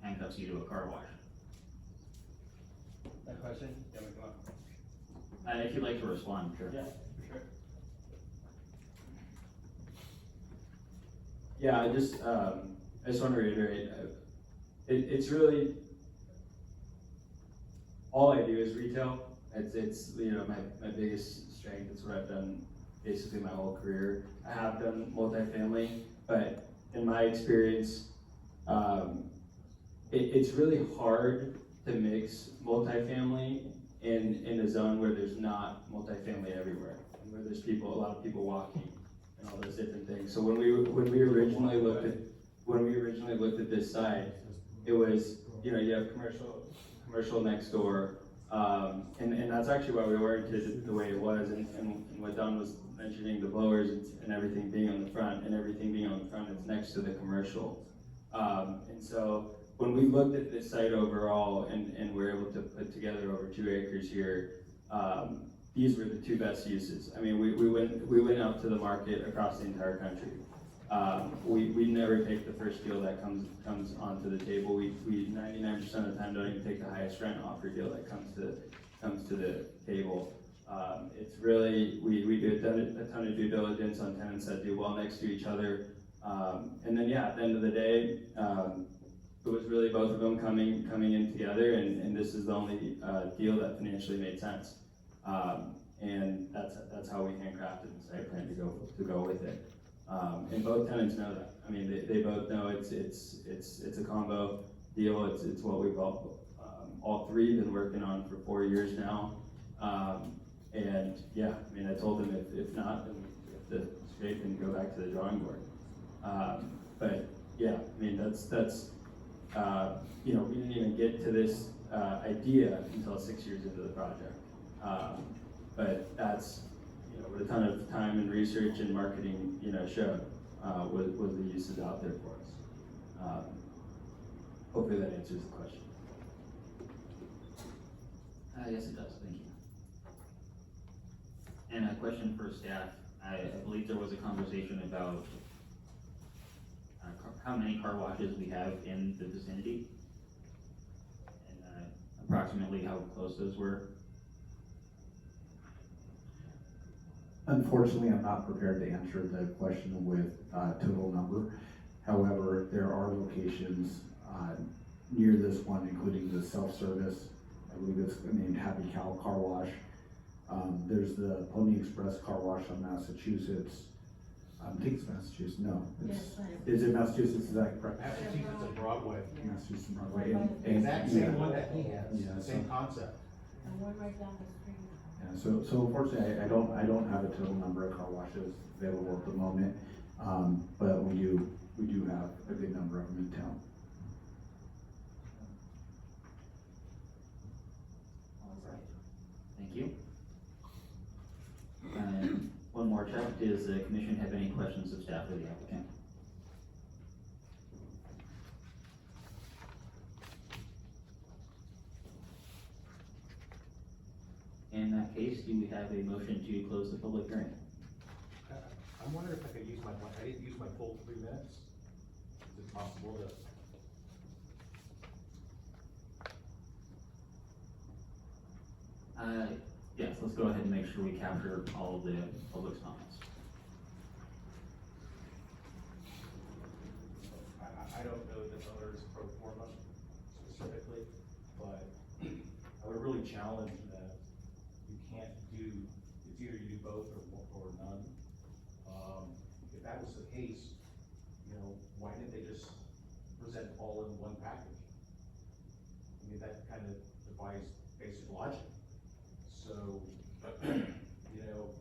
Speaker 4: handcuffs you to a car wash.
Speaker 7: That question? Yeah, we come up.
Speaker 4: If you'd like to respond, sure.
Speaker 7: Yeah, for sure. Yeah, I just want to reiterate, it's really, all I do is retail. It's my biggest strength. It's what I've done basically my whole career. I have done multifamily, but in my experience, it's really hard to mix multifamily in a zone where there's not multifamily everywhere, and where there's a lot of people walking and all those different things. So when we originally looked at this site, it was, you have commercial next door, and that's actually why we oriented it the way it was, and what Don was mentioning, the blowers and everything being on the front, it's next to the commercial. And so when we looked at this site overall and we're able to put together over 2 acres here, these were the 2 best uses. I mean, we went out to the market across the entire country. We never take the first deal that comes onto the table. We 99% of the time don't even take the highest rent offer deal that comes to the table. It's really, we do a ton of due diligence on tenants that do well next to each other. And then at the end of the day, it was really both of them coming in together, and this is the only deal that financially made sense. And that's how we handcrafted the site plan to go with it. And both tenants know that. I mean, they both know it's a combo deal. It's what we've all 3 been working on for 4 years now. And yeah, I mean, I told them if not, then we have to scrape and go back to the drawing board. But yeah, I mean, that's we didn't even get to this idea until 6 years into the project. But that's, what a ton of time and research and marketing, showed was the uses out there for us. Hopefully that answers the question.
Speaker 4: Yes, it does, thank you. And a question for staff. I believe there was a conversation about how many car washes we have in the vicinity, and approximately how close those were.
Speaker 6: Unfortunately, I'm not prepared to answer the question with total number. However, there are locations near this one, including the self-service. I believe it's named Happy Cow Car Wash. There's the Pony Express Car Wash on Massachusetts. I think it's Massachusetts. No, is it Massachusetts? Is that correct?
Speaker 9: Massachusetts and Broadway.
Speaker 6: Massachusetts and Broadway.
Speaker 9: Exact same one that he has,
Speaker 6: Yeah,
Speaker 9: same concept.
Speaker 10: And one right down the street.
Speaker 6: Yeah, so unfortunately, I don't have a total number of car washes available at the moment, but we do have a good number of them in town.
Speaker 4: Thank you. And one more check, does the commission have any questions of staff or the applicant? In that case, do we have a motion to close the public hearing?
Speaker 9: I'm wondering if I could use I didn't use my full 3 minutes. Is it possible to?
Speaker 4: Yes, let's go ahead and make sure we capture all of the public's comments.
Speaker 9: I don't know the owner's pro forma specifically, but I would really challenge that you can't do, it's either you do both or none. If that was the case, you know, why didn't they just present all in one package? I mean, that kind of defies basic logic. So, you know,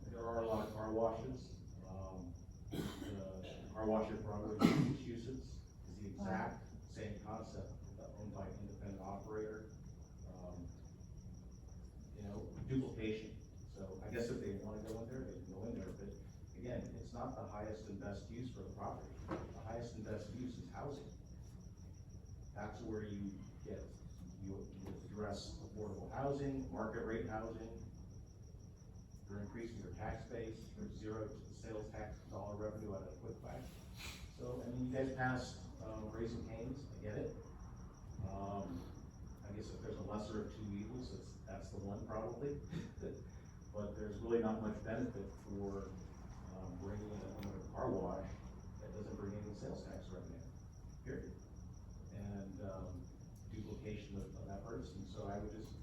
Speaker 9: there are a lot of car washes. The car wash at Broadway, Massachusetts is the exact same concept, owned by an independent operator. You know, duplication. So I guess if they want to go in there, they can go in there, but again, it's not the highest and best use for the property. The highest and best use is housing. That's where you address affordable housing, market rate housing. You're increasing your tax base. There's zero sales tax dollar revenue out of Quack. So, I mean, you guys passed Raising Cane's, I get it. I guess if there's a lesser of two evils, that's the one probably. But there's really not much benefit for bringing in a car wash that doesn't bring any sales tax revenue, period. And duplication of efforts, and so I would just,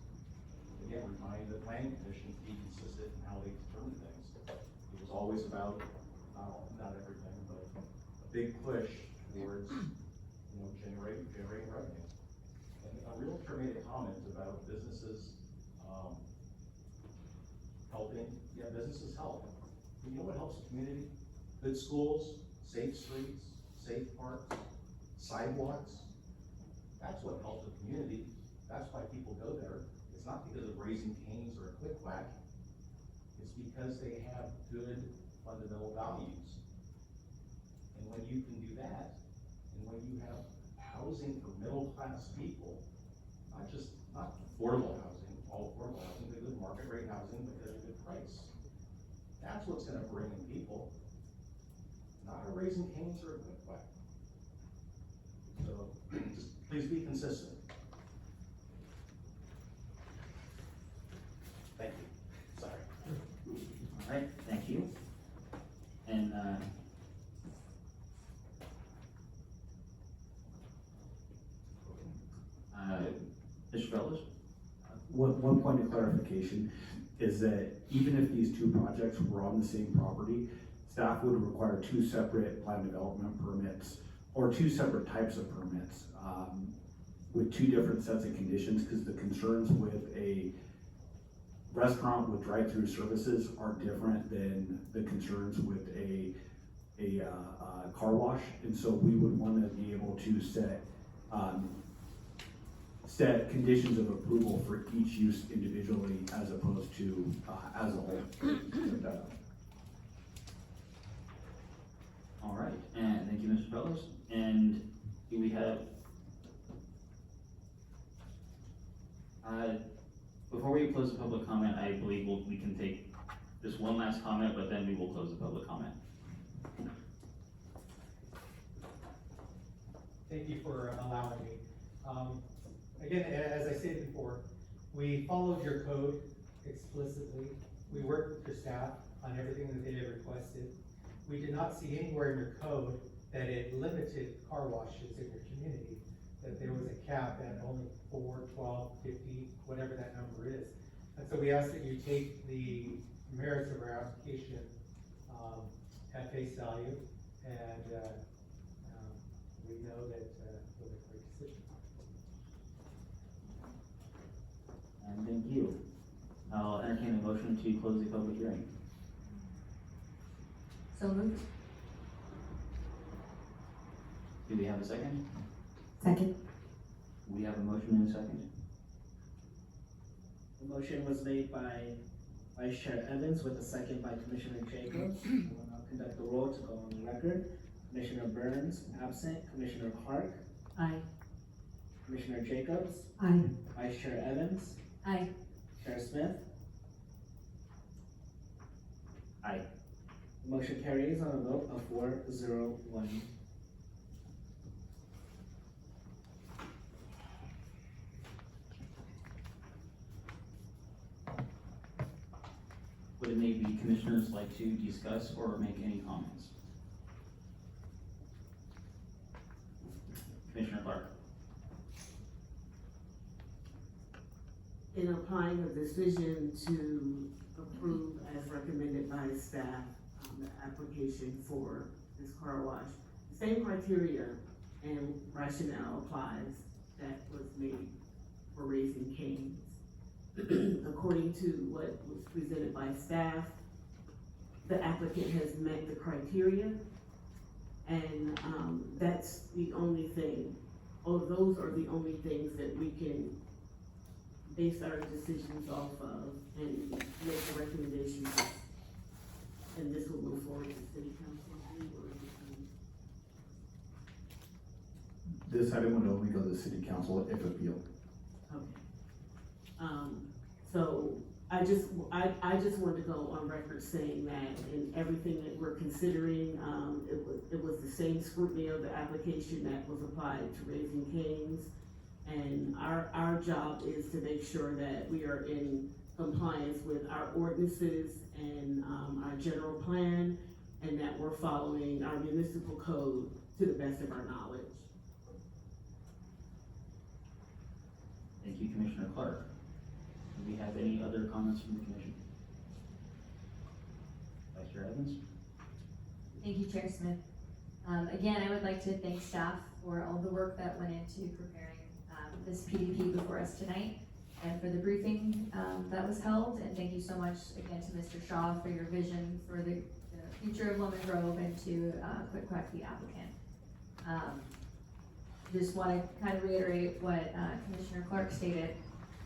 Speaker 9: again, remind the planning commission to be consistent in how they determine things. It was always about, not everything, but a big push towards, you know, generating revenue. And a realtor made a comment about businesses, helping, yeah, businesses help. But you know what helps the community? Good schools, safe streets, safe parks, sidewalks. That's what helps the community. That's why people go there. It's not because of Raising Cane's or a Quack. It's because they have good fundamental values. And when you can do that, and when you have housing for middle-class people, not affordable housing, all affordable housing, but good market rate housing at a good price. That's what's gonna bring in people, not a Raising Cane's or a Quack. So, just please be consistent. Thank you. Sorry.
Speaker 4: All right, thank you. And, Mr. Fellows?
Speaker 6: One point of clarification is that even if these two projects were on the same property, staff would require two separate plan development permits or two separate types of permits with two different sets of conditions, because the concerns with a restaurant with drive-through services are different than the concerns with a car wash. And so we would want to be able to set conditions of approval for each use individually as opposed to as a whole.
Speaker 4: All right, and thank you, Mr. Fellows. And do we have, before we close the public comment, I believe we can take just one last comment, but then we will close the public comment.
Speaker 14: Thank you for allowing me. Again, as I stated before, we followed your code explicitly. We worked with your staff on everything that they had requested. We did not see anywhere in your code that it limited car washes in your community, that there was a cap at only 4, 12, 50, whatever that number is. And so we ask that you take the merits of our application at face value, and we know that we'll make a great decision.
Speaker 4: And thank you. I'll entertain a motion to close the public hearing.
Speaker 3: So moved.
Speaker 4: Do we have a second?
Speaker 3: Second.
Speaker 4: We have a motion and a second.
Speaker 2: The motion was made by Vice Chair Evans with a second by Commissioner Jacobs. I will now conduct the roll to go on the record. Commissioner Burns, absent. Commissioner Clark,
Speaker 10: Aye.
Speaker 2: Commissioner Jacobs,
Speaker 10: Aye.
Speaker 2: Vice Chair Evans,
Speaker 3: Aye.
Speaker 2: Chair Smith.
Speaker 4: Aye.
Speaker 2: The motion carries on a vote of 4-0-1.
Speaker 4: Would any of the commissioners like to discuss or make any comments? Commissioner Clark.
Speaker 13: In applying a decision to approve as recommended by staff, the application for this car wash, the same criteria and rationale applies that was made for Raising Cane's. According to what was presented by staff, the applicant has met the criteria, and that's the only thing, or those are the only things that we can base our decisions off of and make a recommendation. And this will move forward to city council.
Speaker 6: This item would only go to the city council if appealed.
Speaker 13: Okay. So I just wanted to go on record saying that in everything that we're considering, it was the same scrutiny of the application that was applied to Raising Cane's. And our job is to make sure that we are in compliance with our ordinances and, our general plan, and that we're following our municipal code to the best of our knowledge.
Speaker 4: Thank you, Commissioner Clark. Do we have any other comments from the commission? Vice Chair Evans?
Speaker 3: Thank you, Chair Smith. Again, I would like to thank staff for all the work that went into preparing this PDP before us tonight, and for the briefing that was held. And thank you so much again to Mr. Shaw for your vision for the future of Lemon Grove, and to Quack, the applicant. Just want to kind of reiterate what Commissioner Clark stated.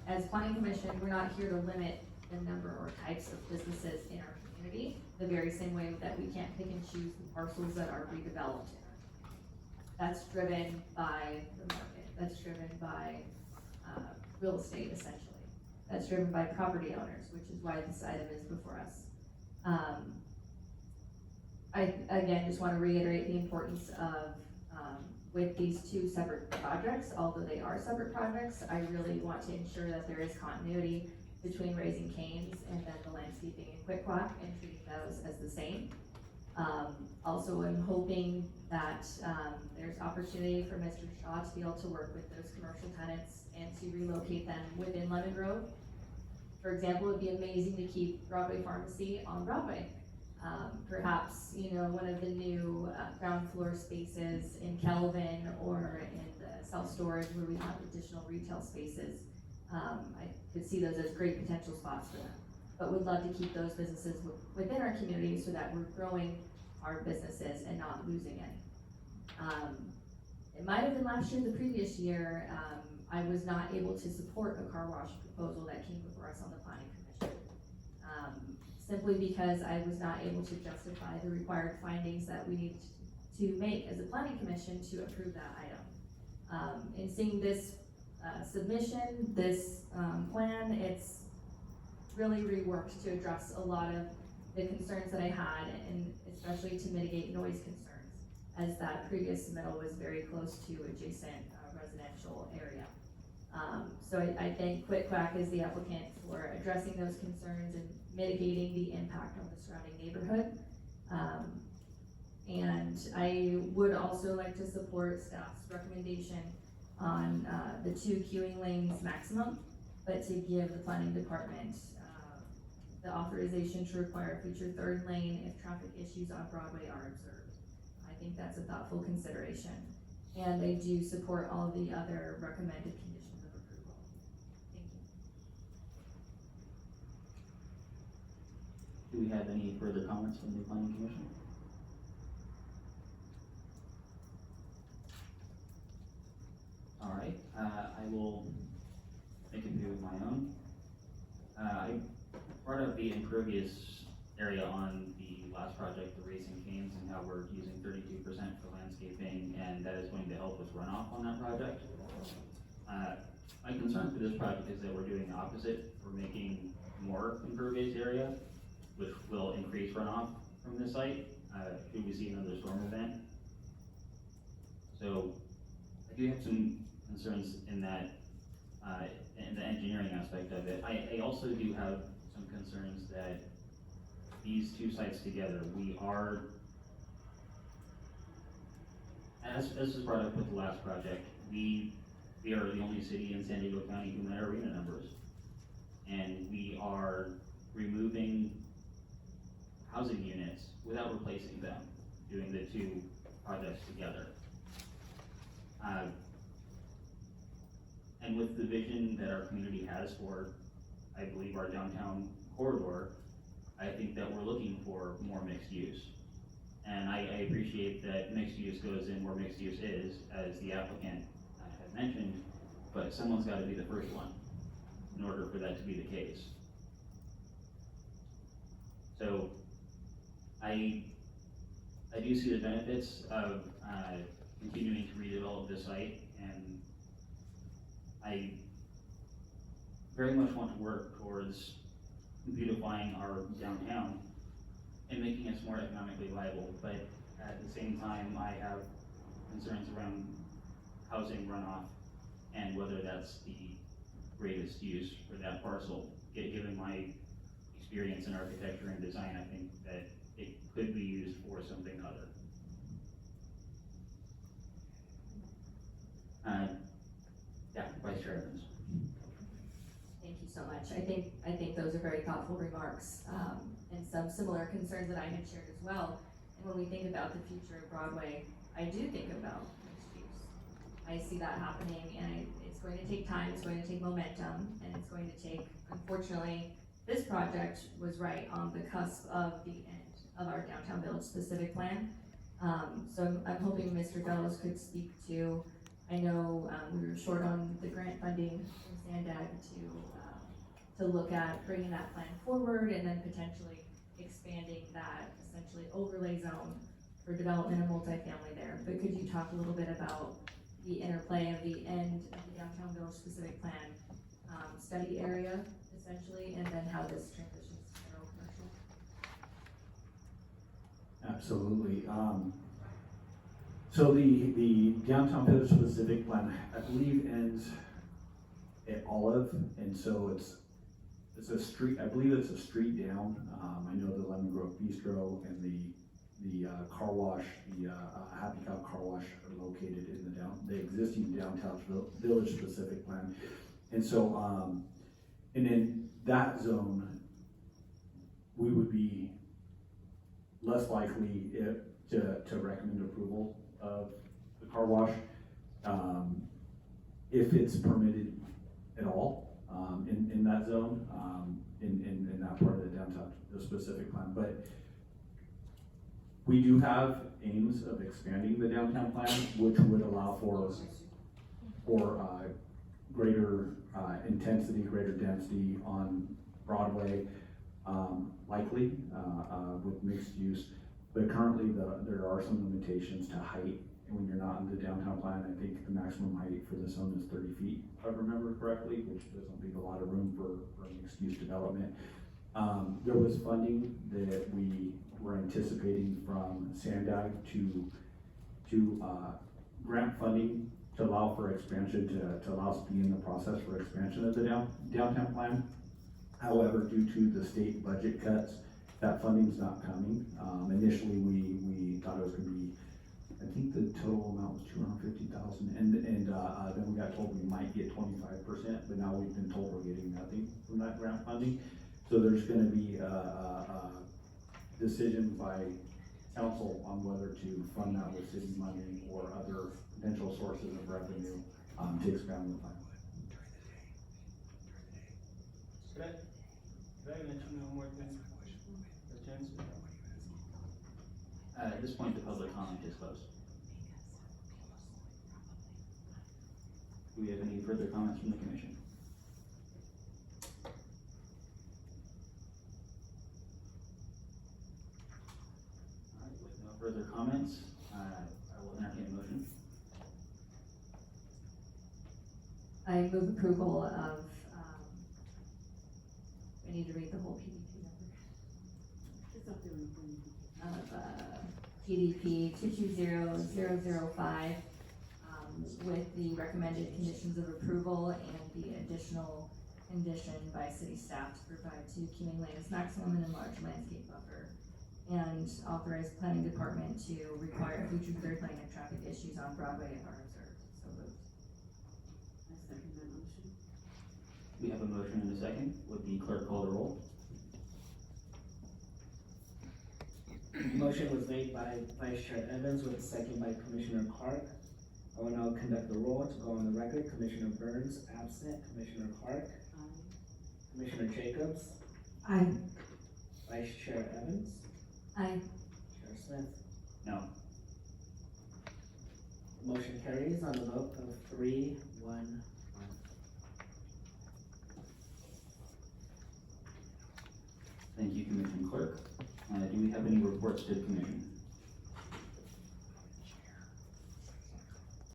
Speaker 3: As Planning Commission, we're not here to limit the number or types of businesses in our community, the very same way that we can't pick and choose the parcels that are redeveloped in our community. That's driven by the market. That's driven by real estate, essentially. That's driven by property owners, which is why this item is before us. I, again, just want to reiterate the importance of, with these two separate projects, although they are separate projects, I really want to ensure that there is continuity between Raising Cane's and then the landscaping and Quack, and treating those as the same. Also, I'm hoping that there's opportunity for Mr. Shaw to be able to work with those commercial tenants and to relocate them within Lemon Grove. For example, it'd be amazing to keep Broadway Pharmacy on Broadway. Perhaps, one of the new ground floor spaces in Kelvin or in the self-storage where we have additional retail spaces. I could see those as great potential spots for them, but would love to keep those businesses within our community so that we're growing our businesses and not losing any. It might have been last year, the previous year, I was not able to support a car wash proposal that came before us on the Planning Commission. Simply because I was not able to justify the required findings that we need to make as a Planning Commission to approve that item. In seeing this submission, this plan, it's really reworked to address a lot of the concerns that I had, and especially to mitigate noise concerns, as that previous submittal was very close to adjacent residential area. So I thank Quack as the applicant for addressing those concerns and mitigating the impact on the surrounding neighborhood. And I would also like to support staff's recommendation on the 2 queuing lanes maximum, but to give the planning department the authorization to require a future 3rd lane if traffic issues on Broadway are observed. I think that's a thoughtful consideration. And I do support all the other recommended conditions of approval. Thank you.
Speaker 4: Do we have any further comments from the Planning Commission? All right, I will make a few of my own. I brought up the impervious area on the last project, the Racing Canes, and how we're using 32% for landscaping, and that is going to help with runoff on that project. My concern for this project is that we're doing the opposite. We're making more impervious area, which will increase runoff from this site, should we see another storm event. So I do have some concerns in that, in the engineering aspect of it. I also do have some concerns that these two sites together, we are, as was brought up with the last project, we are the only city in San Diego County who met arena numbers. And we are removing housing units without replacing them, doing the two projects together. And with the vision that our community has for, I believe, our downtown corridor, I think that we're looking for more mixed use. And I appreciate that mixed use goes in where mixed use is, as the applicant had mentioned, but someone's gotta be the first one in order for that to be the case. So, I do see the benefits of continuing to redevelop this site, and I very much want to work towards beautifying our downtown and making us more economically viable, but at the same time, I have concerns around housing runoff and whether that's the greatest use for that parcel. Given my experience in architecture and design, I think that it could be used for something other. Yeah, Vice Chair Evans.
Speaker 3: Thank you so much. I think those are very thoughtful remarks, and some similar concerns that I had shared as well. And when we think about the future of Broadway, I do think about mixed use. I see that happening, and it's going to take time, it's going to take momentum, and it's going to take, unfortunately, this project was right on the cusp of the end of our downtown village specific plan. So I'm hoping Mr. Bellows could speak to, I know we were short on the grant funding from SANDAG to look at bringing that plan forward and then potentially expanding that essentially overlay zone for development of multifamily there. But could you talk a little bit about the interplay of the end of the downtown village specific plan study area essentially, and then how this transitions to general commercial?
Speaker 6: Absolutely. So the downtown village specific plan, I believe, ends at Olive, and so it's a street. I believe it's a street down. I know the Lemon Grove Bistro and the car wash, the Happy Cow car wash, are located in the existing downtown village specific plan, and so and in that zone, we would be less likely to recommend approval of the car wash if it's permitted at all in that zone, in that part of the downtown, the specific plan. But we do have aims of expanding the downtown plan, which would allow for greater intensity, greater density on Broadway, likely with mixed use. But currently, there are some limitations to height. When you're not in the downtown plan, I think the maximum height for the zone is 30 feet, if I remember correctly, which doesn't leave a lot of room for mixed use development. There was funding that we were anticipating from SANDAG to grant funding to allow for expansion, to allow us to be in the process for expansion of the downtown plan. However, due to the state budget cuts, that funding's not coming. Initially, we thought it was gonna be, I think the total amount was $250,000, and then we got told we might get 25%, but now we've been told we're getting nothing from that grant funding. So there's gonna be a decision by council on whether to fund that with city money or other potential sources of revenue to expand the plan.
Speaker 7: Could I mention one more thing? A chance?
Speaker 4: At this point, the public comment is closed. Do we have any further comments from the commission? further comments, I will entertain a motion.
Speaker 3: I move approval of, I need to read the whole PDP number.
Speaker 5: It's up there in front of you.
Speaker 3: Of, PDP 220005, with the recommended conditions of approval and the additional condition by city staff to provide to Kewing Lane's maximum and enlarged landscape buffer, and authorize planning department to require future third lane of traffic issues on Broadway are observed. So moved.
Speaker 5: I second that motion.
Speaker 4: We have a motion and a second. Would the clerk call the roll?
Speaker 2: Motion was made by Vice Chair Evans with a second by Commissioner Clark. I will now conduct the roll to go on the record. Commissioner Burns, absent. Commissioner Clark. Commissioner Jacobs.
Speaker 10: Aye.
Speaker 2: Vice Chair Evans.
Speaker 3: Aye.
Speaker 2: Chair Smith.
Speaker 4: No.
Speaker 2: Motion carries on a vote of 3-1-1.
Speaker 4: Thank you, Commissioner Clerk. Do we have any reports to the commission?